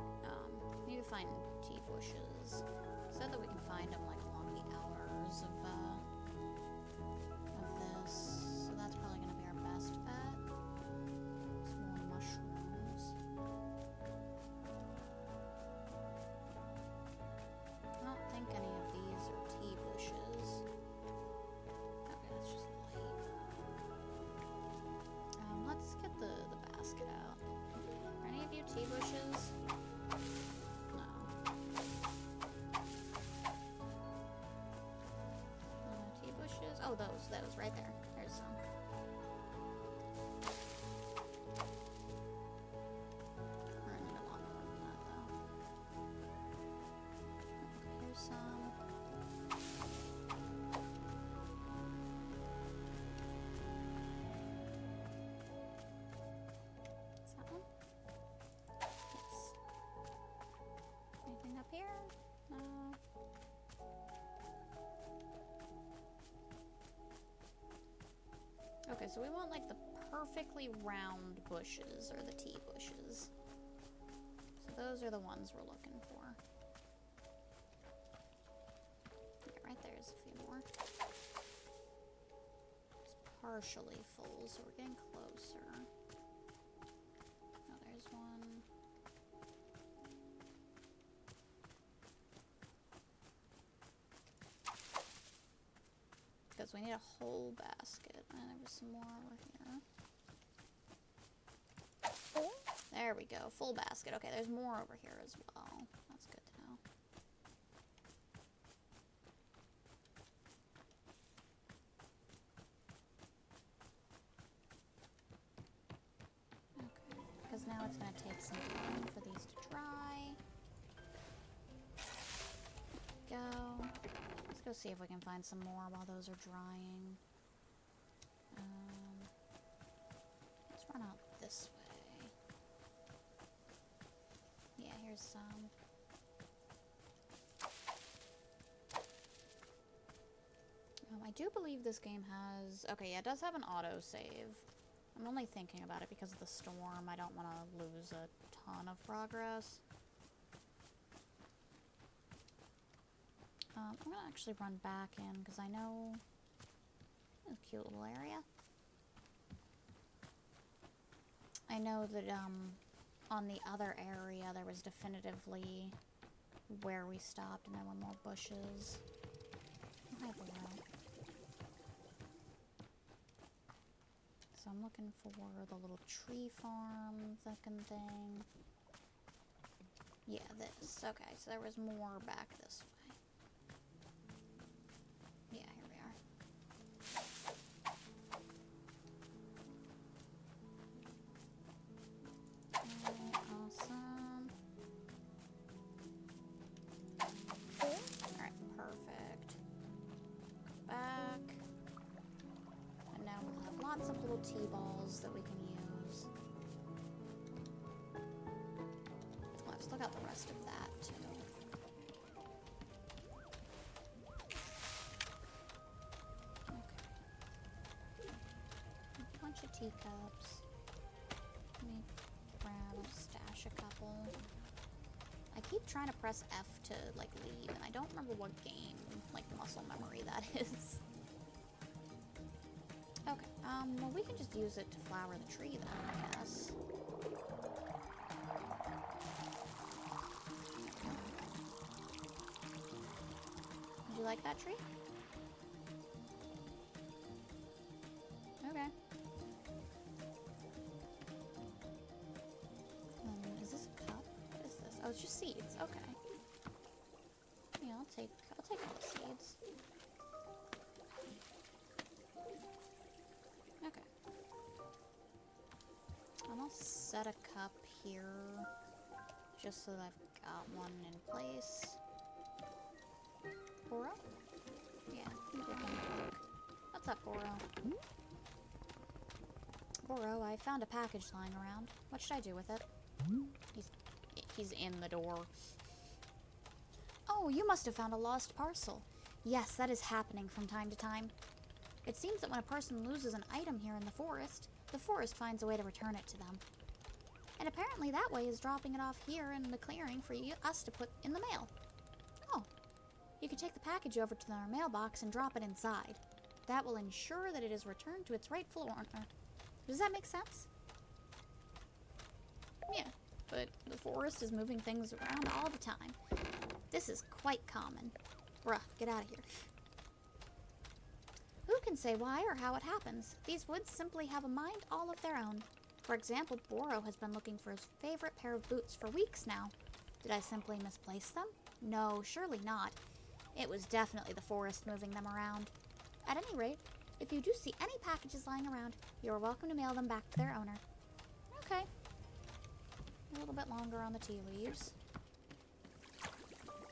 Need to find tea bushes. Said that we can find them like along the hours of this. So that's probably gonna be our best bet. Some more mushrooms. I don't think any of these are tea bushes. Okay, that's just light. Let's get the basket out. Are any of you tea bushes? No. Tea bushes? Oh, those, right there. There's some. We're gonna need a lot more than that, though. Okay, here's some. Is that one? Yes. Anything up here? No. Okay, so we want like the perfectly round bushes, or the tea bushes. So those are the ones we're looking for. Yeah, right there's a few more. It's partially full, so we're getting closer. Oh, there's one. Because we need a whole basket. And there was some more over here. There we go. Full basket. Okay, there's more over here as well. That's good to know. Okay, because now it's going to take some time for these to dry. Let's go see if we can find some more while those are drying. Let's run out this way. Yeah, here's some. I do believe this game has... Okay, yeah, it does have an autosave. I'm only thinking about it because of the storm. I don't want to lose a ton of progress. I'm going to actually run back in because I know... It's a cute little area. I know that on the other area there was definitively where we stopped and there were more bushes. Oh, hi, Burrow. So I'm looking for the little tree farm looking thing. Yeah, this. Okay, so there was more back this way. Yeah, here we are. Awesome. Alright, perfect. Go back. And now we'll have lots of little T-balls that we can use. Well, I've still got the rest of that, too. Okay. A bunch of teacups. Let me grab, stash a couple. I keep trying to press F to, like, leave, and I don't remember what game, like, muscle memory that is. Okay, well, we can just use it to flower the tree then, I guess. Did you like that tree? Okay. Is this a cup? What is this? Oh, it's just seeds. Okay. Yeah, I'll take all the seeds. Okay. And I'll set a cup here just so that I've got one in place. Boro? Yeah, you did one quick. What's up, Boro? Boro, I found a package lying around. What should I do with it? He's in the door. Oh, you must have found a lost parcel. Yes, that is happening from time to time. It seems that when a person loses an item here in the forest finds a way to return it to them. And apparently that way is dropping it off here in the clearing for us to put in the mail. Oh, you can take the package over to our mailbox and drop it inside. That will ensure that it is returned to its rightful owner. Does that make sense? Yeah, but the forest is moving things around all the time. This is quite common. Bruh, get out of here. Who can say why or how it happens? These woods simply have a mind all of their own. For example, Boro has been looking for his favorite pair of boots for weeks now. Did I simply misplace them? No, surely not. It was definitely the forest moving them around. At any rate, if you do see any packages lying around, you are welcome to mail them back to their owner. Okay. A little bit longer on the tea leaves.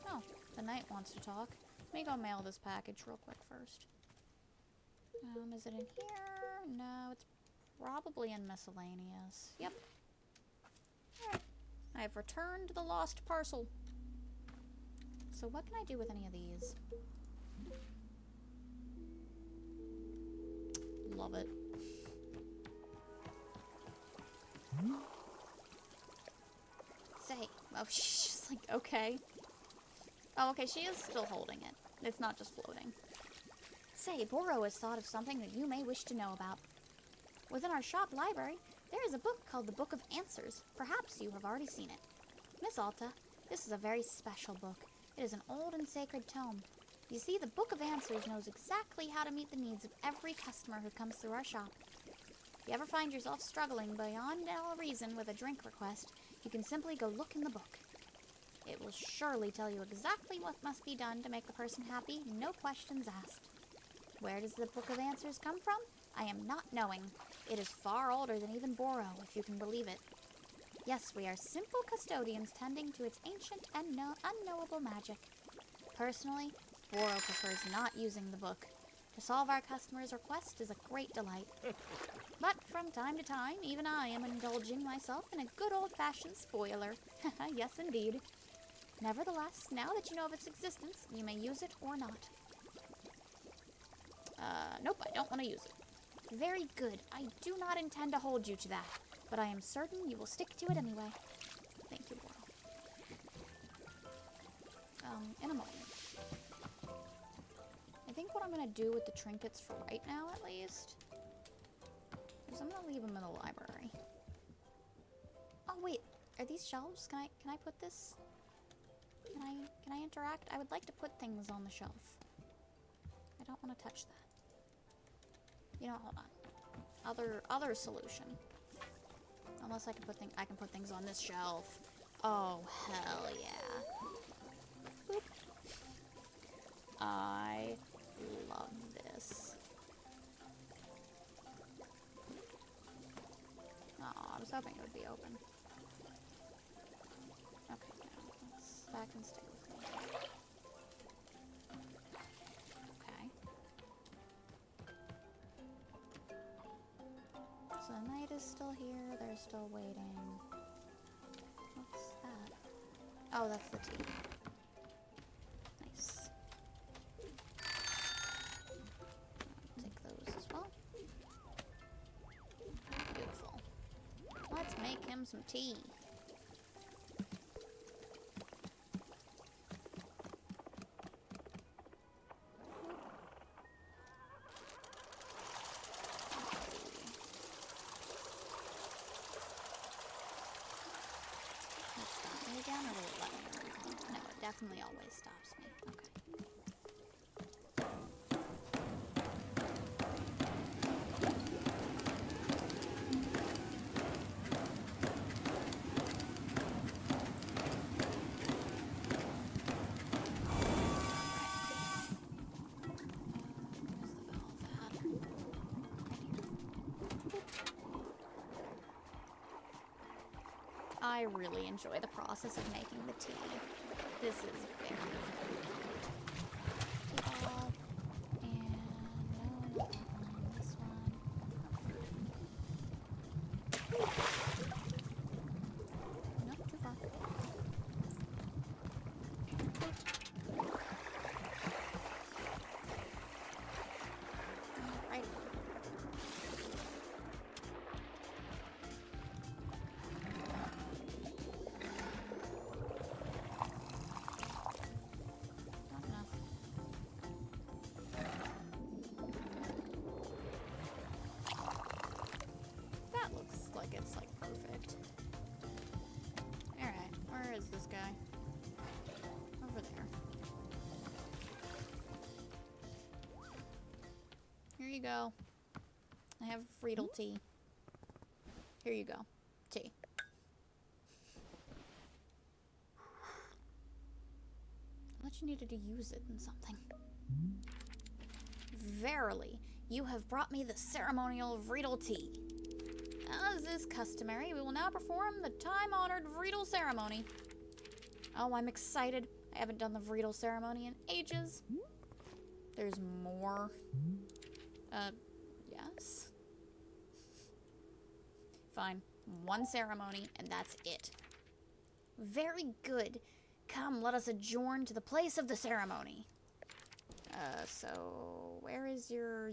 Oh, the knight wants to talk. Let me go mail this package real quick first. Is it in here? No, it's probably in miscellaneous. Yep. Alright. I have returned the lost parcel. So what can I do with any of these? Love it. Say. Oh, she's just like, okay. Oh, okay, she is still holding it. It's not just floating. Say, Boro has thought of something that you may wish to know about. Within our shop library, there is a book called the Book of Answers. Perhaps you have already seen it. Miss Alta, this is a very special book. It is an old and sacred tome. You see, the Book of Answers knows exactly how to meet the needs of every customer who comes through our shop. If you ever find yourself struggling beyond all reason with a drink request, you can simply go look in the book. It will surely tell you exactly what must be done to make the person happy, no questions asked. Where does the Book of Answers come from? I am not knowing. It is far older than even Boro, if you can believe it. Yes, we are simple custodians tending to its ancient and unknowable magic. Personally, Boro prefers not using the book. To solve our customers' request is a great delight. But from time to time, even I am indulging myself in a good old-fashioned spoiler. Yes, indeed. Nevertheless, now that you know of its existence, you may use it or not. Nope, I don't want to use it. Very good. I do not intend to hold you to that, but I am certain you will stick to it anyway. Thank you, Boro. In a moment. I think what I'm going to do with the trinkets for right now, at least, is I'm going to leave them in the library. Oh, wait. Are these shelves? Can I put this? Can I interact? I would like to put things on the shelf. I don't want to touch that. You know, hold on. Other solution. Unless I can put things on this shelf. Oh, hell yeah. Boop. I love this. Oh, I was hoping it would be open. Okay, now let's back and stay with me. Okay. So the knight is still here, they're still waiting. What's that? Oh, that's the tea. Nice. Take those as well. Beautiful. Let's make him some tea. That stop me again, or will it let me? No, it definitely always stops me. Okay. I really enjoy the process of making the tea. This is very all. And no, not that one. This one. Nope, too far. Right. Not enough. That looks like it's like perfect. Alright, where is this guy? Over there. Here you go. I have Friedel tea. Here you go. Tea. I thought you needed to use it in something. Verily, you have brought me the ceremonial Vriedel tea. As is customary, we will now perform the time-honored Vriedel ceremony. Oh, I'm excited. I haven't done the Vriedel ceremony in ages. There's more. Yes. Fine. One ceremony, and that's it. Very good. Come, let us adjourn to the place of the ceremony. So where is your,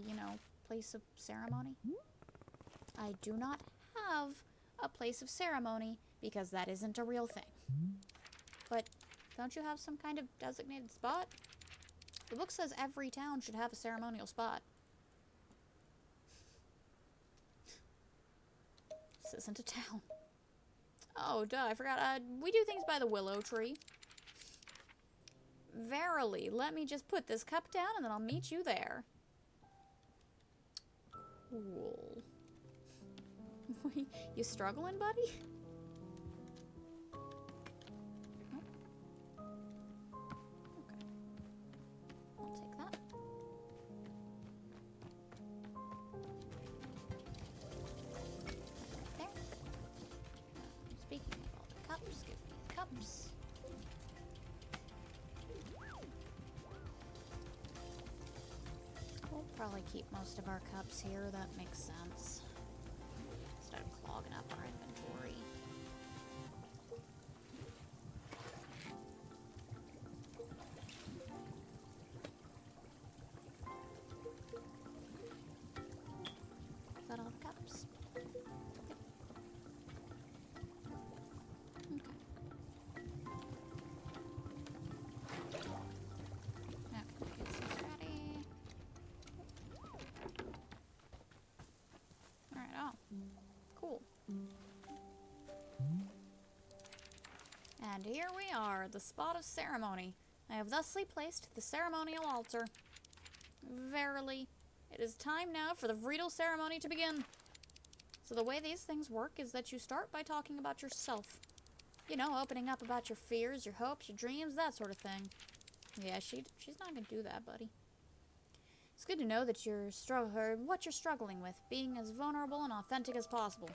place of ceremony? I do not have a place of ceremony because that isn't a real thing. But don't you have some kind of designated spot? The book says every town should have a ceremonial spot. This isn't a town. Oh, duh, I forgot. We do things by the willow tree. Verily, let me just put this cup down and then I'll meet you there. Cool. You struggling, buddy? Oh. Okay. I'll take that. Right there. Speaking of all the cups, give me the cups. probably keep most of our cups here. That makes sense. Instead of clogging up our inventory. Is that all the cups? Yep. Okay. Now, get this ready. Alright, oh. Cool. And here we are, the spot of ceremony. I have thusly placed the ceremonial altar. Verily, it is time now for the Vreedle ceremony to begin. So the way these things work is that you start by talking about yourself. You know, opening up about your fears, your hopes, your dreams, that sort of thing. Yeah, she's not gonna do that, buddy. It's good to know that what you're struggling with, being as vulnerable and authentic as possible.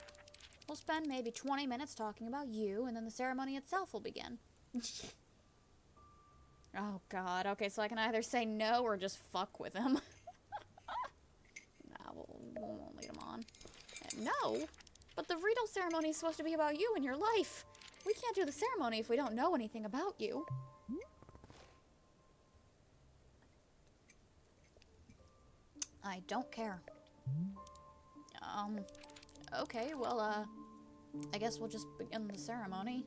We'll spend maybe 20 minutes talking about you, and then the ceremony itself will begin. Oh god, okay, so I can either say no or just fuck with him. Nah, we won't lead him on. No, but the Vreedle ceremony is supposed to be about you and your life. We can't do the ceremony if we don't know anything about you. I don't care. Okay, well, I guess we'll just begin the ceremony.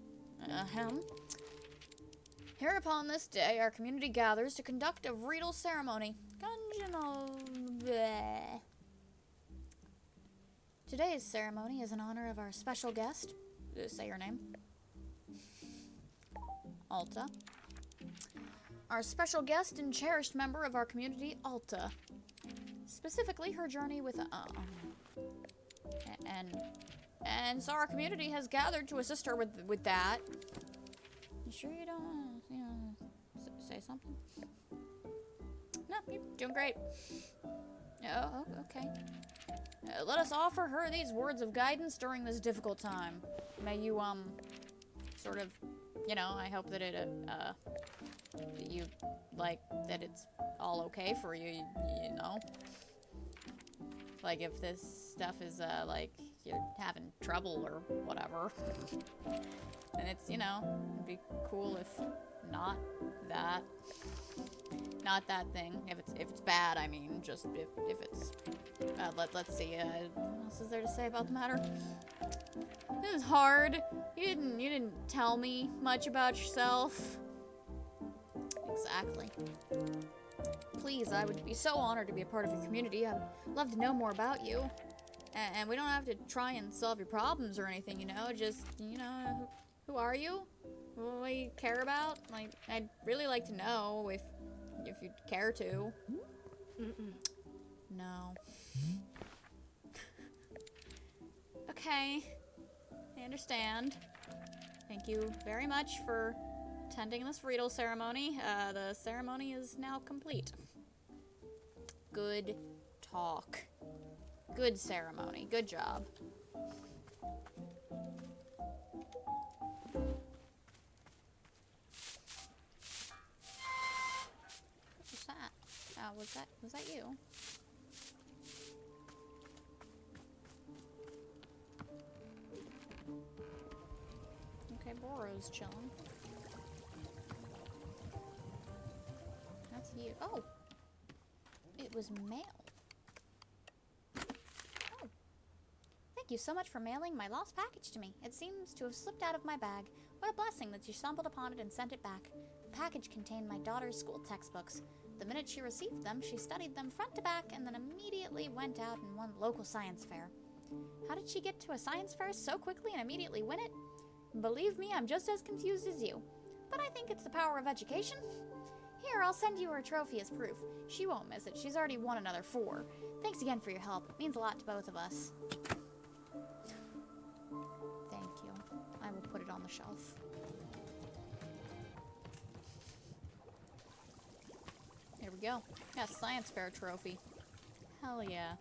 Here upon this day, our community gathers to conduct a Vreedle ceremony. Bleh. Today's ceremony is in honor of our special guest. Say your name. Alta. Our special guest and cherished member of our community, Alta. Specifically, her journey with and so our community has gathered to assist her with that. You sure you don't want to, say something? No, you're doing great. Oh, okay. Let us offer her these words of guidance during this difficult time. May you, sort of, I hope that that you, that it's all okay for you, you know? Like, if this stuff is, you're having trouble or whatever, then it's, it'd be cool if not that thing. If it's bad, I mean, just if it's, let's see, what else is there to say about the matter? This is hard. You didn't tell me much about yourself. Exactly. Please, I would be so honored to be a part of your community. I'd love to know more about you. And we don't have to try and solve your problems or anything, just, who are you? What do you care about? Like, I'd really like to know if you'd care to. No. Okay. I understand. Thank you very much for attending this Vreedle ceremony. The ceremony is now complete. Good talk. Good ceremony. Good job. What was that? Oh, was that you? Okay, Boro's chilling. That's you. Oh! It was mail. Oh. Thank you so much for mailing my lost package to me. It seems to have slipped out of my bag. What a blessing that you stumbled upon it and sent it back. The package contained my daughter's school textbooks. The minute she received them, she studied them front to back and then immediately went out and won the local science fair. How did she get to a science fair so quickly and immediately win it? Believe me, I'm just as confused as you. But I think it's the power of education. Here, I'll send you her trophy as proof. She won't miss it. She's already won another 4. Thanks again for your help. It means a lot to both of us. Thank you. I will put it on the shelf. There we go. Got a science fair trophy. Hell yeah.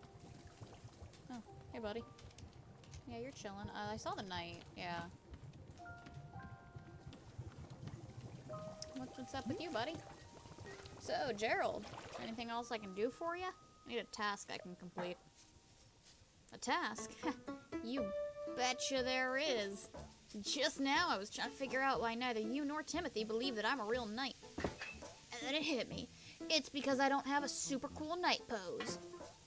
Oh, hey buddy. Yeah, you're chilling. I saw the knight. Yeah. What's up with you, buddy? So, Gerald, anything else I can do for you? I need a task I can complete. A task? You betcha there is. Just now I was trying to figure out why neither you nor Timothy believe that I'm a real knight. And then it hit me. It's because I don't have a super cool knight pose.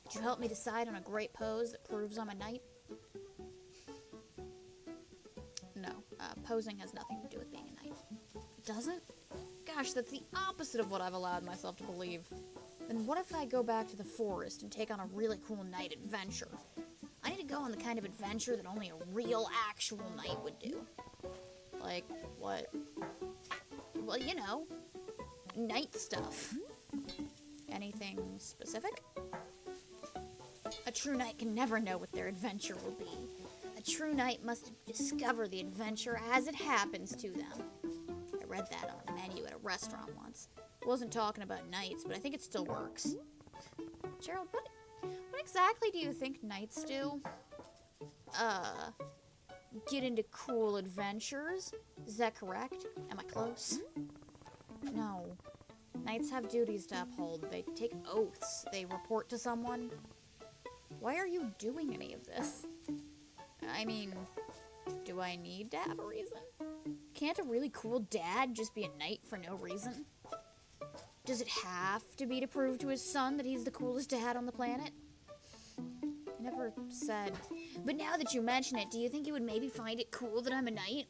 Could you help me decide on a great pose that proves I'm a knight? No, posing has nothing to do with being a knight. It doesn't? Gosh, that's the opposite of what I've allowed myself to believe. Then what if I go back to the forest and take on a really cool knight adventure? I need to go on the kind of adventure that only a real, actual knight would do. Like, what? Well, you know, knight stuff. Anything specific? A true knight can never know what their adventure will be. A true knight must discover the adventure as it happens to them. I read that on a menu at a restaurant once. I wasn't talking about knights, but I think it still works. Gerald, what exactly do you think knights do? Get into cool adventures? Is that correct? Am I close? No. Knights have duties to uphold. They take oaths. They report to someone. Why are you doing any of this? I mean, do I need to have a reason? Can't a really cool dad just be a knight for no reason? Does it have to be to prove to his son that he's the coolest dad on the planet? I never said. But now that you mention it, do you think he would maybe find it cool that I'm a knight?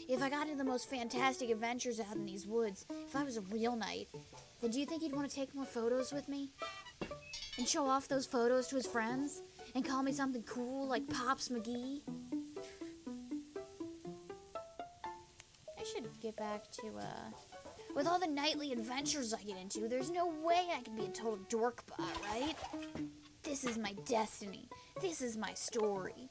If I got into the most fantastic adventures out in these woods, if I was a real knight, then do you think he'd want to take more photos with me? And show off those photos to his friends? And call me something cool like Pops McGee? I should get back to, with all the nightly adventures I get into, there's no way I could be a total dorkbot, right? This is my destiny. This is my story.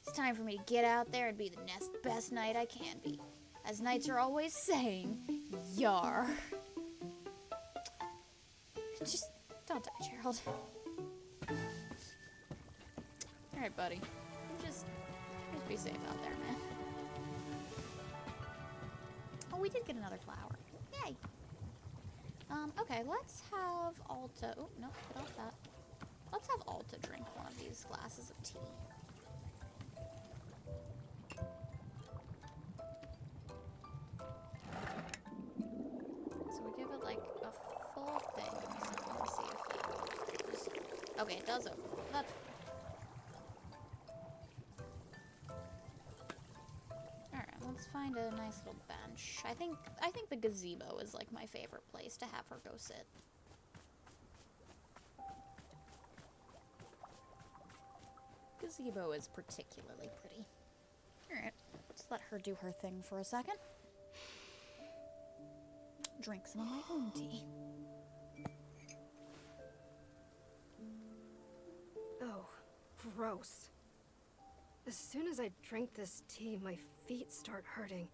It's time for me to get out there and be the next best knight I can be. As knights are always saying, yar. Just don't die, Gerald. Alright, buddy. Just be safe out there, man. Oh, we did get another flower. Yay! Okay, let's have Alta... Oh, no, put off that. Let's have Alta drink one of these glasses of tea. So we give it, like, a full thing. So let's see if it opens. Okay, it does open. That's... Let's find a nice little bench. I think the gazebo is like my favorite place to have her go sit. Gazebo is particularly pretty. Alright, let's let her do her thing for a second. Drink some of my own tea. Oh, gross. As soon as I drink this tea, my feet start hurting.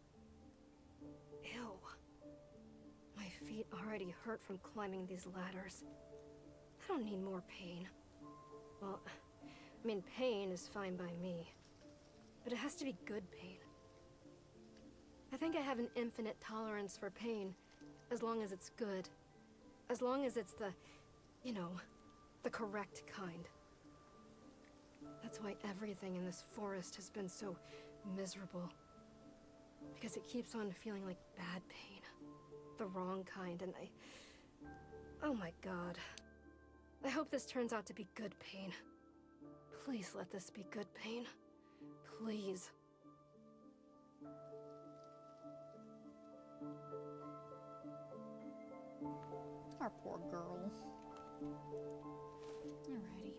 Ew. My feet already hurt from climbing these ladders. I don't need more pain. Well, I mean, pain is fine by me. But it has to be good pain. I think I have an infinite tolerance for pain, as long as it's good. As long as it's the, you know, the correct kind. That's why everything in this forest has been so miserable. Because it keeps on feeling like bad pain. The wrong kind, and oh my god. I hope this turns out to be good pain. Please let this be good pain. Please. Our poor girl. Alrighty.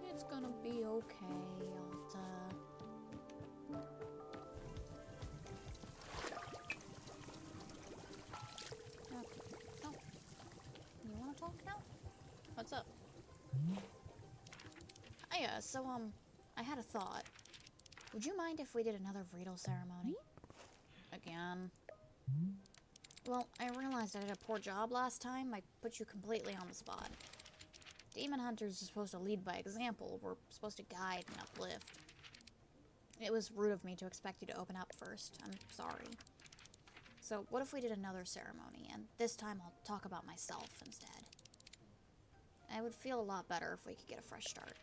It's gonna be okay, Alta. Okay. Oh. You wanna talk now? What's up? I had a thought. Would you mind if we did another Vreedle ceremony? Again? Well, I realized I did a poor job last time. I put you completely on the spot. Demon hunters are supposed to lead by example. We're supposed to guide and uplift. It was rude of me to expect you to open up first. I'm sorry. So what if we did another ceremony, and this time I'll talk about myself instead? I would feel a lot better if we could get a fresh start.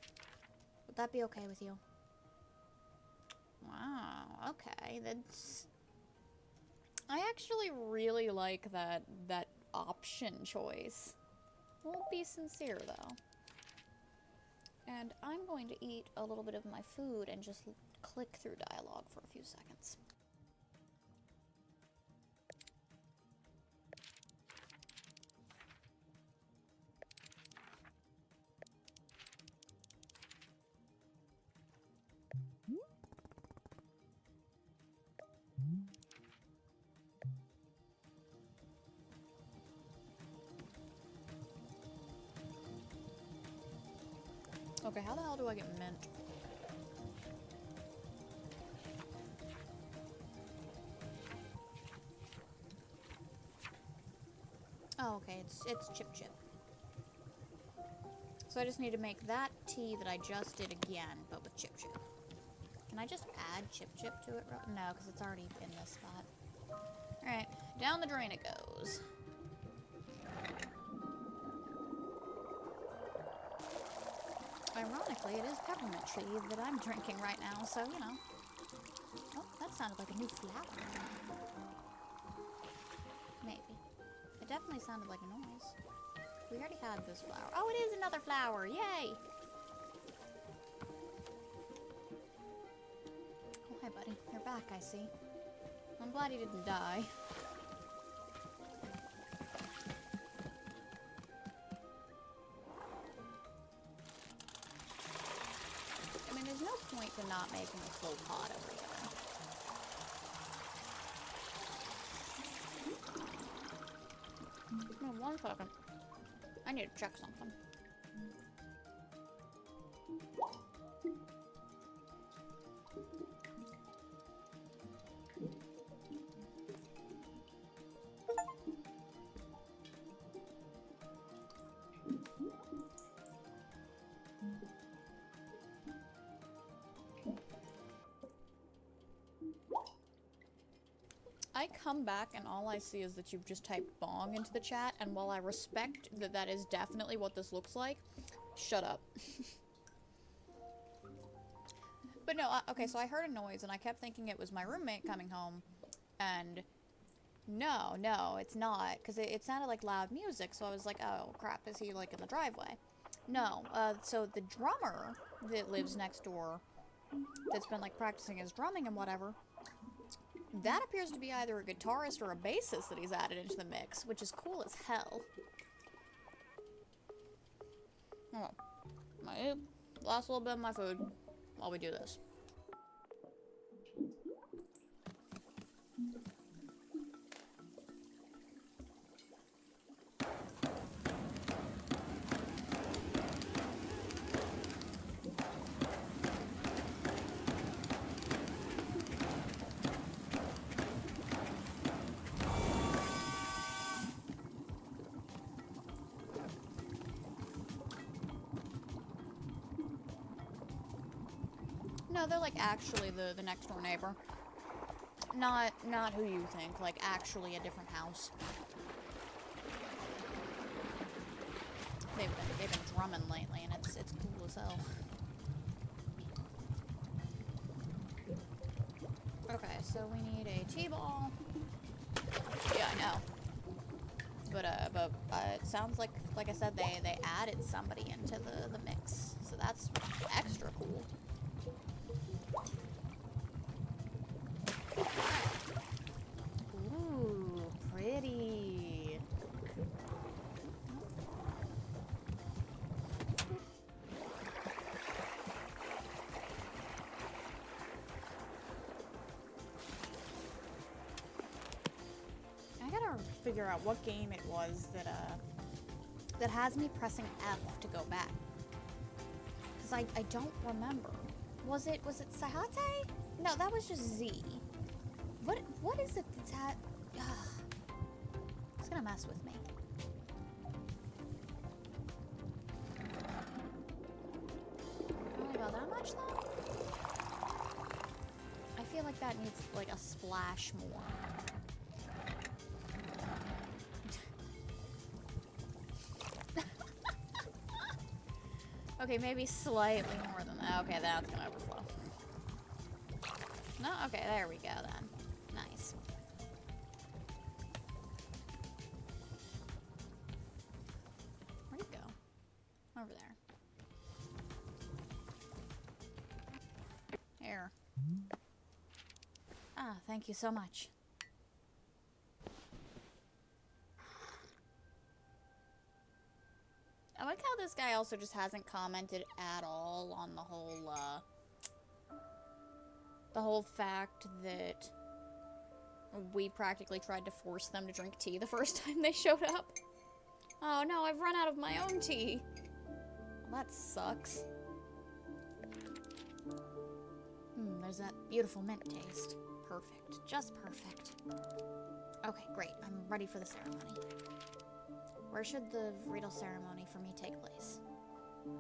Would that be okay with you? Wow, okay, that's... I actually really like that option choice. Won't be sincere, though. And I'm going to eat a little bit of my food and just click through dialogue for a few seconds. Okay, how the hell do I get mint? Oh, okay, it's Chip Chip. So I just need to make that tea that I just did again, but with Chip Chip. Can I just add Chip Chip to it? No, because it's already in this spot. Alright, down the drain it goes. Ironically, it is peppermint tea that I'm drinking right now, so, you know. Oh, that sounded like a new flower. Maybe. It definitely sounded like a noise. We already had this flower. Oh, it is another flower! Yay! Oh, hi, buddy. You're back, I see. I'm glad you didn't die. I mean, there's no point to not making a full pot over here. No, 1 second. I need to check something. I come back and all I see is that you've just typed bong into the chat, and while I respect that that is definitely what this looks like, shut up. But no, okay, so I heard a noise and I kept thinking it was my roommate coming home, and no, it's not, because it sounded like loud music, so I was like, oh crap, is he like in the driveway? No, so the drummer that lives next door, that's been like practicing his drumming and whatever, that appears to be either a guitarist or a bassist that he's added into the mix, which is cool as hell. Oh, my last little bit of my food while we do this. No, they're like actually the next door neighbor. Not who you think, like actually a different house. They've been drumming lately and it's cool as hell. Okay, so we need a T-ball. Yeah, I know. But it sounds like I said, they added somebody into the mix, so that's extra cool. Ooh, pretty. I gotta figure out what game it was that has me pressing F to go back. Cause I don't remember. Was it Sahate? No, that was just Z. What is it that's at? It's gonna mess with me. Only about that much though? like that needs, like, a splash more. Okay, maybe slightly more than that. Okay, that's gonna overflow. No? Okay, there we go then. Nice. Where'd it go? Over there. Here. Ah, thank you so much. I like how this guy also just hasn't commented at all on the whole fact that we practically tried to force them to drink tea the first time they showed up. Oh no, I've run out of my own tea. Well, that sucks. There's that beautiful mint taste. Perfect. Just perfect. Okay, great. I'm ready for the ceremony. Where should the ritual ceremony for me take place?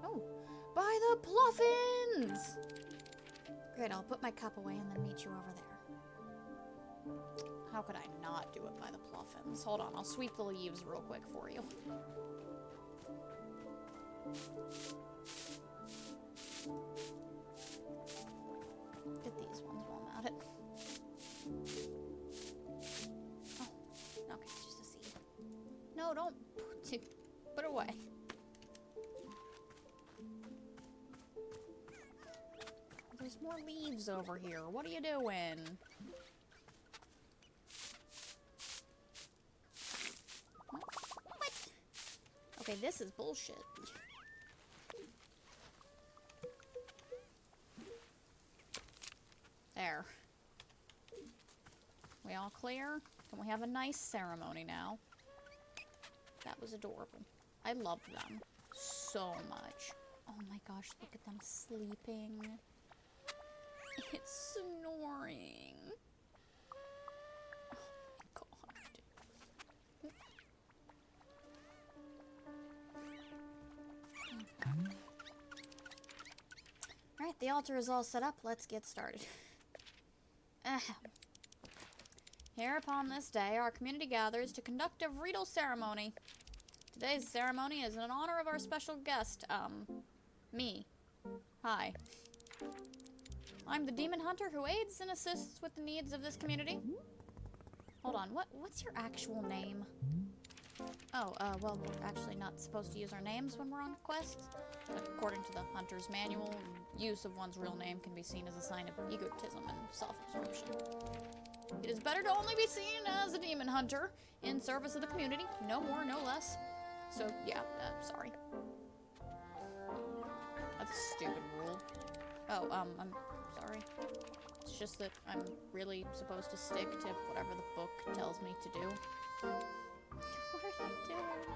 Oh, by the Pluffins! Great, I'll put my cup away and then meet you over there. How could I not do it by the Pluffins? Hold on, I'll sweep the leaves real quick for you. Get these ones while I'm at it. Oh, okay, just a seed. No, don't put it away. There's more leaves over here. What are you doing? What? Okay, this is bullshit. There. We all clear? Can we have a nice ceremony now? That was adorable. I loved them so much. Oh my gosh, look at them sleeping. It's snoring. Oh my god. Alright, the altar is all set up. Let's get started. Here upon this day, our community gathers to conduct a ritual ceremony. Today's ceremony is in honor of our special guest, me. Hi. I'm the demon hunter who aids and assists with the needs of this community. Hold on, what's your actual name? Oh, well, we're actually not supposed to use our names when we're on quests. But according to the Hunter's Manual, use of one's real name can be seen as a sign of egotism and self-absorption. It is better to only be seen as a demon hunter in service of the community, no more, no less. So, yeah, sorry. That's a stupid rule. Oh, I'm sorry. It's just that I'm really supposed to stick to whatever the book tells me to do. What are they doing?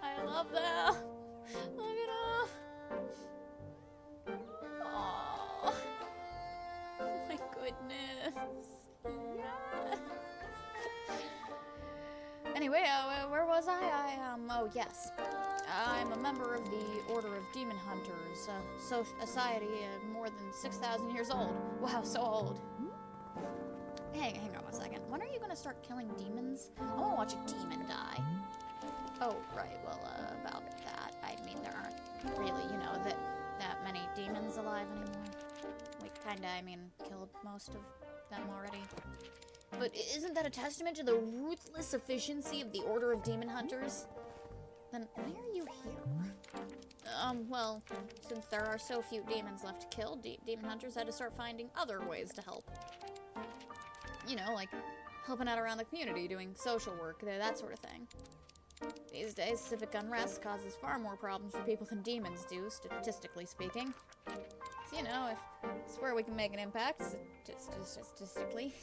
I love them! Look at them! Aww. Oh my goodness. Yes. Anyway, where was I? Oh yes. I'm a member of the Order of Demon Hunters, a society more than 6,000 years old. Wow, so old. Hang on one second. When are you gonna start killing demons? I wanna watch a demon die. Oh, right, well, about that. I mean, there aren't really, that many demons alive anymore. We kinda, killed most of them already. But isn't that a testament to the ruthless efficiency of the Order of Demon Hunters? Then why are you here? Well, since there are so few demons left to kill, demon hunters had to start finding other ways to help. Like helping out around the community, doing social work, that sort of thing. These days, civic unrest causes far more problems for people than demons do, statistically speaking. So, if it's where we can make an impact, statistically.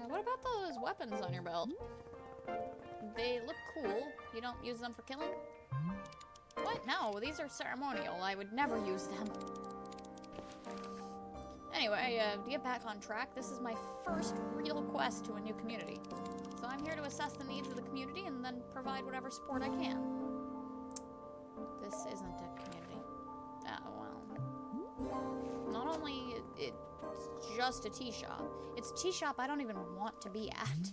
What about those weapons on your belt? They look cool. You don't use them for killing? What? No, these are ceremonial. I would never use them. Anyway, to get back on track, this is my first real quest to a new community. So I'm here to assess the needs of the community and then provide whatever support I can. This isn't a community. Oh, well. Not only it's just a tea shop, it's a tea shop I don't even want to be at.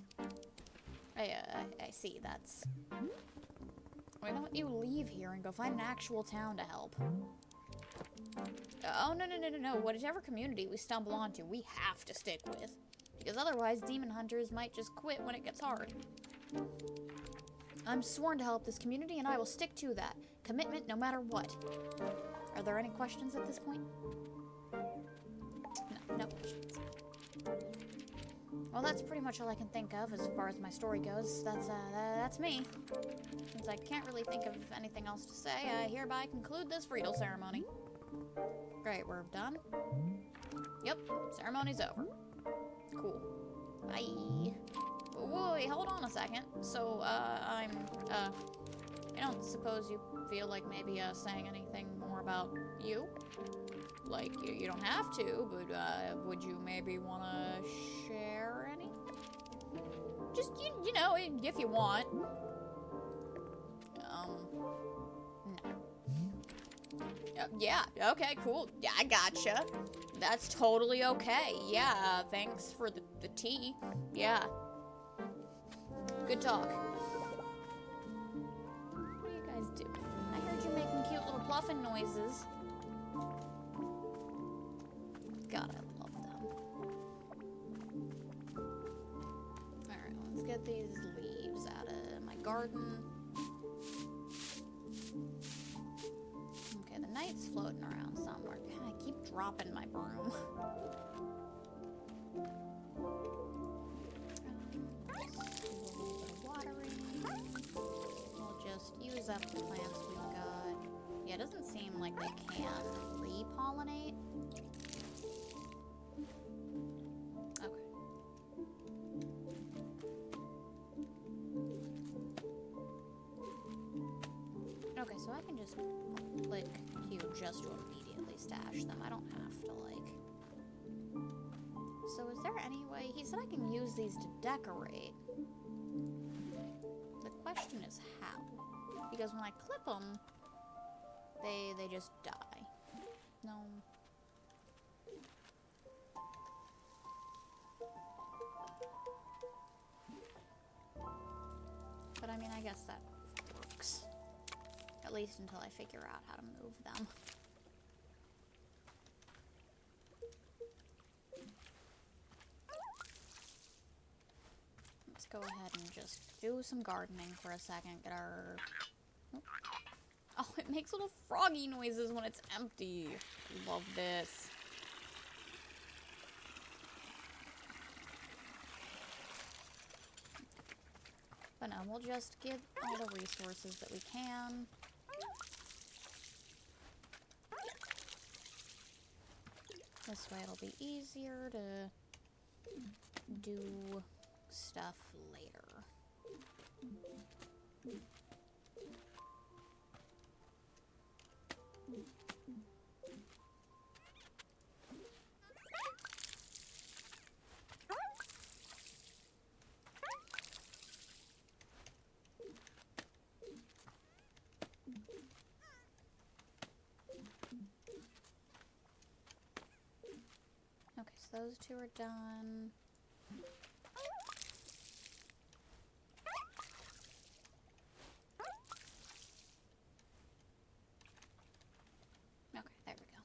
I see, that's... Why don't you leave here and go find an actual town to help? Oh, no. Whatever community we stumble onto, we have to stick with. Because otherwise, demon hunters might just quit when it gets hard. I'm sworn to help this community, and I will stick to that. Commitment no matter what. Are there any questions at this point? No questions. Well, that's pretty much all I can think of as far as my story goes. That's me. Since I can't really think of anything else to say, I hereby conclude this Friedel ceremony. Great, we're done. Yep, ceremony's over. Cool. Bye. Wait, hold on a second. So, I don't suppose you feel like maybe, saying anything more about you? Like, you don't have to, but, would you maybe want to share any? Just, you know, if you want. No. Yeah, okay, cool. Yeah, I gotcha. That's totally okay. Yeah, thanks for the tea. Yeah. Good talk. What are you guys doing? I heard you making cute little pluffing noises. God, I love them. Alright, let's get these leaves out of my garden. Okay, the knight's floating around somewhere. God, I keep dropping my broom. Use up the plants we've got. Yeah, it doesn't seem like they can repollinate. Okay. Okay, so I can just click Q just to immediately stash them. I don't have to, like... So is there any way... He said I can use these to decorate. The question is how. Because when I clip them, they just die. No. But I mean, I guess that works. At least until I figure out how to move them. Let's go ahead and just do some gardening for a second. Get our... Oh, it makes little froggy noises when it's empty. Love this. But no, we'll just get all the resources that we can. This way it'll be easier to do stuff later. Okay, so those two are done. Okay, there we go.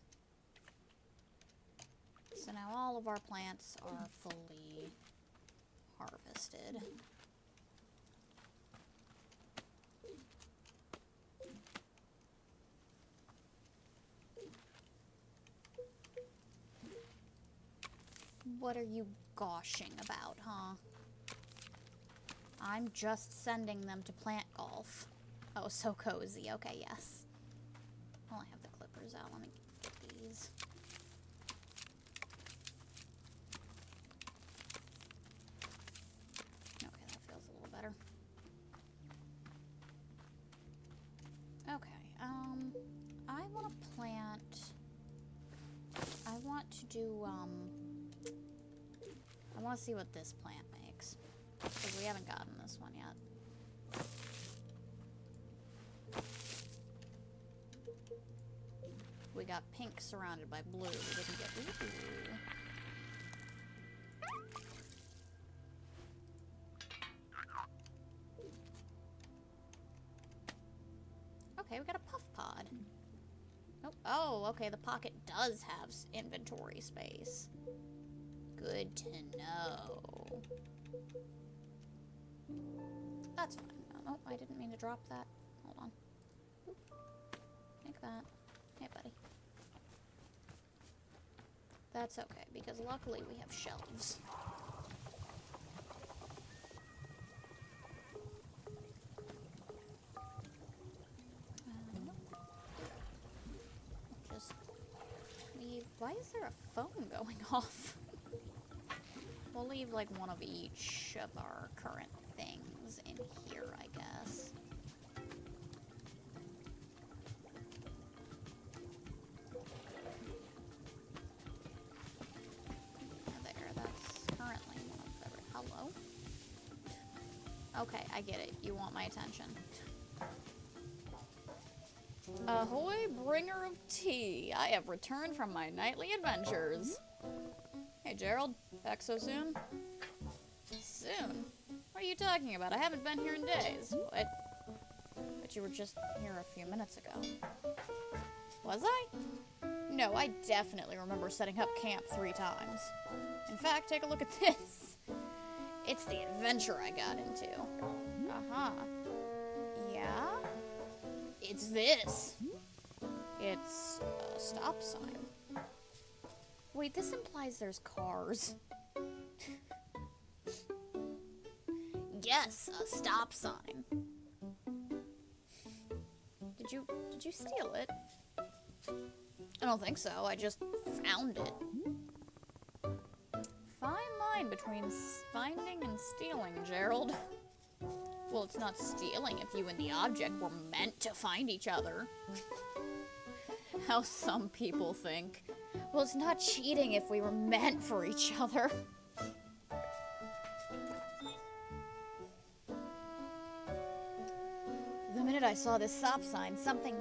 So now all of our plants are fully harvested. What are you gushing about, huh? I'm just sending them to plant golf. Oh, so cozy. Okay, yes. Well, I have the clippers out. Let me get these. Okay, that feels a little better. Okay, I want to plant... I want to do, I want to see what this plant makes, because we haven't gotten this one yet. we got pink surrounded by blue. We didn't get... Ooh. Okay, we got a puff pod. Oh, okay, the pocket does have inventory space. Good to know. That's fine. Oh, I didn't mean to drop that. Hold on. Oop. Take that. Hey, buddy. That's okay, because luckily we have shelves. Just leave. Why is there a phone going off? We'll leave like one of each of our current things in here, I guess. There, that's currently one of the... Hello? Okay, I get it. You want my attention. Ahoy, bringer of tea. I have returned from my nightly adventures. Hey, Gerald. Back so soon? Soon? What are you talking about? I haven't been here in days. What? But you were just here a few minutes ago. Was I? No, I definitely remember setting up camp 3 times. In fact, take a look at this. It's the adventure I got into. Uh-huh. Yeah? It's this. It's a stop sign. Wait, this implies there's cars. Yes, a stop sign. Did you steal it? I don't think so. I just found it. Fine line between finding and stealing, Gerald. Well, it's not stealing if you and the object were meant to find each other. How some people think. Well, it's not cheating if we were meant for each other. The minute I saw this stop sign, something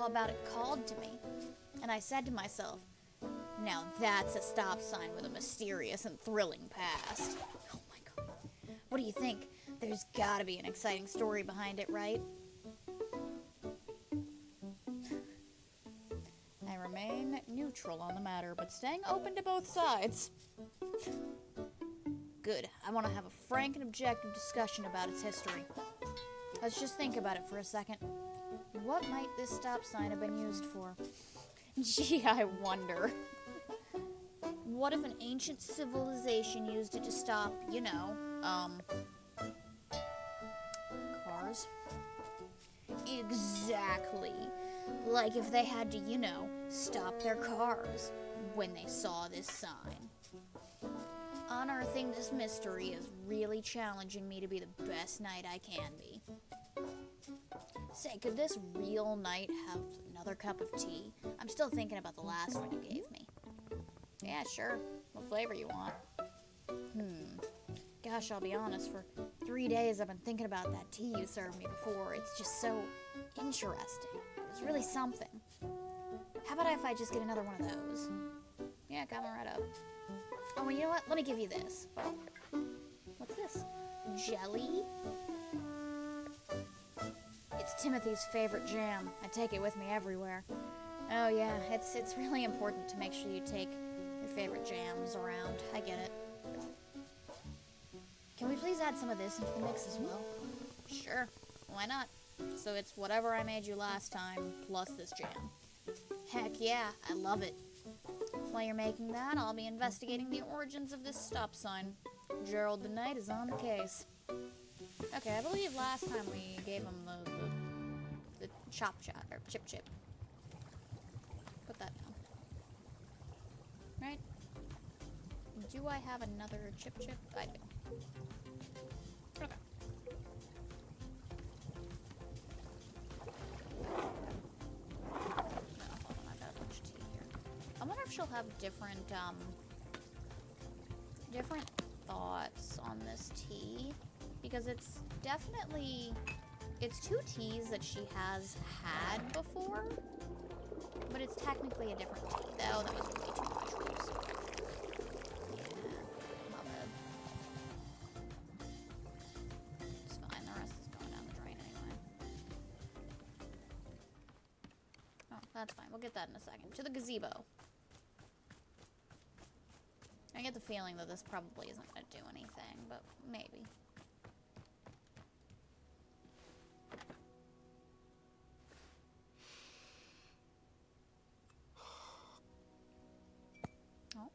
about it called to me. And I said to myself, now that's a stop sign with a mysterious and thrilling past. Oh my god. What do you think? There's gotta be an exciting story behind it, right? I remain neutral on the matter, but staying open to both sides. Good. I want to have a frank and objective discussion about its history. Let's just think about it for a second. What might this stop sign have been used for? Gee, I wonder. What if an ancient civilization used it to stop, you know, cars? Exactly. Like if they had to, you know, stop their cars when they saw this sign. Unearthing this mystery is really challenging me to be the best knight I can be. Say, could this real knight have another cup of tea? I'm still thinking about the last one you gave me. Yeah, sure. What flavor you want? Gosh, I'll be honest, for 3 days I've been thinking about that tea you served me before. It's just so interesting. It was really something. How about if I just get another one of those? Yeah, coming right up. Oh, well, you know what? Let me give you this. What's this? Jelly? It's Timothy's favorite jam. I take it with me everywhere. Oh yeah, it's really important to make sure you take your favorite jams around. I get it. Can we please add some of this into the mix as well? Sure, why not? So it's whatever I made you last time, plus this jam. Heck yeah, I love it. While you're making that, I'll be investigating the origins of this stop sign. Gerald the Knight is on the case. Okay, I believe last time we gave him the chop, or chip. Put that down. Right? Do I have another chip? I do. Okay. No, hold on, I've got a bunch of tea here. I wonder if she'll have different thoughts on this tea. Because it's definitely... It's 2 teas that she has had before. But it's technically a different key. Oh, that was way too much. Oops. Yeah, my bad. It's fine. The rest is going down the drain anyway. Oh, that's fine. We'll get that in a second. To the gazebo. I get the feeling that this probably isn't going to do anything, but maybe. Oh.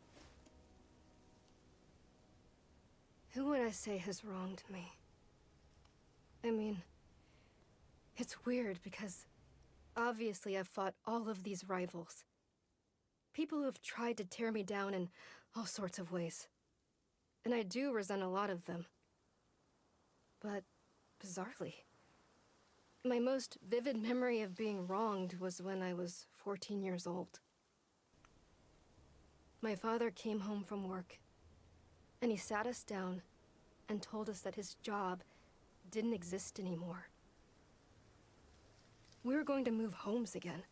Who would I say has wronged me? I mean, it's weird because obviously I've fought all of these rivals. People who have tried to tear me down in all sorts of ways. And I do resent a lot of them. But, bizarrely, my most vivid memory of being wronged was when I was 14 years old. My father came home from work, and he sat us down and told us that his job didn't exist anymore. We were going to move homes again.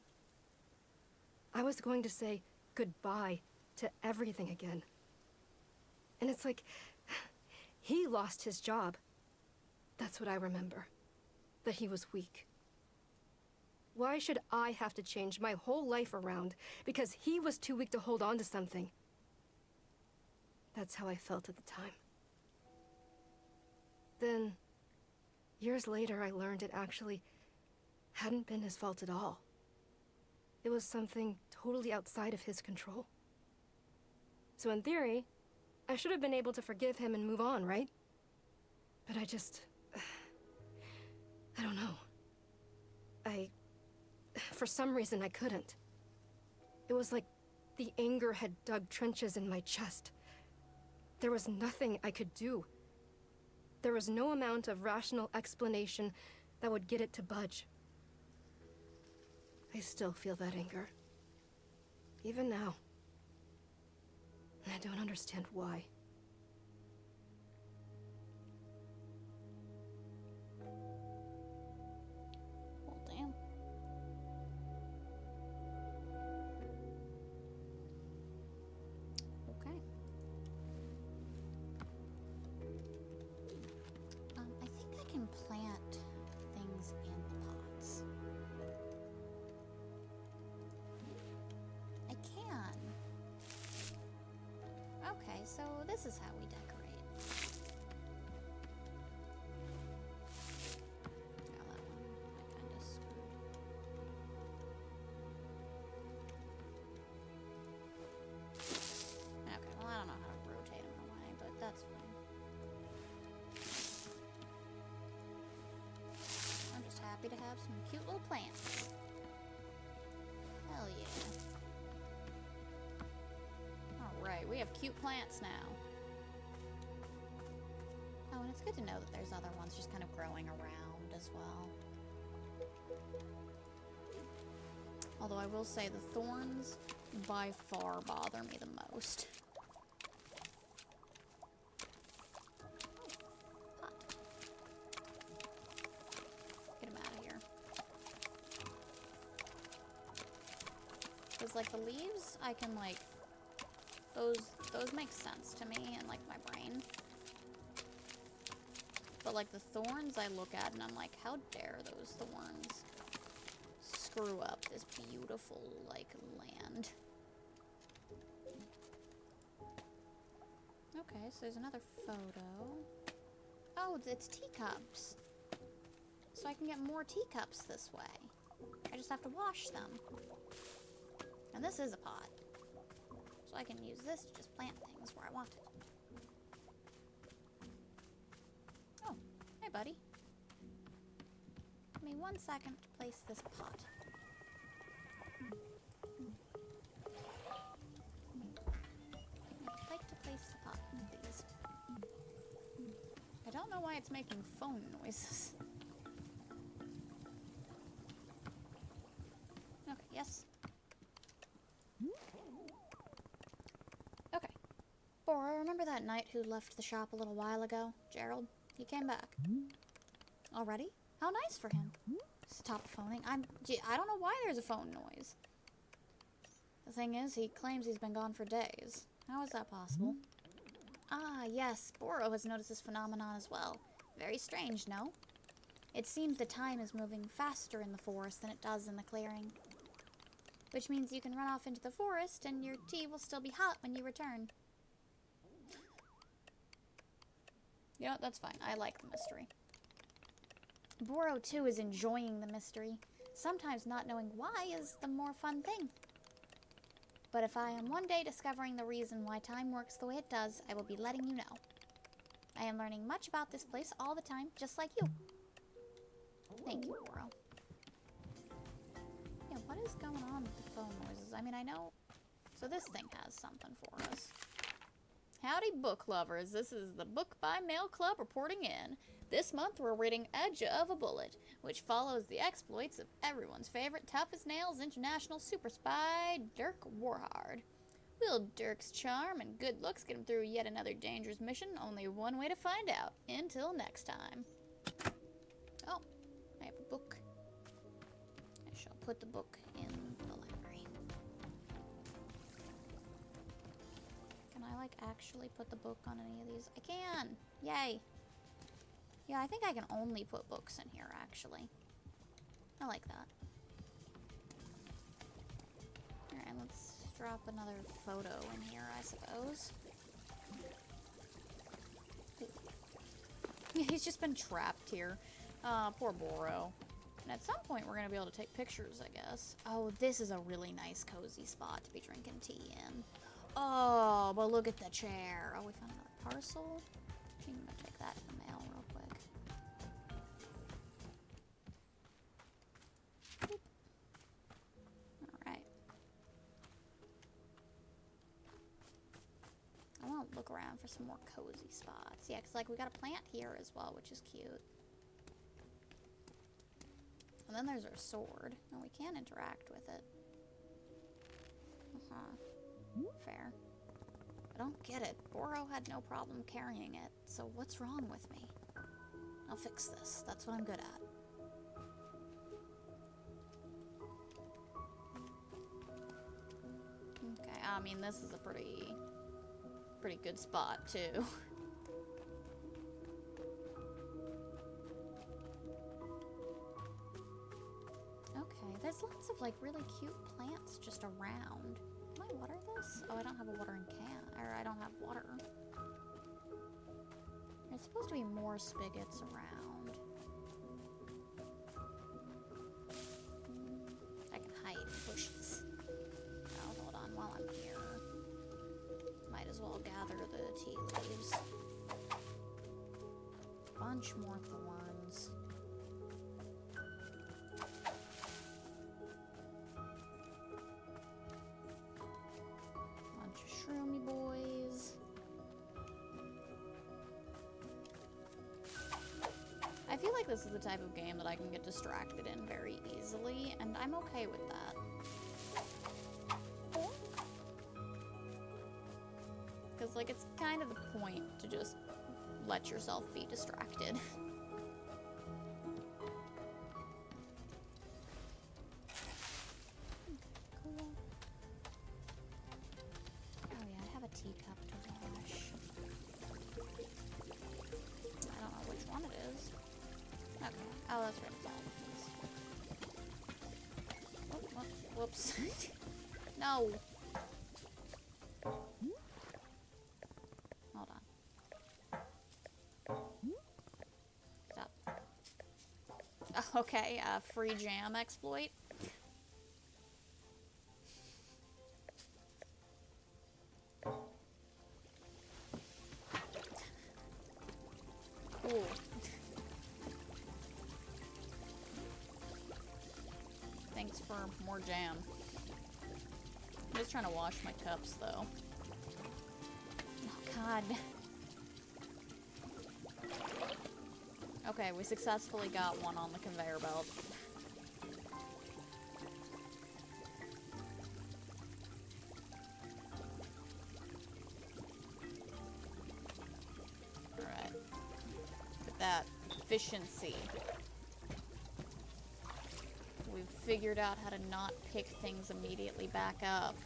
I was going to say goodbye to everything again. And it's like, he lost his job. That's what I remember. That he was weak. Why should I have to change my whole life around because he was too weak to hold on to something? That's how I felt at the time. Then, years later, I learned it actually hadn't been his fault at all. It was something totally outside of his control. So in theory, I should have been able to forgive him and move on, right? But I don't know. For some reason, I couldn't. It was like the anger had dug trenches in my chest. There was nothing I could do. There was no amount of rational explanation that would get it to budge. I still feel that anger. Even now. I don't understand why. Well, damn. Okay. I think I can plant things in the pots. I can. Okay, so this is how we decorate. Oh, that one I kind of screwed. Okay, well I don't know how to rotate them away, but that's fine. I'm just happy to have some cute little plants. Hell yeah. Alright, we have cute plants now. Oh, and it's good to know that there's other ones just kind of growing around as well. Although I will say the thorns by far bother me the most. Pot. Get him out of here. Because, like, the leaves, I can, like... Those make sense to me in, like, my brain. But, like, the thorns I look at and I'm like, how dare those thorns screw up this beautiful, like, land. Okay, so there's another photo. Oh, it's teacups. So I can get more teacups this way. I just have to wash them. And this is a pot. So I can use this to just plant things where I want it. Oh, hey buddy. Give me 1 second to place this pot. I'd like to place the pot, please. I don't know why it's making phone noises. Okay, yes. Okay. Or I remember that knight who left the shop a little while ago, Gerald. He came back. Already? How nice for him. Stop phoning. I don't know why there's a phone noise. The thing is, he claims he's been gone for days. How is that possible? Ah, yes, Boro has noticed this phenomenon as well. Very strange, no? It seems the time is moving faster in the forest than it does in the clearing. Which means you can run off into the forest and your tea will still be hot when you return. You know what, that's fine. I like the mystery. Boro, too, is enjoying the mystery. Sometimes not knowing why is the more fun thing. But if I am one day discovering the reason why time works the way it does, I will be letting you know. I am learning much about this place all the time, just like you. Thank you, Boro. Yeah, what is going on with the phone noises? I mean, I know... So this thing has something for us. Howdy, book lovers. This is the Book by Mail Club reporting in. This month we're reading Edge of a Bullet, which follows the exploits of everyone's favorite tough-as-nails international super spy, Dirk Warhard. Will Dirk's charm and good looks get him through yet another dangerous mission? Only one way to find out. Until next time. Oh, I have a book. I shall put the book in the library. Can I, like, actually put the book on any of these? I can! Yay! Yeah, I think I can only put books in here, actually. I like that. Alright, let's drop another photo in here, I suppose. Yeah, he's just been trapped here. Poor Boro. And at some point, we're going to be able to take pictures, I guess. Oh, this is a really nice, cozy spot to be drinking tea in. Oh, but look at the chair. Oh, we found another parcel. I'm going to take that to the mail real quick. Alright. I want to look around for some more cozy spots. Yeah, because, like, we got a plant here as well, which is cute. And then there's our sword. And we can interact with it. Fair. I don't get it. Boro had no problem carrying it, so what's wrong with me? I'll fix this. That's what I'm good at. Okay, I mean, this is a pretty good spot, too. Okay, there's lots of, like, really cute plants just around. Can I water this? Oh, I don't have a watering can. Or I don't have water. There's supposed to be more spigots around. I can hide in bushes. Oh, hold on. While I'm here, might as well gather the tea leaves. Bunch more thorns. Shroomy boys. I feel like this is the type of game that I can get distracted in very easily, and I'm okay with that. Because, like, it's kind of the point to just let yourself be distracted. Teacup to wash. I don't know which one it is. Okay. Oh, that's right. It's all of these. Whoops. No. Hold on. Stop. Okay, free jam exploit. Cool. Thanks for more jam. I'm just trying to wash my cups, though. Oh, God. Okay, we successfully got one on the conveyor belt. Alright. Look at that efficiency. We've figured out how to not pick things immediately back up.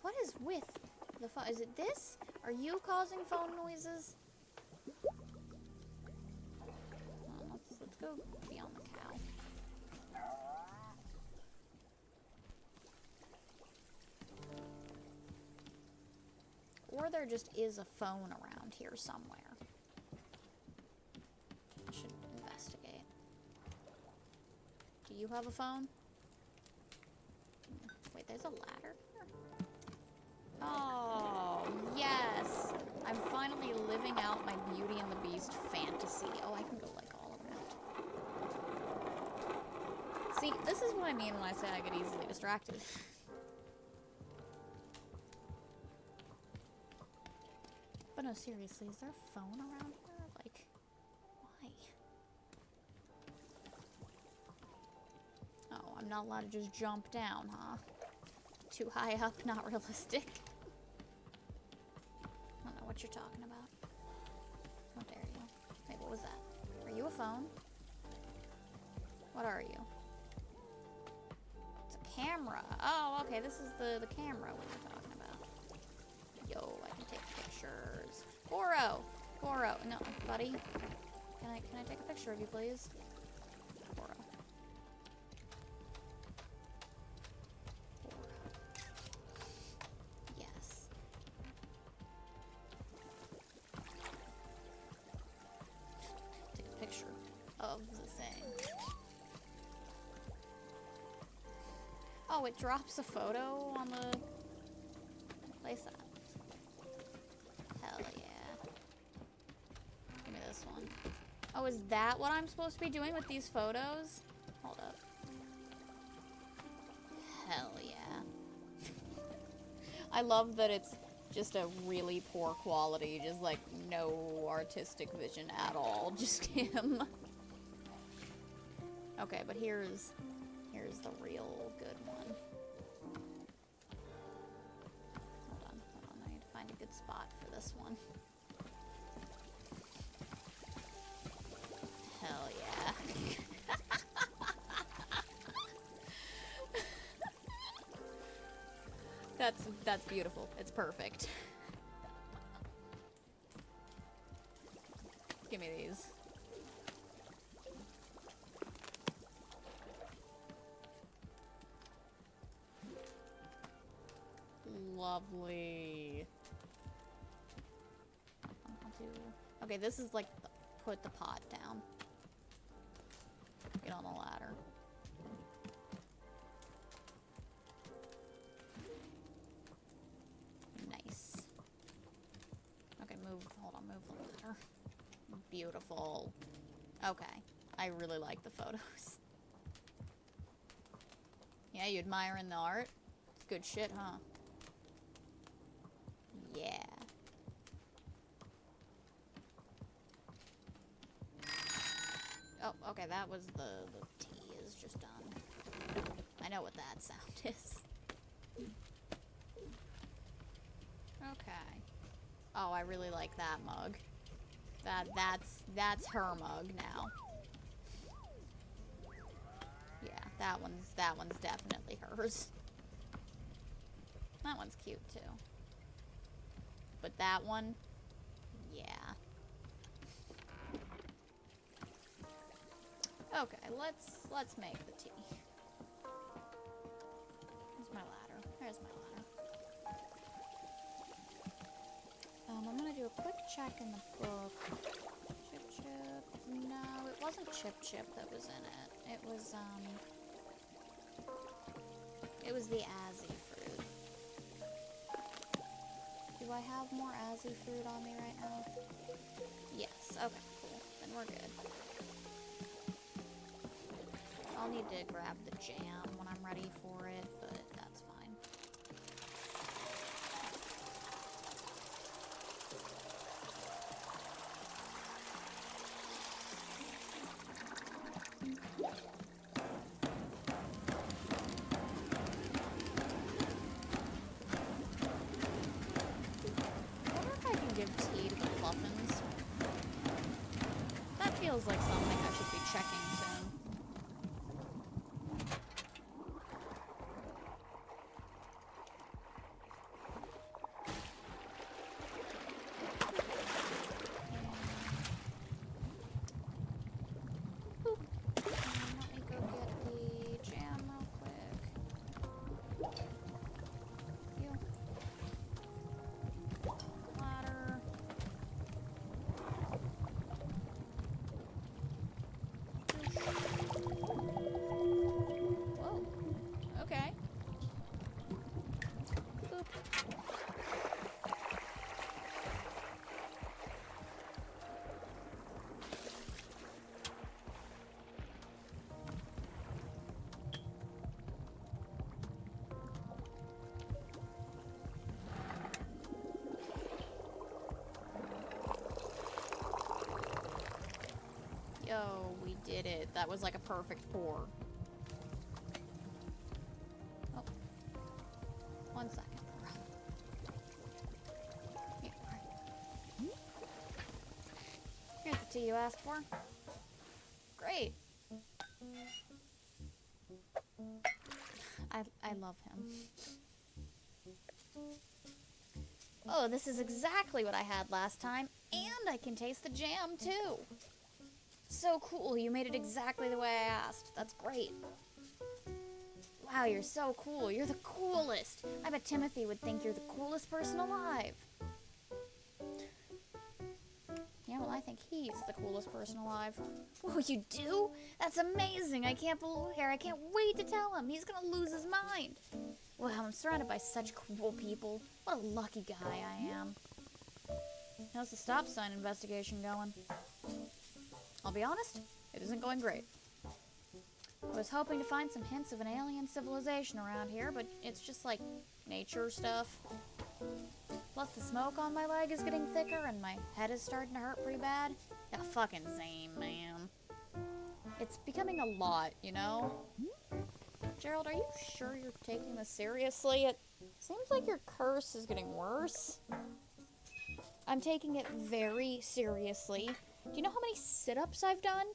What is with the phone? Is it this? Are you causing phone noises? Let's go beyond the cow. Or there just is a phone around here somewhere. I should investigate. Do you have a phone? Wait, there's a ladder here? Oh, yes! I'm finally living out my Beauty and the Beast fantasy. Oh, I can go like all around. See, this is what I mean when I say I get easily distracted. But no, seriously, is there a phone around here? Like, why? Oh, I'm not allowed to just jump down, huh? Too high up, not realistic. I don't know what you're talking about. How dare you? Wait, what was that? Are you a phone? What are you? It's a camera. Oh, okay, this is the camera we were talking about. Yo, I can take pictures. Goro! Goro! No, buddy. Can I take a picture of you, please? Goro. Goro. Yes. Take a picture of the thing. Oh, it drops a photo on the... Place that. Hell yeah. Give me this one. Oh, is that what I'm supposed to be doing with these photos? Hold up. Hell yeah. I love that it's just a really poor quality, just like no artistic vision at all, just him. Okay, but here's the real good one. Hold on, I need to find a good spot for this one. Hell yeah. That's beautiful. It's perfect. Give me these. Lovely. Okay, this is like put the pot down. Get on the ladder. Nice. Okay, hold on, move the ladder. Beautiful. Okay, I really like the photos. Yeah, you admiring the art? It's good shit, huh? Yeah. Oh, okay, that was the tea is just done. I know what that sound is. Okay. Oh, I really like that mug. That's her mug now. Yeah, that one's definitely hers. That one's cute too. But that one, yeah. Okay, let's make the tea. There's my ladder. There's my ladder. I'm gonna do a quick check in the book. Chip Chip. No, it wasn't Chip Chip that was in it. It was the Azzy fruit. Do I have more Azzy fruit on me right now? Yes. Okay, cool. Then we're good. I'll need to grab the jam when I'm ready for it, but that's fine. I wonder if I can give tea to the Fluffins. That feels like something I should be checking soon. it is. That was like a perfect pour. Oh. 1 second. Here. Here's the tea you asked for. Great. I love him. Oh, this is exactly what I had last time, and I can taste the jam, too. So cool, you made it exactly the way I asked. That's great. Wow, you're so cool. You're the coolest. I bet Timothy would think you're the coolest person alive. Yeah, well, I think he's the coolest person alive. Oh, you do? That's amazing. I can't wait to tell him. He's gonna lose his mind. Wow, I'm surrounded by such cool people. What a lucky guy I am. How's the stop sign investigation going? I'll be honest, it isn't going great. I was hoping to find some hints of an alien civilization around here, but it's just like nature stuff. Plus the smoke on my leg is getting thicker and my head is starting to hurt pretty bad. Yeah, fucking same, man. It's becoming a lot, you know? Gerald, are you sure you're taking this seriously? It seems like your curse is getting worse. I'm taking it very seriously. Do you know how many sit-ups I've done?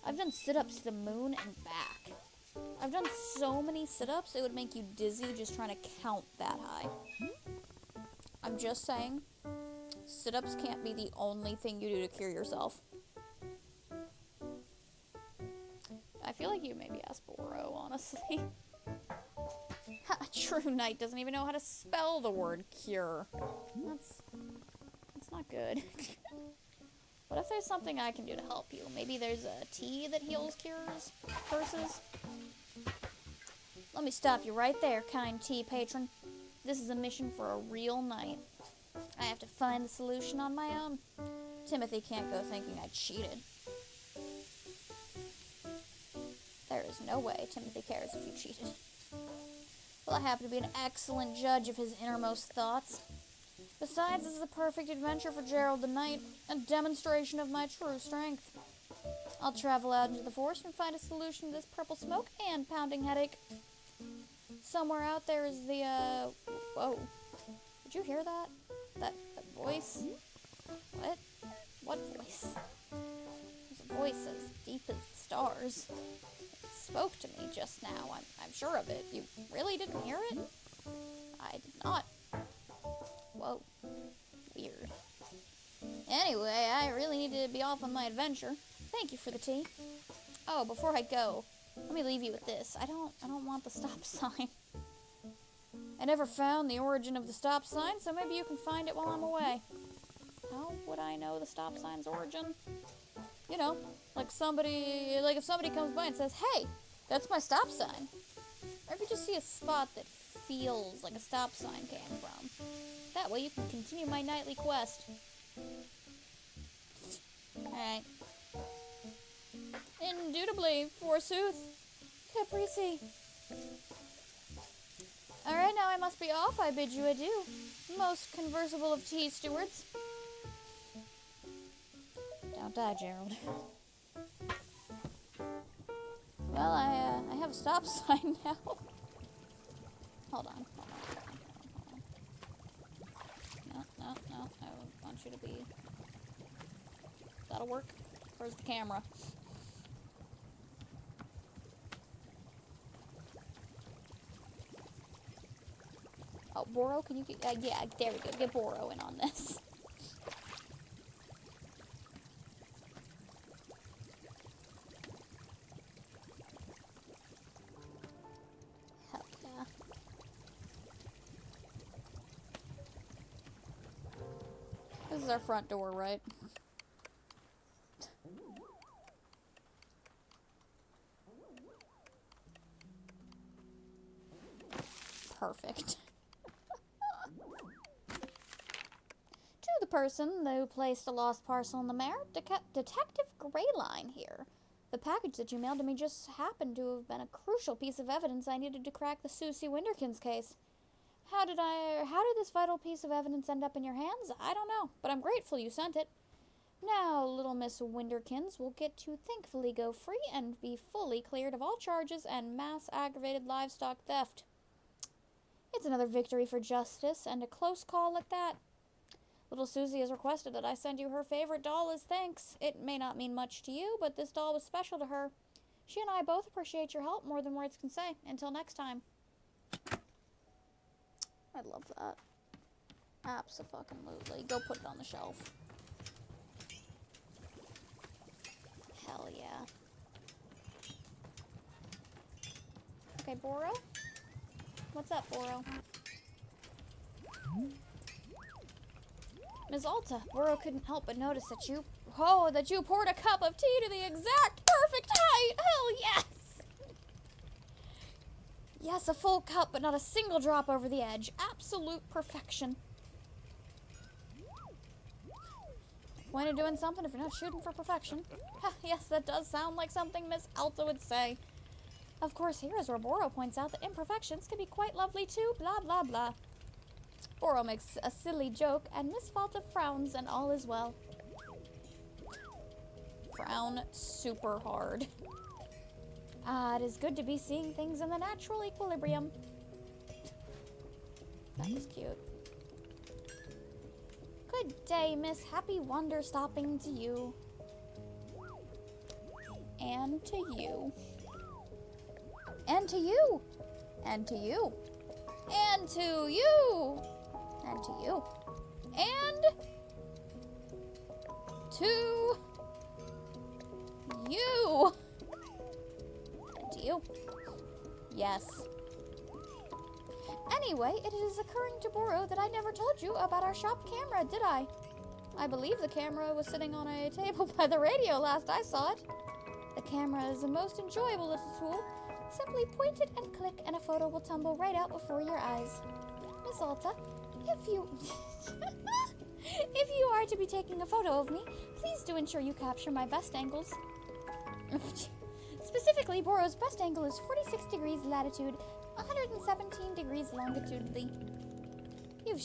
I've done sit-ups to the moon and back. I've done so many sit-ups, it would make you dizzy just trying to count that high. I'm just saying, sit-ups can't be the only thing you do to cure yourself. I feel like you maybe asked Boro, honestly. A true knight doesn't even know how to spell the word cure. That's not good. What if there's something I can do to help you? Maybe there's a tea that heals cures curses? Let me stop you right there, kind tea patron. This is a mission for a real knight. I have to find the solution on my own. Timothy can't go thinking I cheated. There is no way Timothy cares if you cheated. Well, I happen to be an excellent judge of his innermost thoughts. Besides, this is a perfect adventure for Gerald the Knight, a demonstration of my true strength. I'll travel out into the forest and find a solution to this purple smoke and pounding headache. Somewhere out there is the, whoa. Did you hear that? That voice? What? What voice? There's a voice as deep as the stars. It spoke to me just now. I'm sure of it. You really didn't hear it? I did not. Whoa. Weird. Anyway, I really need to be off on my adventure. Thank you for the tea. Oh, before I go, let me leave you with this. I don't want the stop sign. I never found the origin of the stop sign, so maybe you can find it while I'm away. How would I know the stop sign's origin? You know, like if somebody comes by and says, "Hey, that's my stop sign." Or if you just see a spot that feels like a stop sign came from. That way you can continue my nightly quest. Alright. Indubitably, forsooth. Caprese. Alright, now I must be off. I bid you adieu. Most conversable of tea stewards. Don't die, Gerald. Well, I have a stop sign now. Hold on. No. I want you to be... That'll work. Where's the camera? Oh, Boro, can you get... yeah, there we go. Get Boro in on this. Hell yeah. This is our front door, right? Perfect. To the person who placed a lost parcel in the mail, Detective Greyline here. The package that you mailed to me just happened to have been a crucial piece of evidence I needed to crack the Susie Winderkins case. How did this vital piece of evidence end up in your hands? I don't know, but I'm grateful you sent it. Now, little Miss Winderkins will get to thankfully go free and be fully cleared of all charges and mass aggravated livestock theft. It's another victory for justice, and a close call at that. Little Susie has requested that I send you her favorite doll as thanks. It may not mean much to you, but this doll was special to her. She and I both appreciate your help more than words can say. Until next time. I love that. Abso-fucking-lutely. Go put it on the shelf. Hell yeah. Okay, Boro? What's up, Boro? Ms. Alta, Boro couldn't help but notice that you poured a cup of tea to the exact perfect height! Hell yes! Yes, a full cup, but not a single drop over the edge. Absolute perfection. Point of doing something if you're not shooting for perfection. Yes, that does sound like something Miss Alta would say. Of course, here is where Boro points out that imperfections can be quite lovely too, blah blah blah. Boro makes a silly joke, and Miss Falta frowns, and all is well. Frown super hard. Ah, it is good to be seeing things in the natural equilibrium. That was cute. Good day, Miss. Happy Wanderstopping to you. And to you. And to you. And to you. And to you. And to you. And to you. And to you. Yes. Anyway, it is occurring to Boro that I never told you about our shop camera, did I? I believe the camera was sitting on a table by the radio last I saw it. The camera is a most enjoyable little tool. Simply point it and click, and a photo will tumble right out before your eyes. Miss Alta, if you if you are to be taking a photo of me, please do ensure you capture my best angles. Specifically, Boro's best angle is 46 degrees latitude, 117 degrees longitudinally. You've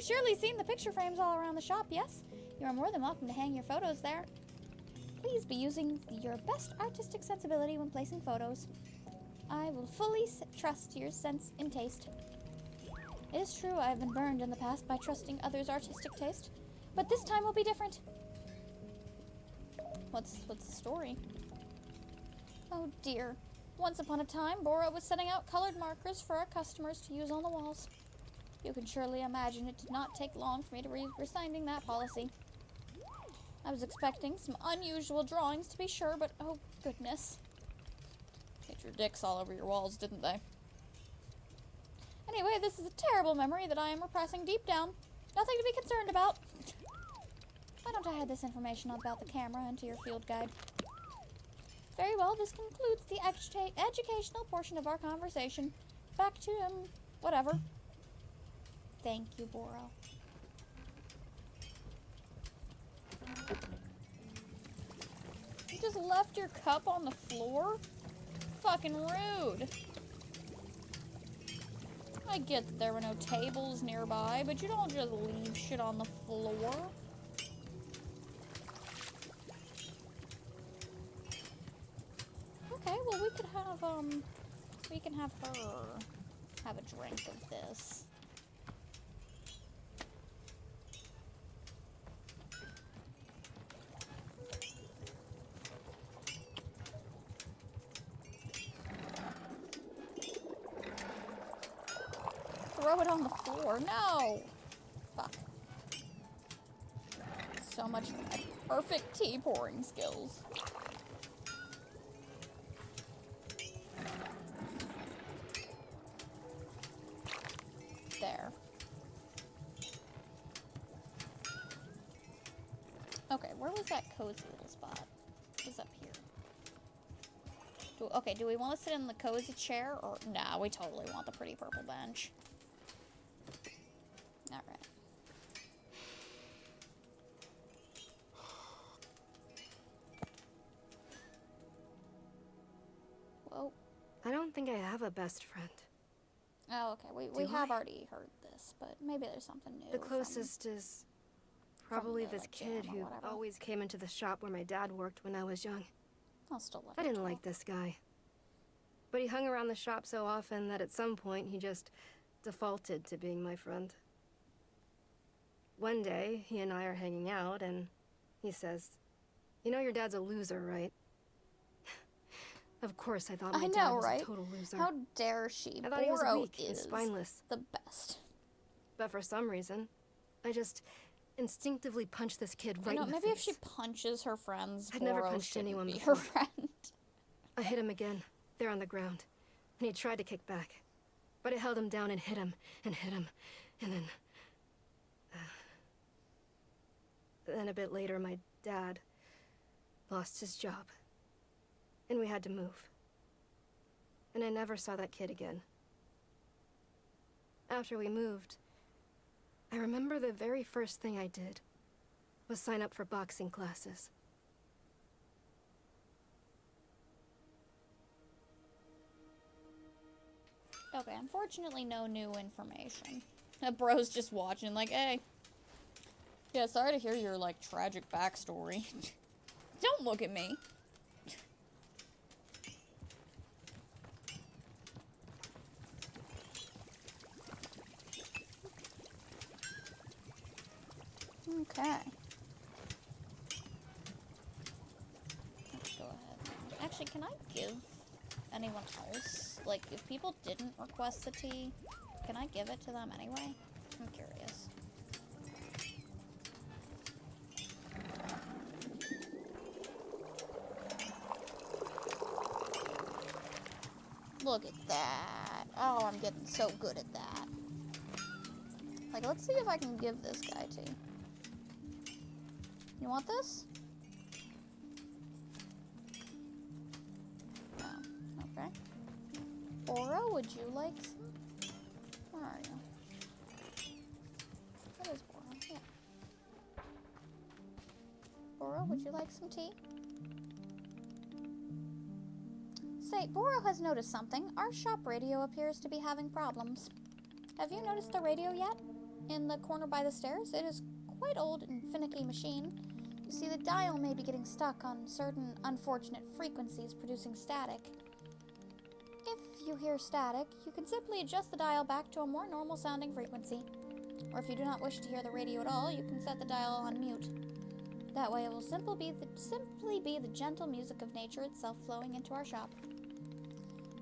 surely seen the picture frames all around the shop, yes? You are more than welcome to hang your photos there. Please be using your best artistic sensibility when placing photos. I will fully trust your sense and taste. It is true I have been burned in the past by trusting others' artistic taste, but this time will be different. What's the story? Oh dear. Once upon a time, Boro was setting out colored markers for our customers to use on the walls. You can surely imagine it did not take long for me to rescinding that policy. I was expecting some unusual drawings to be sure, but oh goodness. Hit your dicks all over your walls, didn't they? Anyway, this is a terrible memory that I am repressing deep down. Nothing to be concerned about. Why don't I add this information about the camera into your field guide? Very well, this concludes the educational portion of our conversation. Back to, whatever. Thank you, Boro. You just left your cup on the floor? Fucking rude. I get that there were no tables nearby, but you don't just leave shit on the floor. Okay, well we can have her have a drink of this. Throw it on the floor. No! Fuck. So much for my perfect tea pouring skills. There. Okay, where was that cozy little spot? It's up here. Okay, do we want to sit in the cozy chair or... Nah, we totally want the pretty purple bench. Alright. Whoa. I don't think I have a best friend. Oh, okay. We have already heard this, but maybe there's something new. The closest is Probably the, this like, kid jam or who whatever. always came into the shop where my dad worked when I was young. I'll still let I it didn't go. like this guy. But he hung around the shop so often that at some point he just defaulted to being my friend. One day, he and I are hanging out, and he says, "You know your dad's a loser, right?" Of course, I thought my I dad know, was right? a total loser. How dare she? I thought he was Boro weak and is spineless. the best. But for some reason, I just instinctively punched this kid right You know, in the maybe face. if she punches her friends, I'd never Boro punched shouldn't anyone be before. her friend. I hit him again, there on the ground, and he tried to kick back. But I held him down and hit him, and then... Then a bit later, my dad lost his job, and we had to move. And I never saw that kid again. After we moved, I remember the very first thing I did was sign up for boxing classes. Okay, unfortunately, no new information. That bro's just watching, like, hey. Yeah, sorry to hear your, like, tragic backstory. Don't look at me. Okay. Let's go ahead. Actually, can I give anyone else? Like, if people didn't request the tea, can I give it to them anyway? I'm curious. Look at that. Oh, I'm getting so good at that. Like, let's see if I can give this guy tea. You want this? No. Okay. Boro, would you like some? Where are you? What is Boro? Yeah. Boro, would you like some tea? Say, Boro has noticed something. Our shop radio appears to be having problems. Have you noticed the radio yet? In the corner by the stairs? It is quite old and finicky machine. You see, the dial may be getting stuck on certain unfortunate frequencies producing static. If you hear static, you can simply adjust the dial back to a more normal sounding frequency. Or if you do not wish to hear the radio at all, you can set the dial on mute. That way it will simply be the gentle music of nature itself flowing into our shop.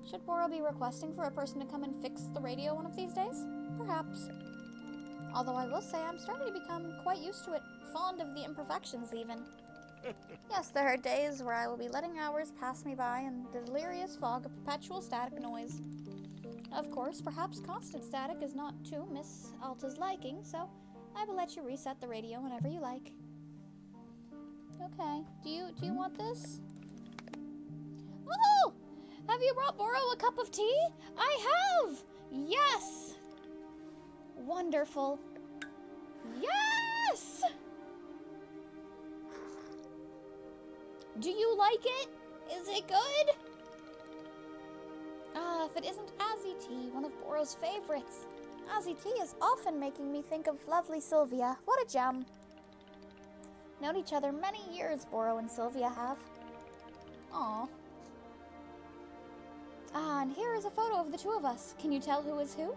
Should Boro be requesting for a person to come and fix the radio one of these days? Perhaps. Although I will say I'm starting to become quite used to it, fond of the imperfections even. Yes, there are days where I will be letting hours pass me by in the delirious fog of perpetual static noise. Of course, perhaps constant static is not to Miss Alta's liking, so I will let you reset the radio whenever you like. Okay, do you want this? Oh! Have you brought Boro a cup of tea? I have! Yes! Wonderful. Yes! Do you like it? Is it good? Ah, if it isn't Azzy tea, one of Boro's favorites. Azzy tea is often making me think of lovely Sylvia. What a gem. Known each other many years, Boro and Sylvia have. Aw. Ah, and here is a photo of the two of us. Can you tell who is who?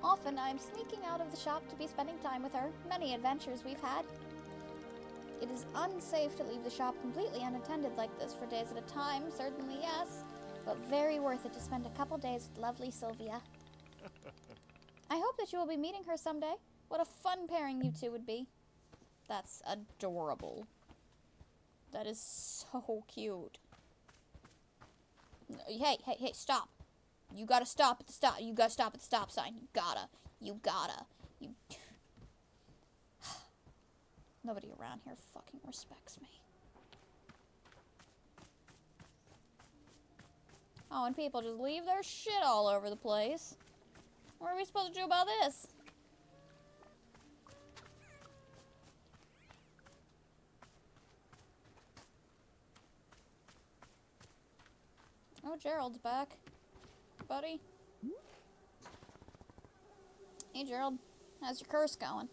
Often I'm sneaking out of the shop to be spending time with her. Many adventures we've had. It is unsafe to leave the shop completely unattended like this for days at a time, certainly yes, but very worth it to spend a couple days with lovely Sylvia. I hope that you will be meeting her someday. What a fun pairing you two would be. That's adorable. That is so cute. Hey, stop. You gotta stop at the stop. You gotta stop at the stop sign. You gotta. Nobody around here fucking respects me. Oh, and people just leave their shit all over the place. What are we supposed to do about this? Oh, Gerald's back. Buddy. Hey, Gerald. How's your curse going?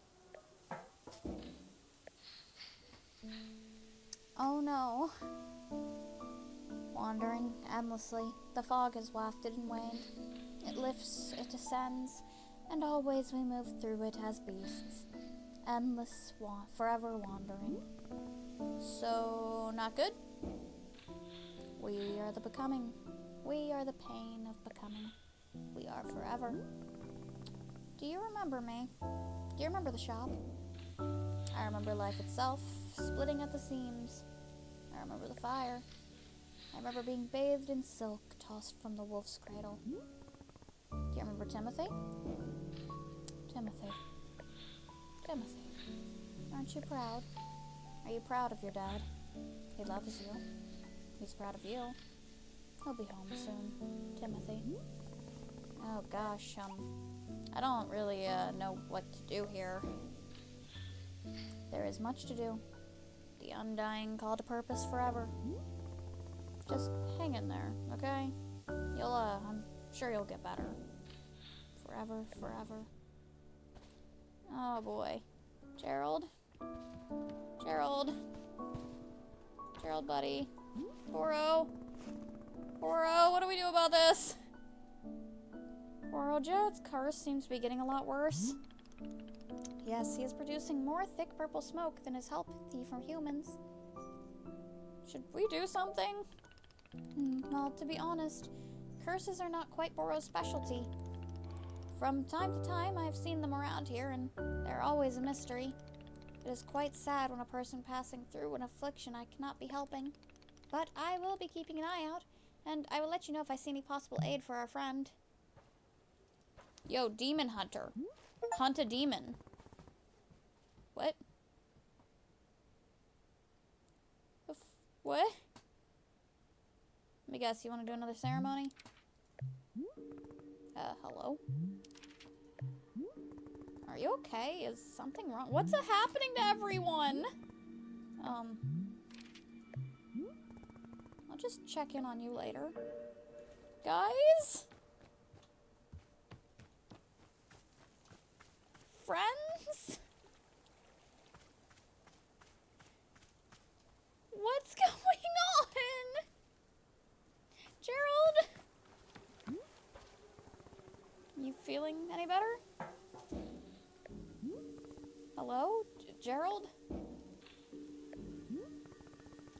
Oh no. Wandering endlessly, the fog has wafted and waned. It lifts, it descends, and always we move through it as beasts. Endless, forever wandering. So, not good? We are the becoming. We are the pain of becoming. We are forever. Do you remember me? Do you remember the shop? I remember life itself, splitting at the seams. I remember the fire. I remember being bathed in silk, tossed from the wolf's cradle. Do you remember Timothy? Timothy. Timothy. Aren't you proud? Are you proud of your dad? He loves you. He's proud of you. He'll be home soon. Timothy. Oh gosh, I don't really know what to do here. There is much to do. The undying call to purpose forever. Just hang in there, okay? I'm sure you'll get better. Forever, forever. Oh boy. Gerald? Gerald? Gerald, buddy? Boro? Boro, what do we do about this? Boro, Jared's curse seems to be getting a lot worse. Yes, he is producing more thick purple smoke than is healthy for humans. Should we do something? Well, to be honest, curses are not quite Boro's specialty. From time to time, I've seen them around here, and they're always a mystery. It is quite sad when a person passing through an affliction I cannot be helping. But I will be keeping an eye out, and I will let you know if I see any possible aid for our friend. Yo, demon hunter. Hunt a demon. What? What? Let me guess, you want to do another ceremony? Hello? Are you okay? Is something wrong? What's happening to everyone? I'll just check in on you later. Guys? Friends? What's going on? Gerald? You feeling any better? Hello? Gerald?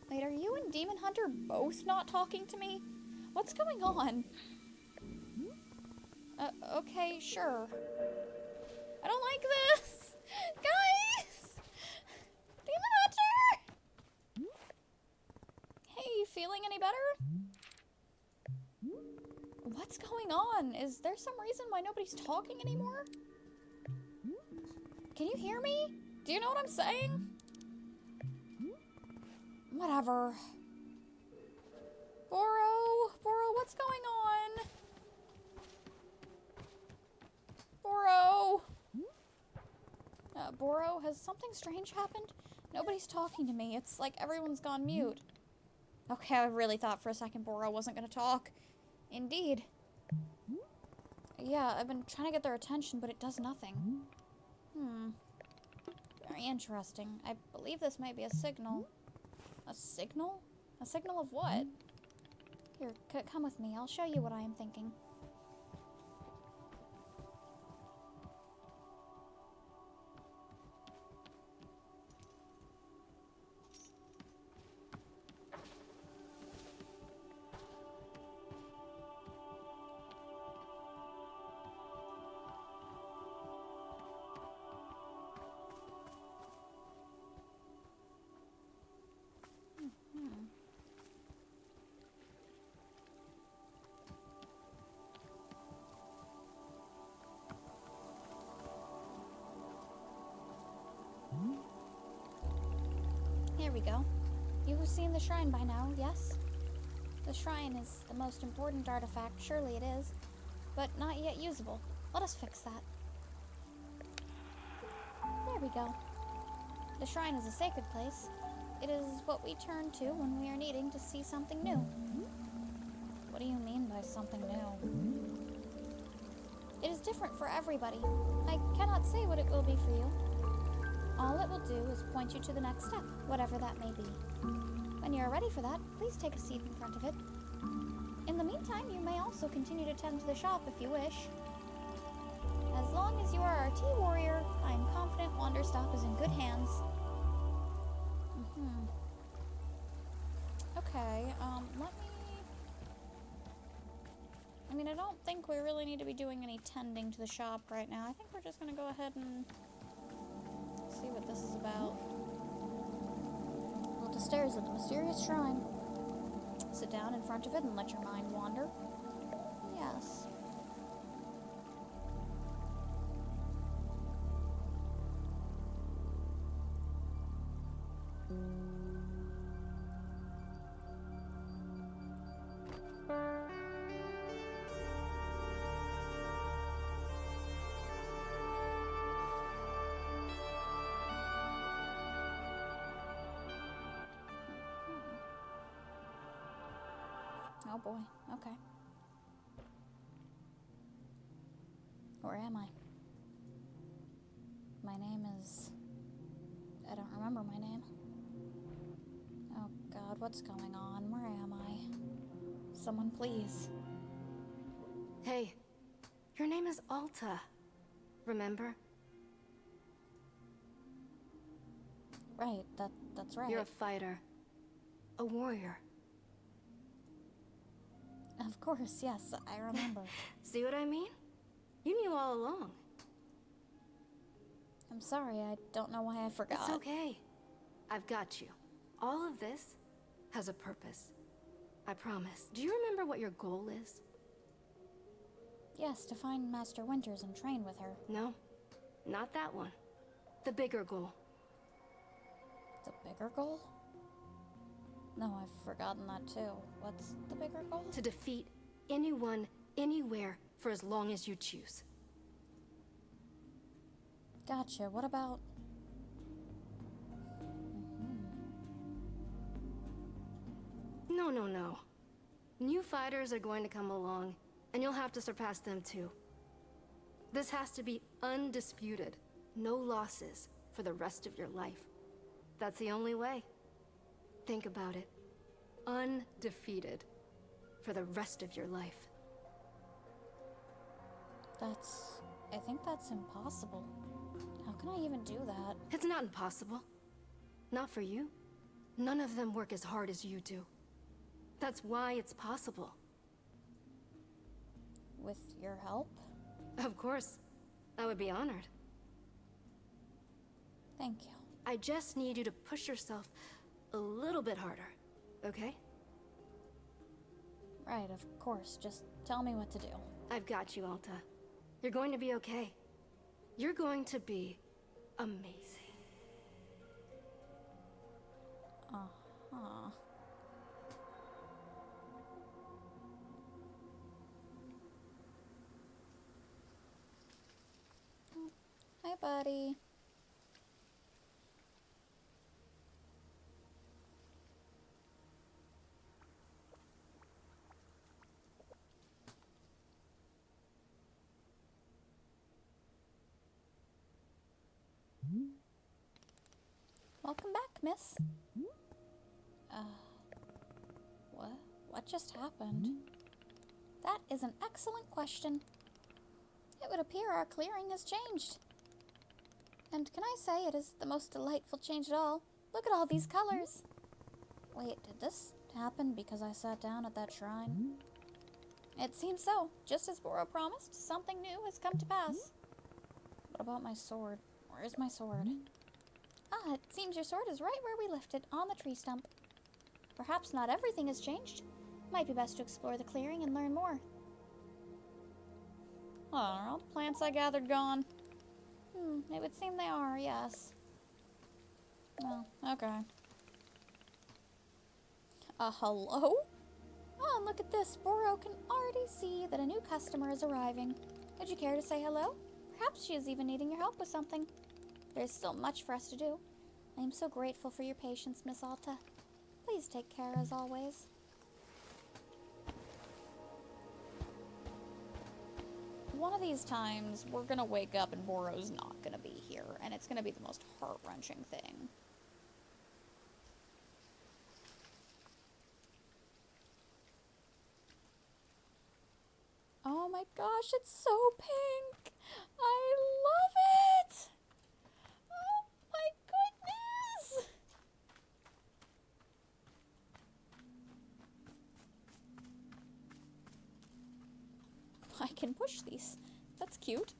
Wait, are you and Demon Hunter both not talking to me? What's going on? Okay, sure. I don't like this! Guys! Demon Hunter! Hey, you feeling any better? What's going on? Is there some reason why nobody's talking anymore? Can you hear me? Do you know what I'm saying? Whatever. Boro, what's going on? Boro! Boro, has something strange happened? Nobody's talking to me. It's like everyone's gone mute. Okay, I really thought for a second Boro wasn't gonna talk. Indeed. Yeah, I've been trying to get their attention, but it does nothing. Very interesting. I believe this might be a signal. A signal? A signal of what? Here, come with me. I'll show you what I am thinking. Here we go. You have seen the shrine by now, yes? The shrine is the most important artifact, surely it is, but not yet usable. Let us fix that. There we go. The shrine is a sacred place. It is what we turn to when we are needing to see something new. What do you mean by something new? It is different for everybody. I cannot say what it will be for you. All it will just point you to the next step, whatever that may be. When you're ready for that, please take a seat in front of it. In the meantime, you may also continue to tend to the shop if you wish. As long as you are our tea warrior, I am confident Wanderstop is in good hands. Okay, let me... I mean, I don't think we really need to be doing any tending to the shop right now. I think we're just gonna go ahead and see what this is about. Go up the stairs of the mysterious shrine. Sit down in front of it and let your mind wander. Yes. Oh boy, okay. Where am I? My name is... I don't remember my name. Oh god, what's going on? Where am I? Someone please. Hey, your name is Alta. Remember? Right, that's right. You're a fighter. A warrior. Of course, yes, I remember. See what I mean? You knew all along. I'm sorry, I don't know why I forgot. It's okay. I've got you. All of this has a purpose. I promise. Do you remember what your goal is? Yes, to find Master Winters and train with her. No, not that one. The bigger goal. The bigger goal? No, I've forgotten that too. What's the bigger goal? To defeat anyone, anywhere, for as long as you choose. Gotcha. What about... No. New fighters are going to come along, and you'll have to surpass them too. This has to be undisputed. No losses for the rest of your life. That's the only way. Think about it. Undefeated for the rest of your life. I think that's impossible. How can I even do that? It's not impossible. Not for you. None of them work as hard as you do. That's why it's possible. With your help? Of course. I would be honored. Thank you. I just need you to push yourself a little bit harder, okay? Right, of course. Just tell me what to do. I've got you, Alta. You're going to be okay. You're going to be amazing. Uh-huh. Hi, buddy. Welcome back, miss. What just happened? That is an excellent question. It would appear our clearing has changed. And can I say it is the most delightful change at all? Look at all these colors. Wait, did this happen because I sat down at that shrine? It seems so. Just as Boro promised, something new has come to pass. What about my sword? Where's my sword? Ah, it seems your sword is right where we left it, on the tree stump. Perhaps not everything has changed. Might be best to explore the clearing and learn more. Oh, are all the plants I gathered gone? It would seem they are, yes. Well, okay. Hello? Oh, and look at this. Boro can already see that a new customer is arriving. Would you care to say hello? Perhaps she is even needing your help with something. There's still much for us to do. I am so grateful for your patience, Miss Alta. Please take care as always. One of these times, we're gonna wake up and Boro's not gonna be here, and it's gonna be the most heart-wrenching thing. Oh my gosh, it's so pink! I love it! Oh my goodness! I can push these. That's cute.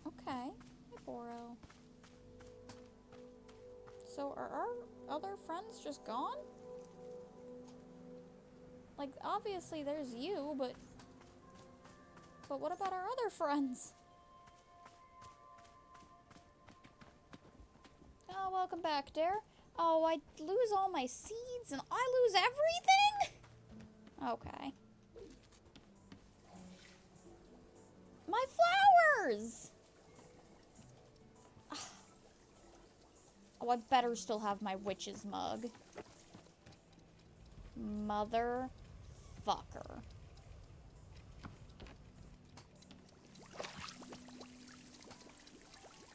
Okay. Hi, Boro. So are our other friends just gone? Like, obviously there's you, but what about our other friends? Oh, welcome back, Dare. Oh, I lose all my seeds and I lose everything? Okay. My flowers! Oh, I better still have my witch's mug. Motherfucker.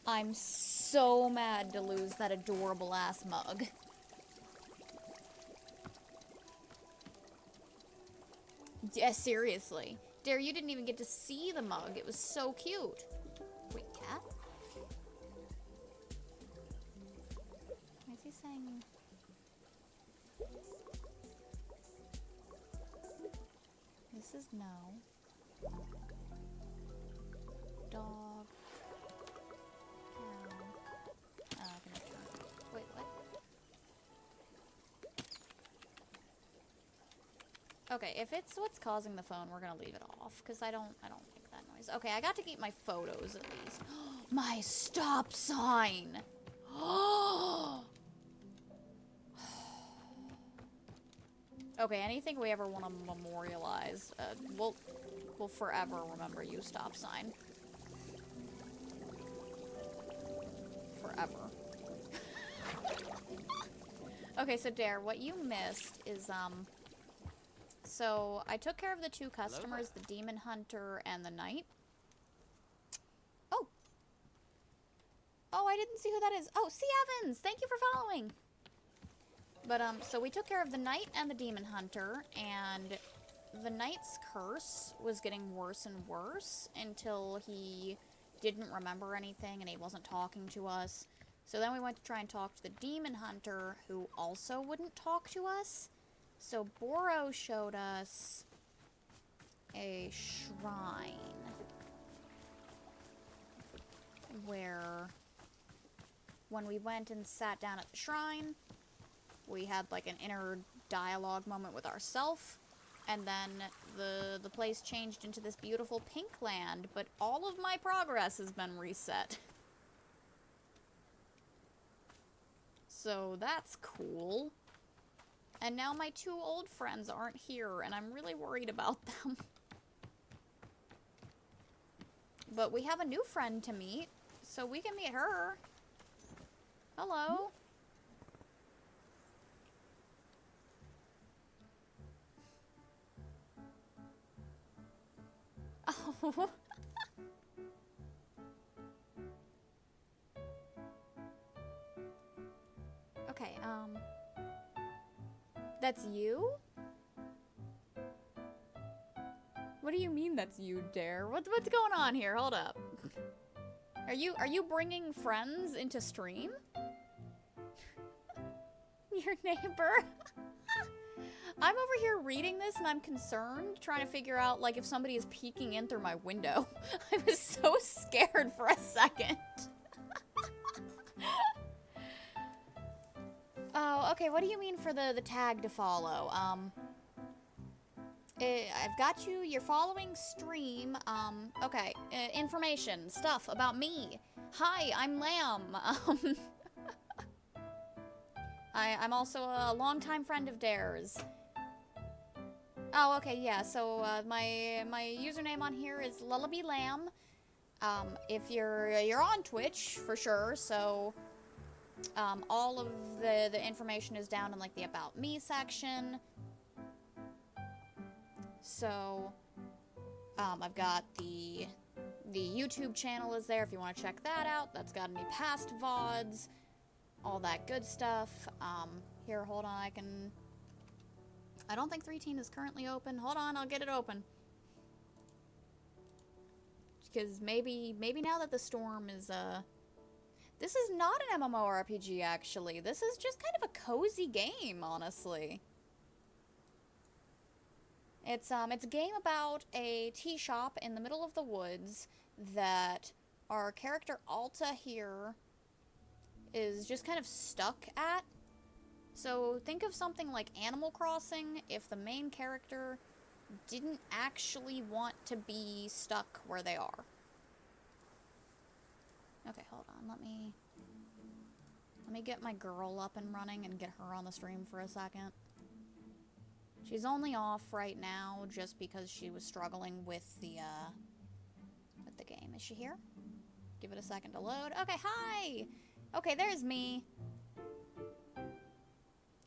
I'm so mad to lose that adorable ass mug. Yeah, seriously. Dare, you didn't even get to see the mug. It was so cute. Wait, cat? Is he saying... This is no. Dog. Cow. Oh, I can turn. Wait, what? Okay, if it's what's causing the phone, we're gonna leave it off, because I don't like that noise. Okay, I got to keep my photos at least. My stop sign! Okay, anything we ever want to memorialize, we'll forever remember you, stop sign. Forever. Okay, so Dare, what you missed is, so I took care of the two customers, the demon hunter and the knight. Oh. Oh, I didn't see who that is. Oh, C. Evans! Thank you for following! But, so we took care of the knight and the demon hunter, and the knight's curse was getting worse and worse until he didn't remember anything and he wasn't talking to us. So then we went to try and talk to the demon hunter, who also wouldn't talk to us. So Boro showed us a shrine where when we went and sat down at the shrine, we had like an inner dialogue moment with ourselves, and then the place changed into this beautiful pink land, but all of my progress has been reset. So that's cool. And now my two old friends aren't here, and I'm really worried about them. But we have a new friend to meet, so we can meet her. Hello. Oh. Okay, that's you? What do you mean that's you, Dare? What's going on here? Hold up. Are you bringing friends into stream? Your neighbor? I'm over here reading this and I'm concerned, trying to figure out, like, if somebody is peeking in through my window. I was so scared for a second. Oh, okay, what do you mean for the tag to follow? I've got you, you're following stream, okay, information, stuff about me. Hi, I'm Lamb, I'm also a longtime friend of Dare's. Oh, okay, yeah, so, my username on here is Lullaby Lamb. If you're on Twitch, for sure, so, all of the information is down in, like, the About Me section. So, I've got the YouTube channel is there if you want to check that out. That's got any past VODs, all that good stuff. Here, hold on, I don't think 3Teen is currently open. Hold on, I'll get it open. Because maybe now that the storm is, this is not an MMORPG, actually. This is just kind of a cozy game, honestly. It's a game about a tea shop in the middle of the woods that our character Alta here is just kind of stuck at. So think of something like Animal Crossing if the main character didn't actually want to be stuck where they are. Okay, hold on. Let me get my girl up and running and get her on the stream for a second. She's only off right now just because she was struggling with the game. Is she here? Give it a second to load. Okay, hi! Okay, there's me.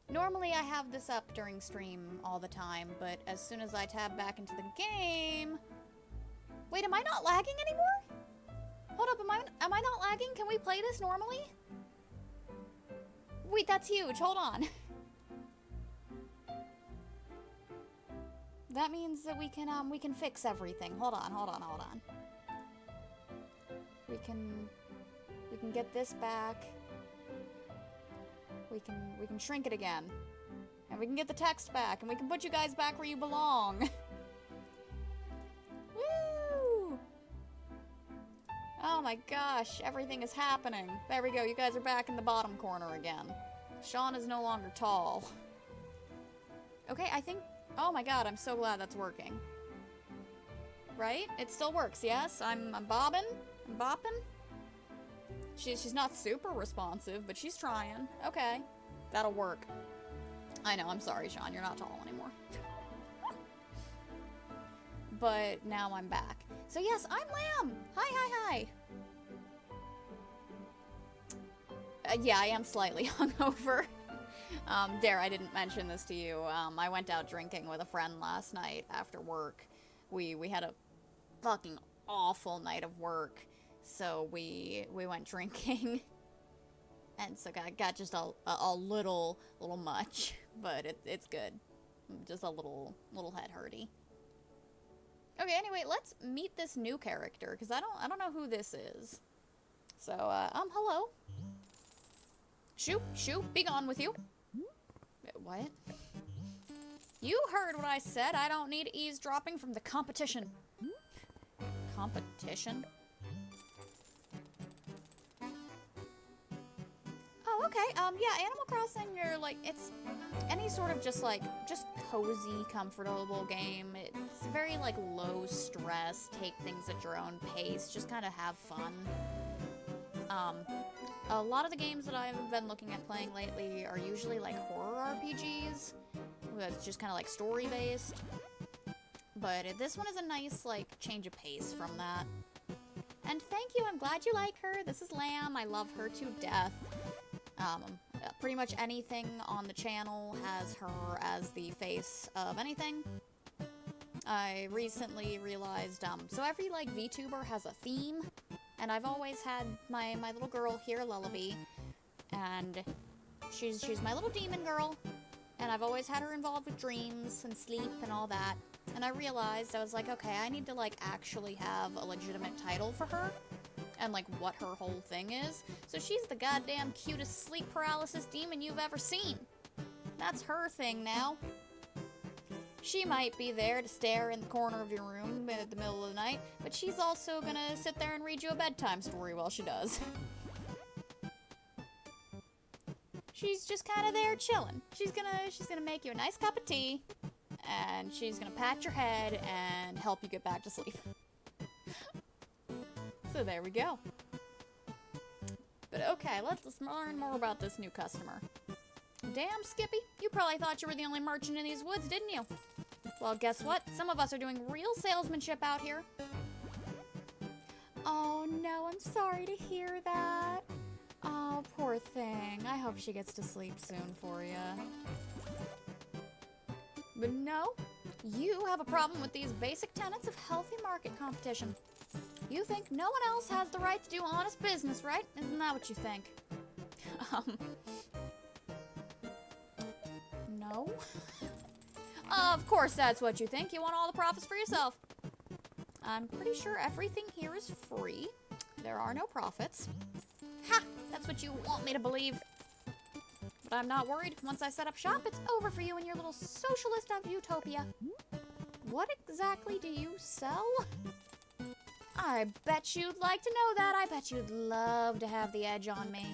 Normally I have this up during stream all the time, but as soon as I tab back into the game... Wait, am I not lagging anymore? Hold up, am I not lagging? Can we play this normally? Wait, that's huge. Hold on. That means that we can fix everything. Hold on. We can get this back. We can shrink it again. And we can get the text back, and we can put you guys back where you belong. Woo! Oh my gosh, everything is happening. There we go, you guys are back in the bottom corner again. Sean is no longer tall. Okay, I think... Oh my god, I'm so glad that's working. Right? It still works, yes? I'm bobbing? I'm bopping? She's not super responsive, but she's trying. Okay. That'll work. I know, I'm sorry, Sean. You're not tall anymore. But now I'm back. So yes, I'm Lamb! Hi. Yeah, I am slightly hungover. Dare, I didn't mention this to you. I went out drinking with a friend last night after work. We had a fucking awful night of work. So we went drinking, and so got just a little much, but it's good. Just a little head hurty. Okay, anyway, let's meet this new character because I don't know who this is. So hello. Shoo, be gone with you. What? You heard what I said. I don't need eavesdropping from the competition. Competition? Oh, okay. Yeah, Animal Crossing, you're like, it's any sort of just cozy, comfortable game. It's very, like, low stress, take things at your own pace, just kind of have fun. A lot of the games that I've been looking at playing lately are usually, like, horror RPGs. That's just kind of, like, story-based. But this one is a nice, like, change of pace from that. And thank you, I'm glad you like her. This is Lamb, I love her to death. Pretty much anything on the channel has her as the face of anything. I recently realized, so every, like, VTuber has a theme, and I've always had my little girl here, Lullaby, and she's my little demon girl, and I've always had her involved with dreams and sleep and all that, and I realized, I was like, okay, I need to, like, actually have a legitimate title for her, and, like, what her whole thing is. So she's the goddamn cutest sleep paralysis demon you've ever seen. That's her thing now. She might be there to stare in the corner of your room at the middle of the night, but she's also gonna sit there and read you a bedtime story while she does. She's just kind of there chilling. She's gonna make you a nice cup of tea, and she's gonna pat your head and help you get back to sleep. So there we go. But okay, let's learn more about this new customer. Damn, Skippy, you probably thought you were the only merchant in these woods, didn't you? Well, guess what? Some of us are doing real salesmanship out here. Oh no, I'm sorry to hear that. Oh, poor thing. I hope she gets to sleep soon for you. But no, You have a problem with these basic tenets of healthy market competition. You think no one else has the right to do honest business, right? Isn't that what you think? No? Of course that's what you think. You want all the profits for yourself. I'm pretty sure everything here is free. There are no profits. Ha! That's what you want me to believe. But I'm not worried. Once I set up shop, it's over for you and your little socialist of utopia. What exactly do you sell? I bet you'd like to know that. I bet you'd love to have the edge on me.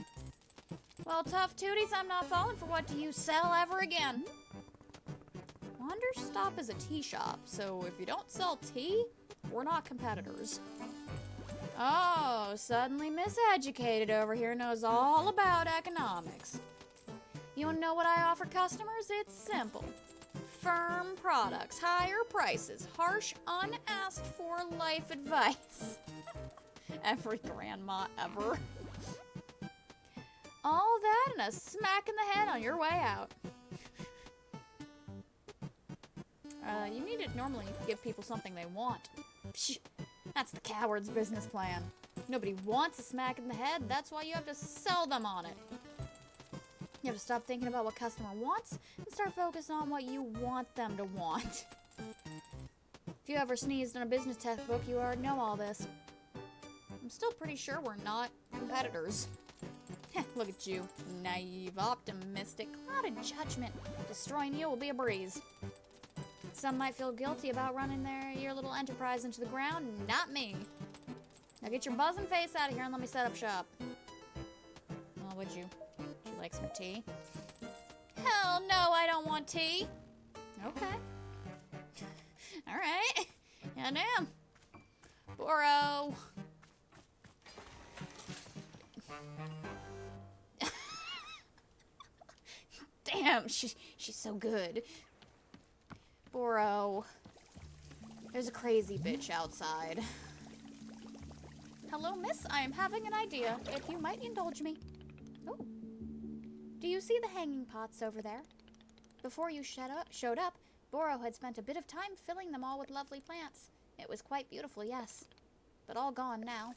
Well, tough tooties, I'm not falling for what do you sell ever again. Wanderstop is a tea shop, so if you don't sell tea, we're not competitors. Oh, suddenly miseducated over here knows all about economics. You want to know what I offer customers? It's simple. Firm products, higher prices, harsh, unasked for life advice. Every grandma ever. All that and a smack in the head on your way out. You need to normally give people something they want. Psh, that's the coward's business plan. Nobody wants a smack in the head, that's why you have to sell them on it. You have to stop thinking about what customer wants and start focusing on what you want them to want. If you ever sneezed in a business textbook, you already know all this. I'm still pretty sure we're not competitors. Look at you, naive, optimistic, cloud of judgment. Destroying you will be a breeze. Some might feel guilty about running your little enterprise into the ground, not me. Now get your buzzing face out of here and let me set up shop. Well, would you? Would you like some tea? Hell no, I don't want tea. Okay. Alright. Yeah, damn. Boro. Damn, she's so good. Boro. There's a crazy bitch outside. Hello, miss. I am having an idea, if you might indulge me. Oh. Do you see the hanging pots over there? Before you showed up, Boro had spent a bit of time filling them all with lovely plants. It was quite beautiful, yes. But all gone now.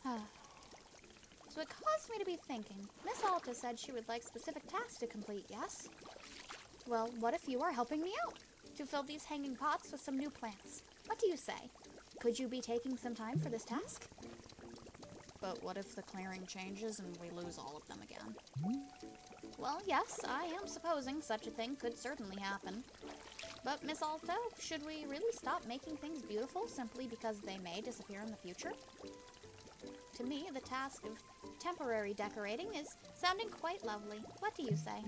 So it caused me to be thinking. Miss Alta said she would like specific tasks to complete, yes? Well, what if you are helping me out? To fill these hanging pots with some new plants. What do you say? Could you be taking some time for this task? But what if the clearing changes and we lose all of them again? Well, yes, I am supposing such a thing could certainly happen. But, Miss Alto, should we really stop making things beautiful simply because they may disappear in the future? To me, the task of temporary decorating is sounding quite lovely. What do you say?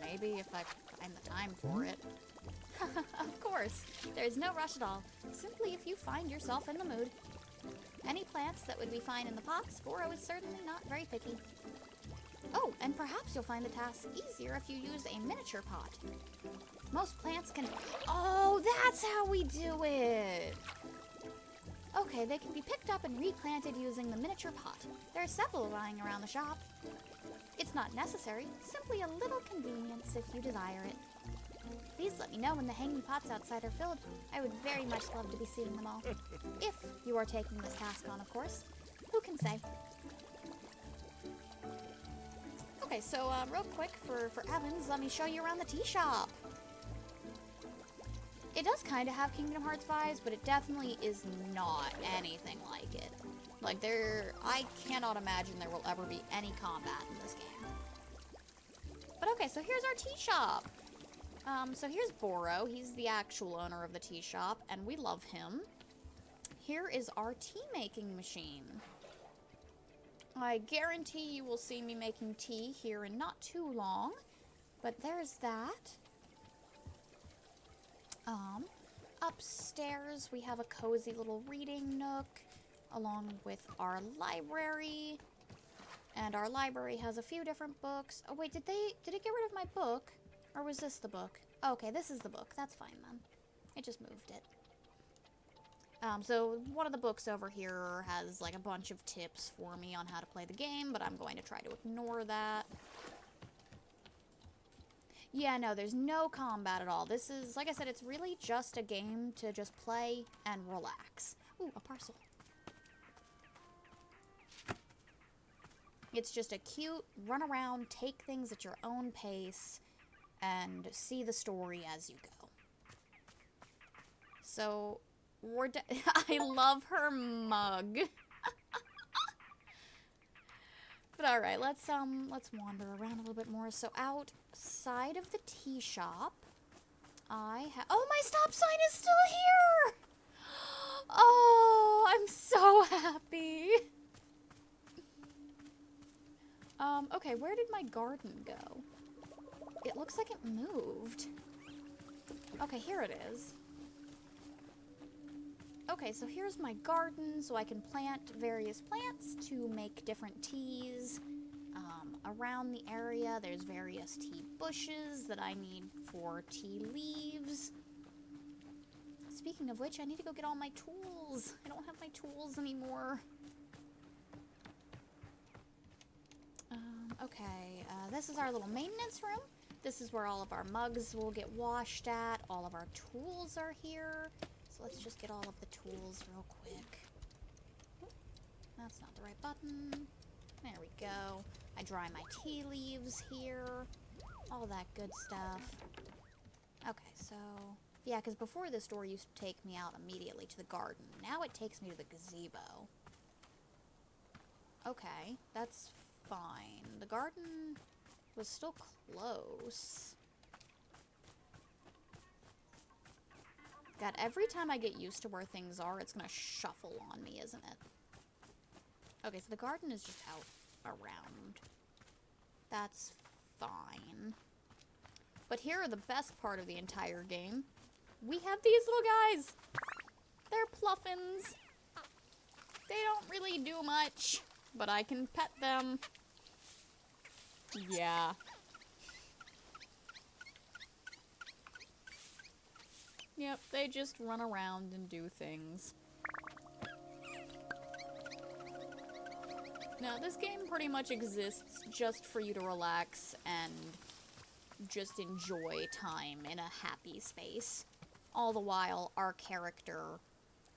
Maybe if I find the time for it. Of course, there's no rush at all. Simply if you find yourself in the mood. Any plants that would be fine in the pots, Boro is certainly not very picky. Oh, and perhaps you'll find the task easier if you use a miniature pot. Most plants can... Oh, that's how we do it! Okay, they can be picked up and replanted using the miniature pot. There are several lying around the shop. It's not necessary, simply a little convenience if you desire it. Please let me know when the hanging pots outside are filled. I would very much love to be seeing them all. If you are taking this task on, of course. Who can say? Okay, so real quick for Evans, let me show you around the tea shop. It does kind of have Kingdom Hearts vibes, but it definitely is not anything like it. Like, I cannot imagine there will ever be any combat in this game. But okay, so here's our tea shop. So here's Boro. He's the actual owner of the tea shop, and we love him. Here is our tea-making machine. I guarantee you will see me making tea here in not too long. But there's that. Upstairs, we have a cozy little reading nook, along with our library. And our library has a few different books. Oh wait, did it get rid of my book? Or was this the book? Oh, okay, this is the book. That's fine then. It just moved it. So one of the books over here has like a bunch of tips for me on how to play the game, but I'm going to try to ignore that. Yeah, no, there's no combat at all. This is, like I said, it's really just a game to just play and relax. Ooh, a parcel. It's just a cute run around, take things at your own pace, and see the story as you go. So, I love her mug. But alright, let's wander around a little bit more. So outside of the tea shop, oh, my stop sign is still here! Oh, I'm so happy. Okay, where did my garden go? It looks like it moved. Okay, here it is. Okay, so here's my garden, so I can plant various plants to make different teas. Around the area, there's various tea bushes that I need for tea leaves. Speaking of which, I need to go get all my tools. I don't have my tools anymore. Okay, this is our little maintenance room. This is where all of our mugs will get washed at. All of our tools are here. So let's just get all of the tools real quick. That's not the right button. There we go. I dry my tea leaves here. All that good stuff. Okay, so... yeah, because before this door used to take me out immediately to the garden. Now it takes me to the gazebo. Okay, that's fine. The garden was still close. God, every time I get used to where things are, it's gonna shuffle on me, isn't it? Okay, so the garden is just out around. That's fine. But here are the best part of the entire game. We have these little guys. They're pluffins. They don't really do much, but I can pet them. Yeah. Yep, they just run around and do things. Now, this game pretty much exists just for you to relax and just enjoy time in a happy space. All the while, our character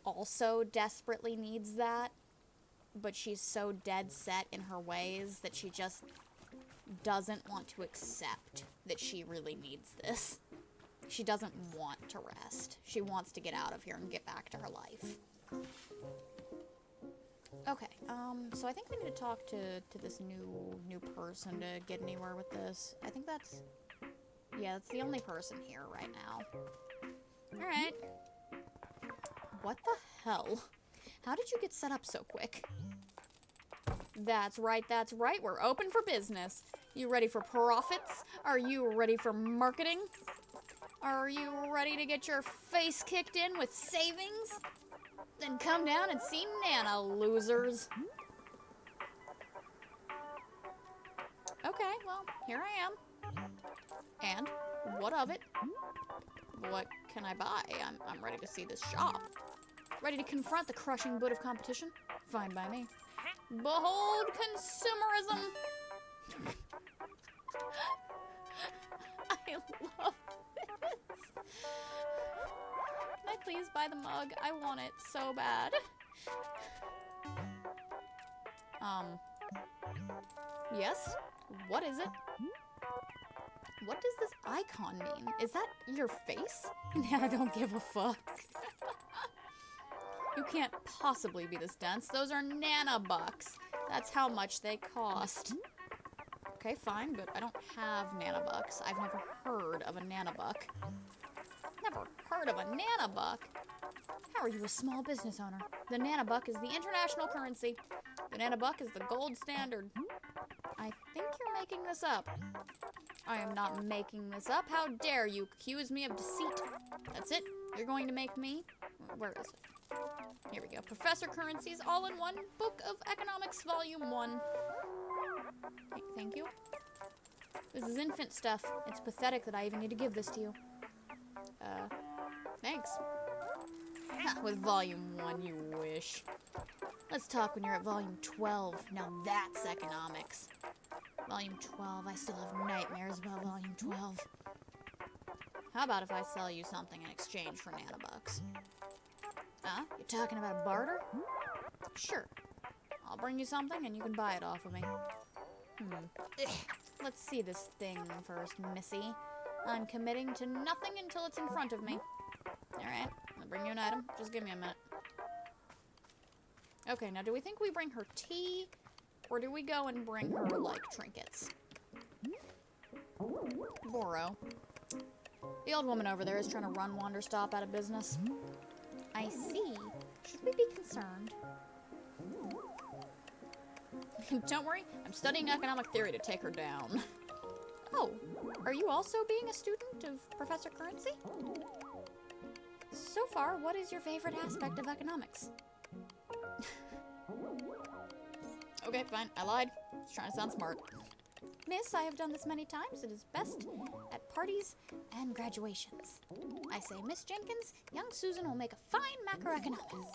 also desperately needs that, but she's so dead set in her ways that she just doesn't want to accept that she really needs this. She doesn't want to rest. She wants to get out of here and get back to her life. Okay, so I think we need to talk to this new person to get anywhere with this. I think that's... yeah, that's the only person here right now. Alright. What the hell? How did you get set up so quick? That's right, we're open for business. You ready for profits? Are you ready for marketing? Are you ready to get your face kicked in with savings? Then come down and see Nana, losers. Okay, well, here I am. And what of it? What can I buy? I'm ready to see this shop. Ready to confront the crushing boot of competition? Fine by me. Behold consumerism! I love this. Can I please buy the mug? I want it so bad. Yes? What is it? What does this icon mean? Is that your face? I don't give a fuck. You can't possibly be this dense. Those are nanobucks. That's how much they cost. Okay, fine, but I don't have nanobucks. I've never heard of a nanobuck. Never heard of a nanobuck? How are you a small business owner? The nanobuck is the international currency. The nanobuck is the gold standard. I think you're making this up. I am not making this up. How dare you accuse me of deceit? That's it? You're going to make me? Where is it? Here we go. Professor Currencies All-in-One Book of Economics Volume 1. Thank you. This is infant stuff. It's pathetic that I even need to give this to you. Thanks. With Volume 1, you wish. Let's talk when you're at Volume 12. Now that's economics. Volume 12. I still have nightmares about Volume 12. How about if I sell you something in exchange for nanobucks? Huh? You talking about barter? Sure. I'll bring you something and you can buy it off of me. Ugh. Let's see this thing first, Missy. I'm committing to nothing until it's in front of me. Alright, I'll bring you an item. Just give me a minute. Okay, now do we think we bring her tea? Or do we go and bring her, like, trinkets? Boro. The old woman over there is trying to run Wanderstop out of business. I see. Should we be concerned? Don't worry, I'm studying economic theory to take her down. Oh, are you also being a student of Professor Currency? So far, what is your favorite aspect of economics? Okay, fine, I lied. I was trying to sound smart. Miss, I have done this many times. It is best at parties and graduations. I say, Miss Jenkins, young Susan will make a fine macroeconomist.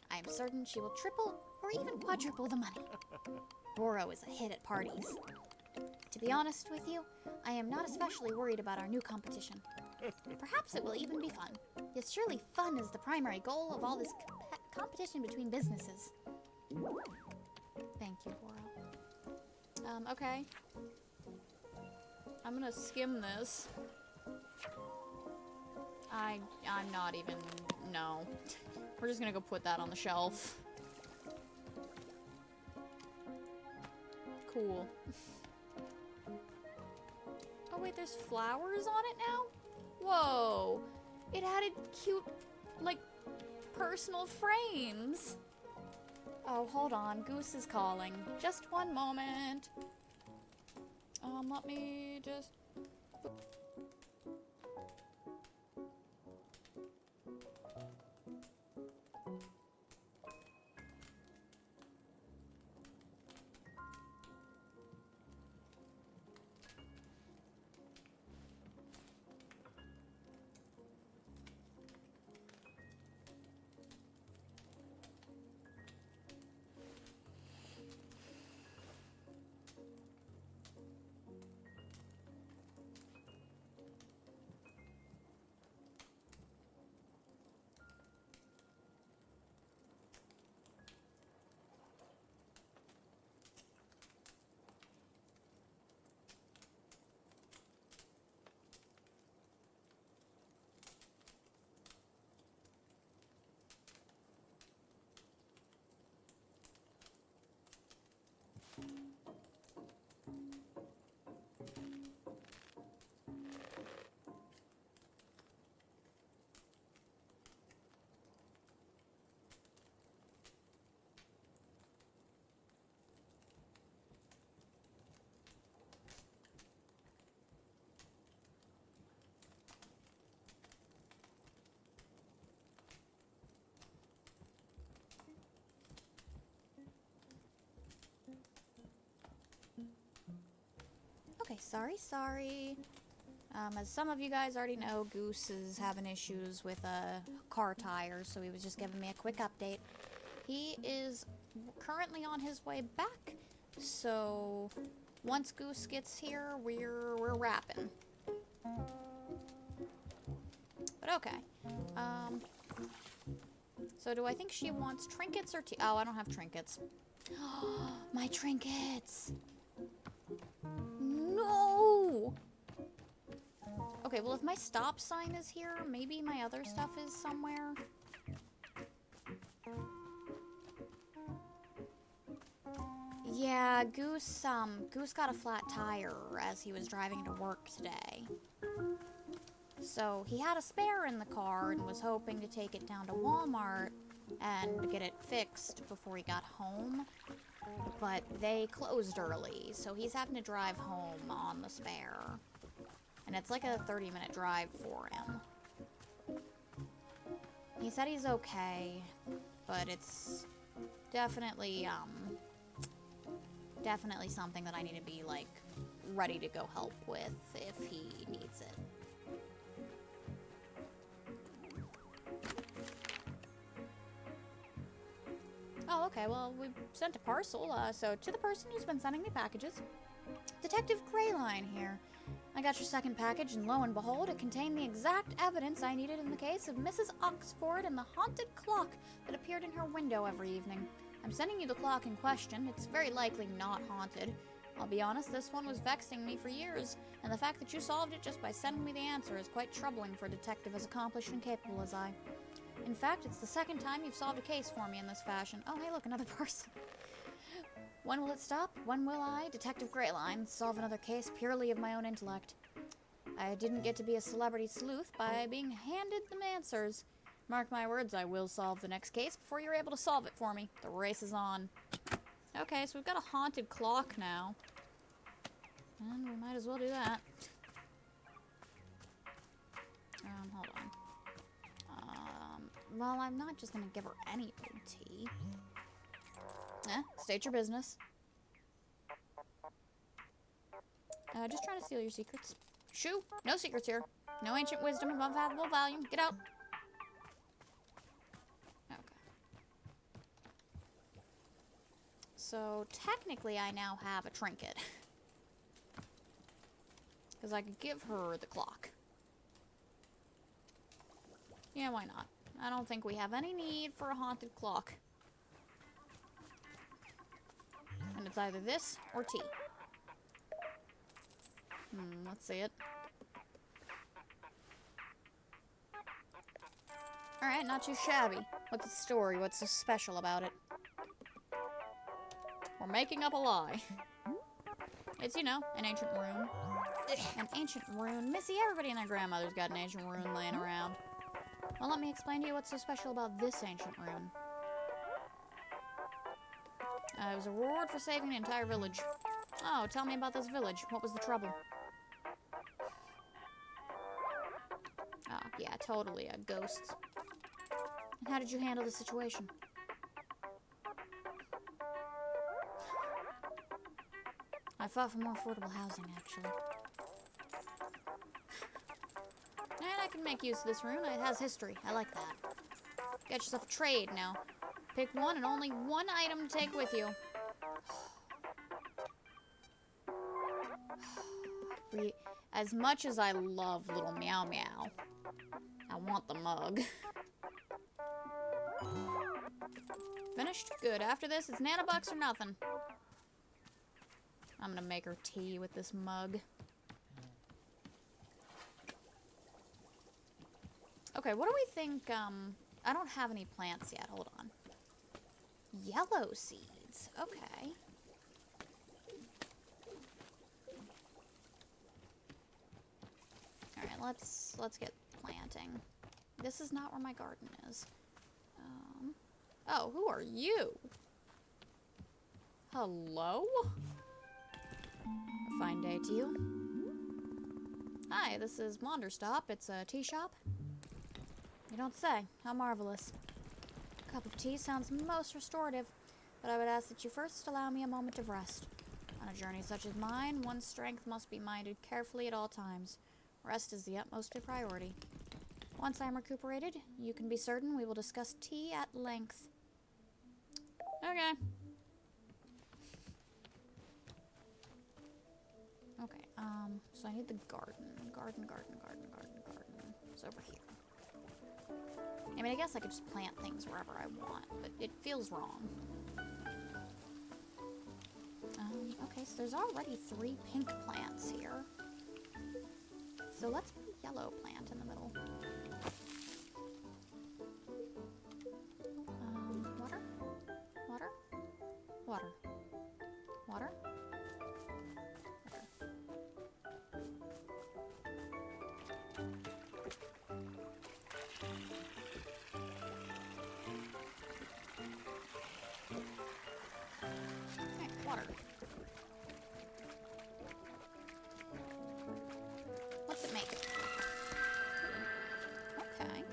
I am certain she will triple or even quadruple the money. Boro is a hit at parties. To be honest with you, I am not especially worried about our new competition. Perhaps it will even be fun. Yet surely fun is the primary goal of all this competition between businesses. Thank you, Boro. Okay. I'm gonna skim this. I'm not even... No. We're just gonna go put that on the shelf. Cool. Oh wait, there's flowers on it now? Whoa! It added cute, like, personal frames. Oh, hold on. Goose is calling. Just one moment. Let me just... Okay, sorry. As some of you guys already know, Goose is having issues with car tires, so he was just giving me a quick update. He is currently on his way back, so once Goose gets here, we're wrapping. But okay. So do I think she wants trinkets or tea? Oh, I don't have trinkets. My trinkets! No! Okay, well if my stop sign is here, maybe my other stuff is somewhere. Yeah, Goose got a flat tire as he was driving to work today. So he had a spare in the car and was hoping to take it down to Walmart and get it fixed before he got home. But they closed early, so he's having to drive home on the spare. And it's like a 30-minute drive for him. He said he's okay, but it's definitely something that I need to be, like, ready to go help with if he needs it. Oh, okay, well, we sent a parcel, so to the person who's been sending me packages, Detective Grayline here. I got your second package, and lo and behold, it contained the exact evidence I needed in the case of Mrs. Oxford and the haunted clock that appeared in her window every evening. I'm sending you the clock in question. It's very likely not haunted. I'll be honest, this one was vexing me for years, and the fact that you solved it just by sending me the answer is quite troubling for a detective as accomplished and capable as I. In fact, it's the second time you've solved a case for me in this fashion. Oh, hey, look, another parcel. When will it stop? When will I, Detective Grayline, solve another case purely of my own intellect? I didn't get to be a celebrity sleuth by being handed them answers. Mark my words, I will solve the next case before you're able to solve it for me. The race is on. Okay, so we've got a haunted clock now. And we might as well do that. Hold on. Well, I'm not just gonna give her any old tea. State your business. Just trying to steal your secrets. Shoo! No secrets here. No ancient wisdom of unfathomable value. Get out! Okay. So, technically, I now have a trinket. Because I could give her the clock. Yeah, why not? I don't think we have any need for a haunted clock. And it's either this or tea. Let's see it. Alright, not too shabby. What's the story? What's so special about it? We're making up a lie. It's, you know, an ancient rune. An ancient rune? Missy, everybody and their grandmother's got an ancient rune laying around. Well, let me explain to you what's so special about this ancient rune. It was a reward for saving an entire village. Oh, tell me about this village. What was the trouble? Oh, yeah, totally. Ghosts. And how did you handle the situation? I fought for more affordable housing, actually. And I can make use of this rune. It has history. I like that. Get yourself a trade now. Pick one and only one item to take with you. As much as I love little Meow Meow, I want the mug. Finished? Good. After this, it's nanobucks or nothing. I'm gonna make her tea with this mug. Okay, what do we think, I don't have any plants yet. Hold on. Yellow seeds. Okay. Alright, let's get planting. This is not where my garden is. Oh, who are you? Hello? A fine day to you. Hi, this is Wanderstop. It's a tea shop. You don't say. How marvelous. A cup of tea sounds most restorative, but I would ask that you first allow me a moment of rest. On a journey such as mine, one's strength must be minded carefully at all times. Rest is the utmost priority. Once I am recuperated, you can be certain we will discuss tea at length. Okay. Okay, so I need the garden. Garden. It's over here. I mean, I guess I could just plant things wherever I want, but it feels wrong. Okay, so there's already 3 pink plants here. So let's put a yellow plant in the middle. Water? Water? Water. Water? Water. What's it make? Okay.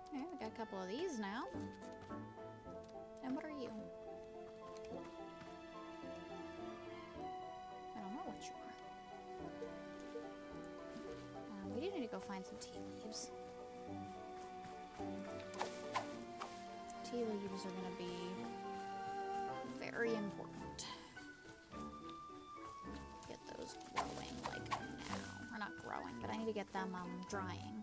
Okay, we got a couple of these now. And what are you? I don't know what you are. We do need to go find some tea leaves. Tea leaves are gonna be very important. Get those growing, like, now. Or not growing, but I need to get them, drying.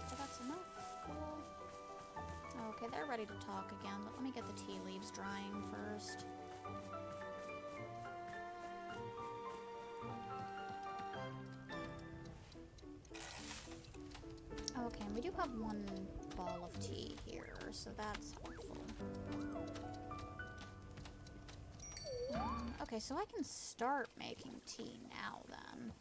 So that's enough. Cool. Okay, they're ready to talk again, but let me get the tea leaves drying first. Okay, and we do have one ball of tea here, so that's helpful. Okay, so I can start making tea now then.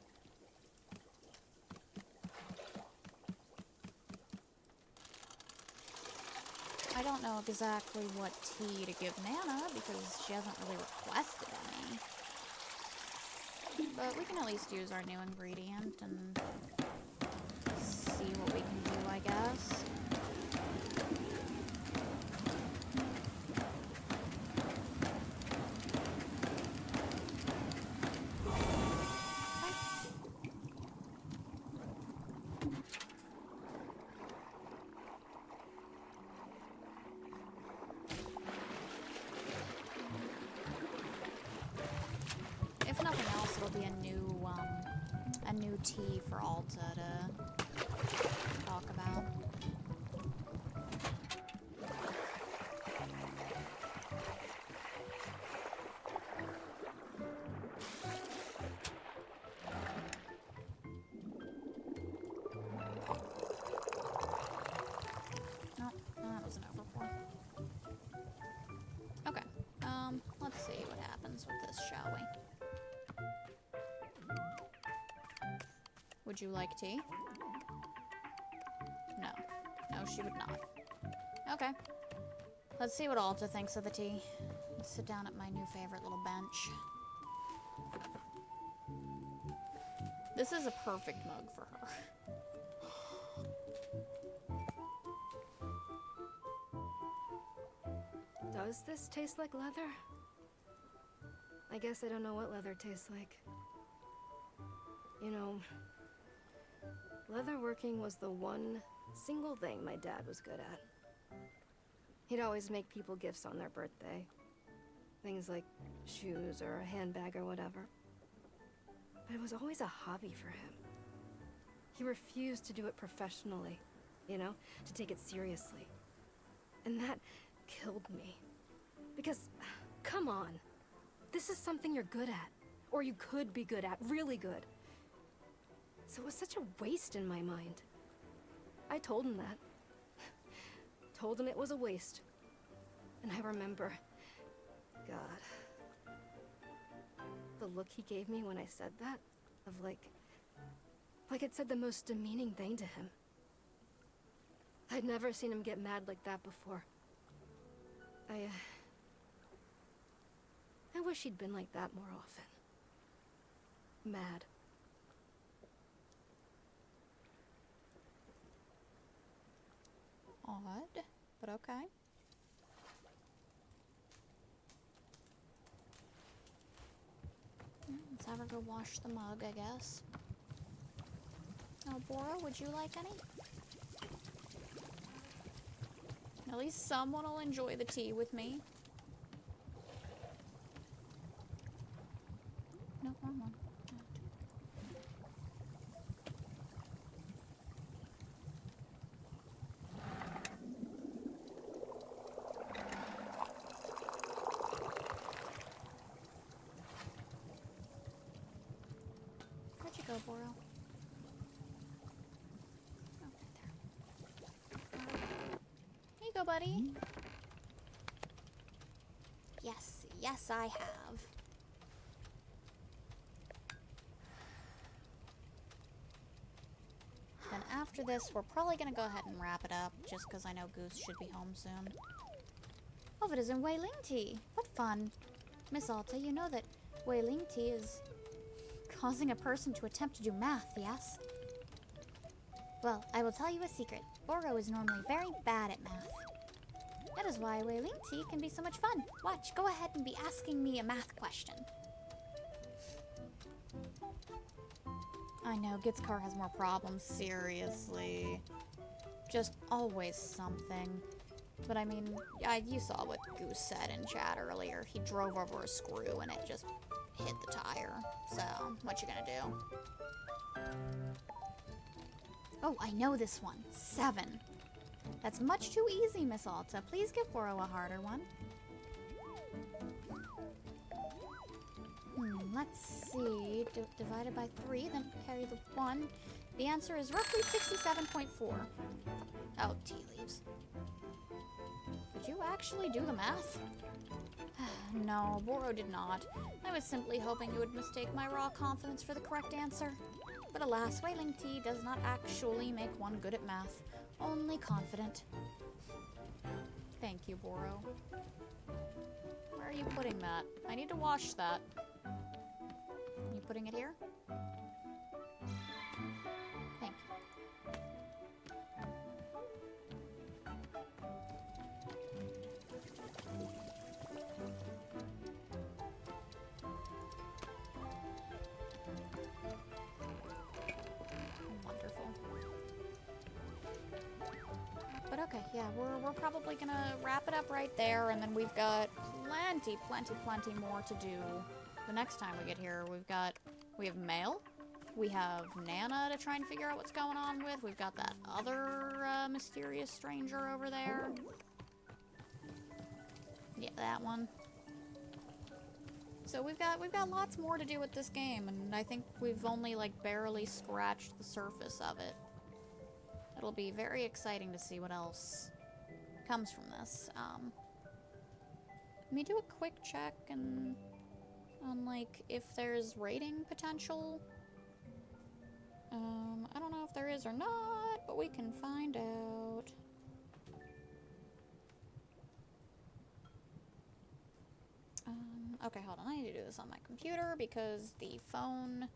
I don't know exactly what tea to give Nana because she hasn't really requested any. But we can at least use our new ingredient and see what we can do, I guess. If nothing else, it'll be a new tea for Alta to talk about. Nope, that wasn't over for. Okay, let's see what happens with this, shall we? Would you like tea? No. No, she would not. Okay. Let's see what Alta thinks of the tea. Let's sit down at my new favorite little bench. This is a perfect mug for her. Does this taste like leather? I guess I don't know what leather tastes like. You know, leatherworking was the one single thing my dad was good at. He'd always make people gifts on their birthday. Things like shoes or a handbag or whatever. But it was always a hobby for him. He refused to do it professionally, you know, to take it seriously. And that killed me. Because, come on, this is something you're good at. Or you could be good at, really good. So it was such a waste in my mind. I told him that. Told him it was a waste. And I remember, God, the look he gave me when I said that, of like it said the most demeaning thing to him. I'd never seen him get mad like that before. I wish he'd been like that more often. Mad. Odd, but okay. Let's have her go wash the mug, I guess. Oh, Bora, would you like any? At least someone will enjoy the tea with me. No, wrong one. Where'd you go, Boro? Oh, right there. Here you go, buddy. Yes, yes, I have. Then after this, we're probably gonna go ahead and wrap it up, just because I know Goose should be home soon. Oh, it is in Wei Ling tea. What fun. Miss Alta, you know that Wei Ling tea is causing a person to attempt to do math, yes? Well, I will tell you a secret. Boro is normally very bad at math. That is why Wei Ling Tea can be so much fun. Watch, go ahead and be asking me a math question. I know, Git's car has more problems, seriously. Just always something. But I mean, you saw what Goose said in chat earlier. He drove over a screw and it just hit the tire. So, what you gonna do? Oh, I know this one. 7. That's much too easy, Miss Alta. Please give Boro a harder one. Let's see. Divided by 3, then carry the 1. The answer is roughly 67.4. Oh, tea leaves. Did you actually do the math? No, Boro did not. I was simply hoping you would mistake my raw confidence for the correct answer. But alas, Wei Ling Tea does not actually make one good at math, only confident. Thank you, Boro. Where are you putting that? I need to wash that. Are you putting it here? Thank you. Wonderful. But okay, yeah, we're probably gonna wrap it up right there, and then we've got plenty more to do the next time we get here. We have mail, we have Nana to try and figure out what's going on with, we've got that other mysterious stranger over there. Yeah, that one. So we've got lots more to do with this game, and I think we've only like barely scratched the surface of it. It'll be very exciting to see what else comes from this. Let me do a quick check and on like if there's rating potential. I don't know if there is or not, but we can find out. Okay, hold on. I need to do this on my computer because the phone,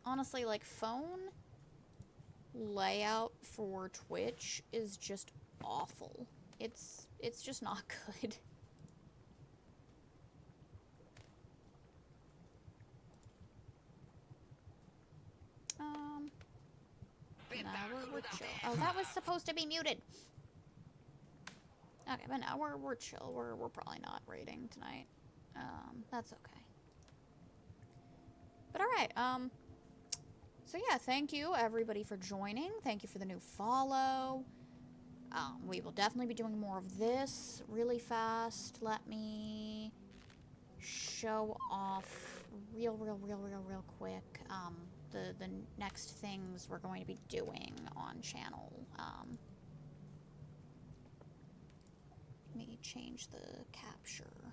honestly, like phone layout for Twitch is just awful. It's just not good. No, we're chill. Oh, that was supposed to be muted. Okay, but no, we're chill. We're probably not raiding tonight. That's okay. But alright, so yeah, thank you everybody for joining. Thank you for the new follow. We will definitely be doing more of this really fast. Let me show off real quick, the next things we're going to be doing on channel. Let me change the capture.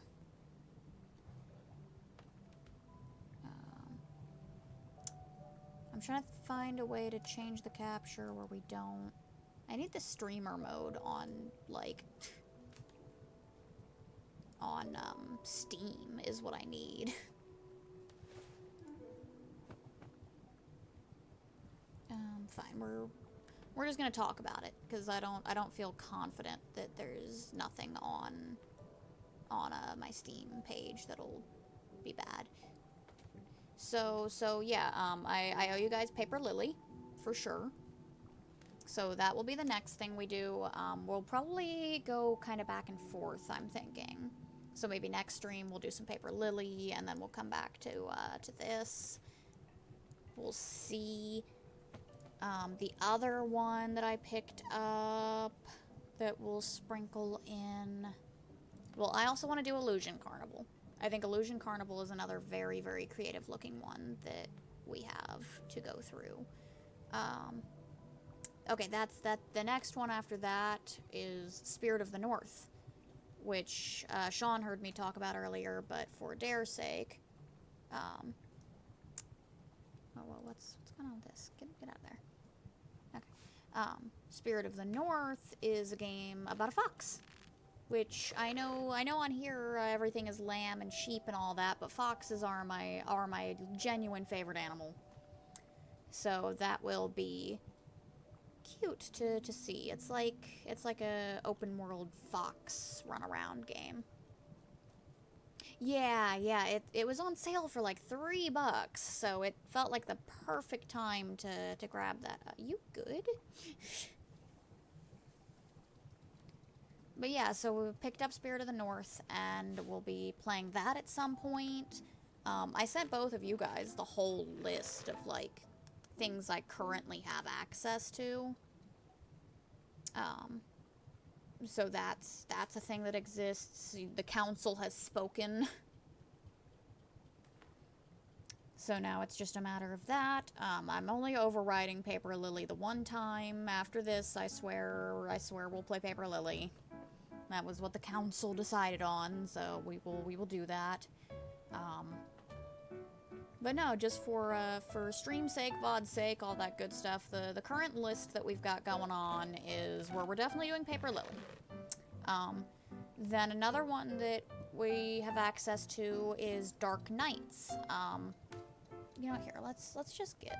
I'm trying to find a way to change the capture where we don't... I need the streamer mode on, like... on, Steam is what I need. Fine, we're just gonna talk about it, because I don't feel confident that there's nothing on my Steam page that'll be bad. So yeah, I owe you guys Paper Lily, for sure. So that will be the next thing we do. We'll probably go kind of back and forth, I'm thinking. So maybe next stream we'll do some Paper Lily, and then we'll come back to this. We'll see. The other one that I picked up that we'll sprinkle in... Well, I also want to do Illusion Carnival. I think Illusion Carnival is another very, very creative looking one that we have to go through. Okay, that's that. The next one after that is Spirit of the North, which Sean heard me talk about earlier, but for Dare's sake, oh, well, what's going on with this? Get out of there. Okay. Spirit of the North is a game about a fox. Which I know on here everything is lamb and sheep and all that, but foxes are my genuine favorite animal. So that will be cute to see. It's like a open world fox run around game. Yeah, it was on sale for like $3, so it felt like the perfect time to grab that. You good? But yeah, so we picked up Spirit of the North, and we'll be playing that at some point. I sent both of you guys the whole list of, like, things I currently have access to. So that's a thing that exists. The council has spoken. So now it's just a matter of that. I'm only overriding Paper Lily the one time. After this, I swear we'll play Paper Lily. That was what the council decided on, so we will do that. But no, just for stream's sake, VOD's sake, all that good stuff, the current list that we've got going on is where we're definitely doing Paper Lily. Then another one that we have access to is Dark Knights. You know what, here, let's just get...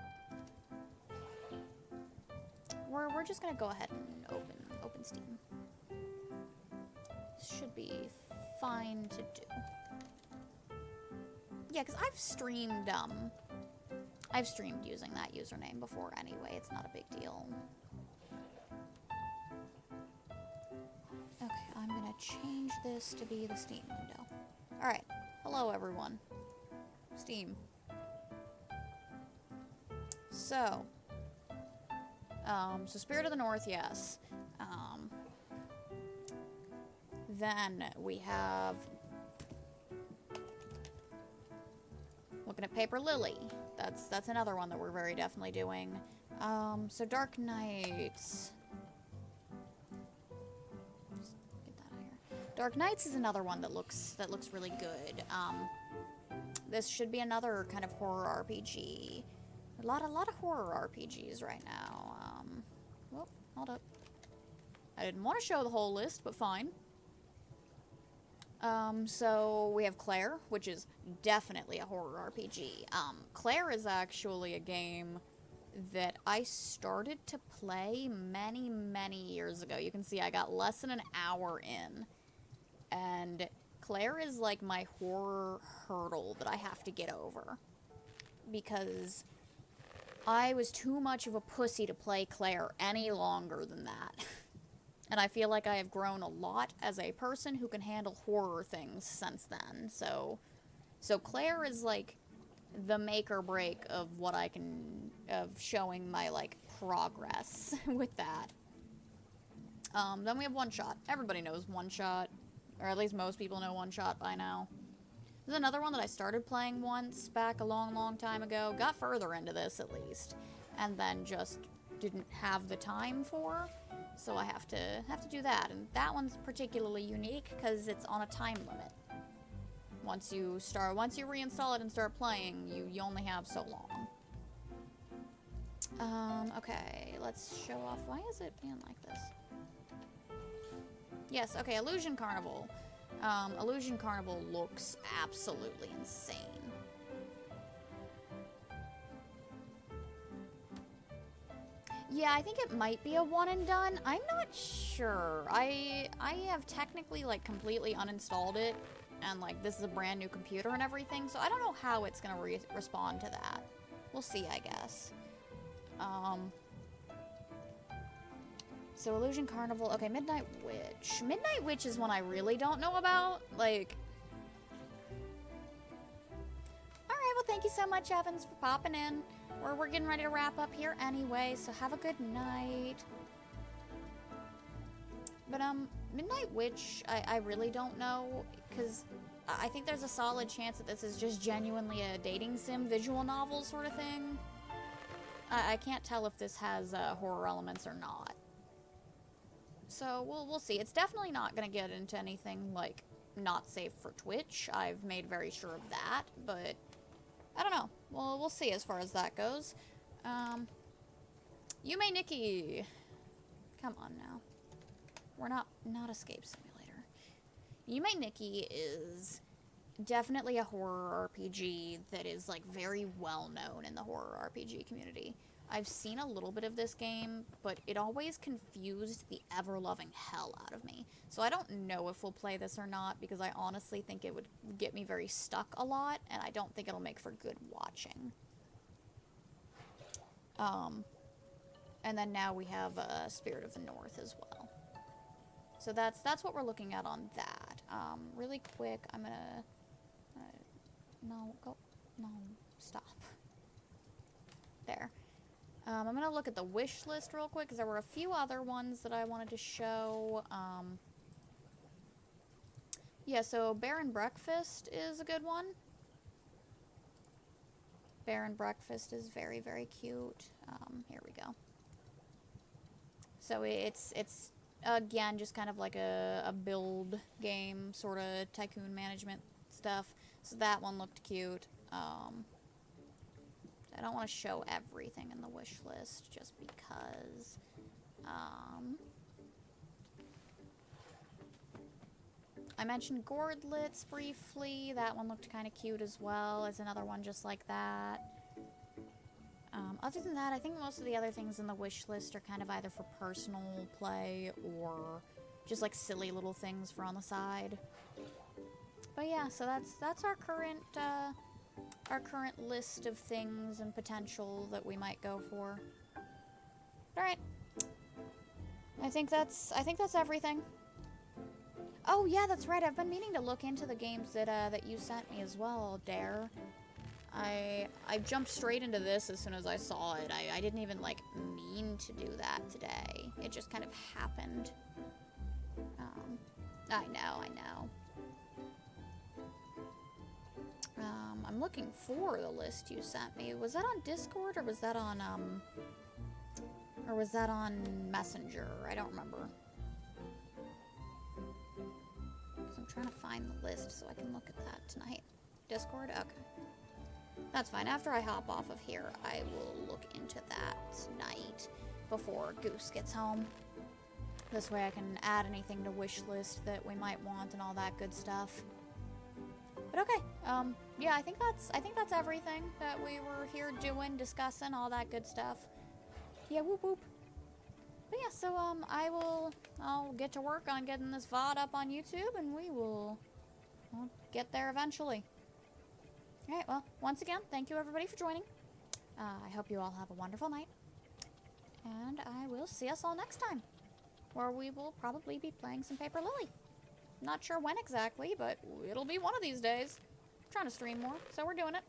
We're just gonna go ahead and open Steam. Should be fine to do. Yeah, because I've streamed using that username before anyway. It's not a big deal. Okay, I'm gonna change this to be the Steam window. Alright, hello everyone. Steam. So Spirit of the North, yes. Then we have... Looking at Paper Lily. That's another one that we're very definitely doing. So Dark Knights... Just get that out of here. Dark Knights is another one that looks really good. This should be another kind of horror RPG. A lot of horror RPGs right now. Whoop, hold up. I didn't want to show the whole list, but fine. So we have Claire, which is definitely a horror RPG. Claire is actually a game that I started to play many, many years ago. You can see I got less than an hour in. And Claire is like my horror hurdle that I have to get over. Because I was too much of a pussy to play Claire any longer than that. And I feel like I have grown a lot as a person who can handle horror things since then. So Claire is like the make or break of what I can, of showing my like progress with that. Then we have One Shot. Everybody knows One Shot, or at least most people know One Shot by now. There's another one that I started playing once back a long, long time ago. Got further into this at least, and then just didn't have the time for. So I have to do that, and that one's particularly unique because it's on a time limit. Once you reinstall it and start playing, you only have so long. Okay, let's show off. Why is it being like this? Yes, okay, Illusion Carnival. Illusion Carnival looks absolutely insane. Yeah, I think it might be a one and done. I'm not sure. I have technically like completely uninstalled it, and like this is a brand new computer and everything, so I don't know how it's gonna respond to that. We'll see, I guess. So Illusion Carnival. Okay, Midnight Witch. Midnight Witch is one I really don't know about. Like, all right. Well, thank you so much, Evans, for popping in. We're getting ready to wrap up here anyway, so have a good night. But, Midnight Witch, I really don't know, because I think there's a solid chance that this is just genuinely a dating sim visual novel sort of thing. I can't tell if this has, horror elements or not. So, we'll see. It's definitely not gonna get into anything, like, not safe for Twitch. I've made very sure of that, but I don't know. Well, we'll see as far as that goes. Yume Nikki. Come on now. We're not Escape Simulator. Yume Nikki is definitely a horror RPG that is, like, very well known in the horror RPG community. I've seen a little bit of this game, but it always confused the ever-loving hell out of me. So I don't know if we'll play this or not, because I honestly think it would get me very stuck a lot, and I don't think it'll make for good watching. And then now we have Spirit of the North as well. So that's what we're looking at on that. Really quick, I'm gonna... no, go... no, stop. There. I'm gonna look at the wish list real quick, because there were a few other ones that I wanted to show. Yeah, so Bear and Breakfast is a good one. Bear and Breakfast is very, very cute. Here we go. So it's again, just kind of like a build game, sort of tycoon management stuff. So that one looked cute. I don't want to show everything in the wish list, just because. I mentioned Gourdlets briefly. That one looked kind of cute as well. It's another one just like that. Other than that, I think most of the other things in the wish list are kind of either for personal play or just like silly little things for on the side. But yeah, so that's our current list of things and potential that we might go for. All right. I think that's everything. Oh yeah, that's right. I've been meaning to look into the games that you sent me as well, Dare. I jumped straight into this as soon as I saw it. I didn't even like mean to do that today. It just kind of happened. I know. I'm looking for the list you sent me. Was that on Discord or was that on Messenger? I don't remember. Because I'm trying to find the list so I can look at that tonight. Discord? Okay. That's fine. After I hop off of here, I will look into that tonight before Goose gets home. This way I can add anything to wish list that we might want and all that good stuff. But okay, yeah, I think that's everything that we were here doing, discussing, all that good stuff. Yeah, whoop whoop. But yeah, so I'll get to work on getting this VOD up on YouTube, and we'll get there eventually. Alright, well, once again, thank you everybody for joining. I hope you all have a wonderful night. And I will see us all next time, where we will probably be playing some Paper Lily. Not sure when exactly, but it'll be one of these days. I'm trying to stream more, so we're doing it.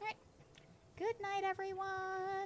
Alright. Good night, everyone!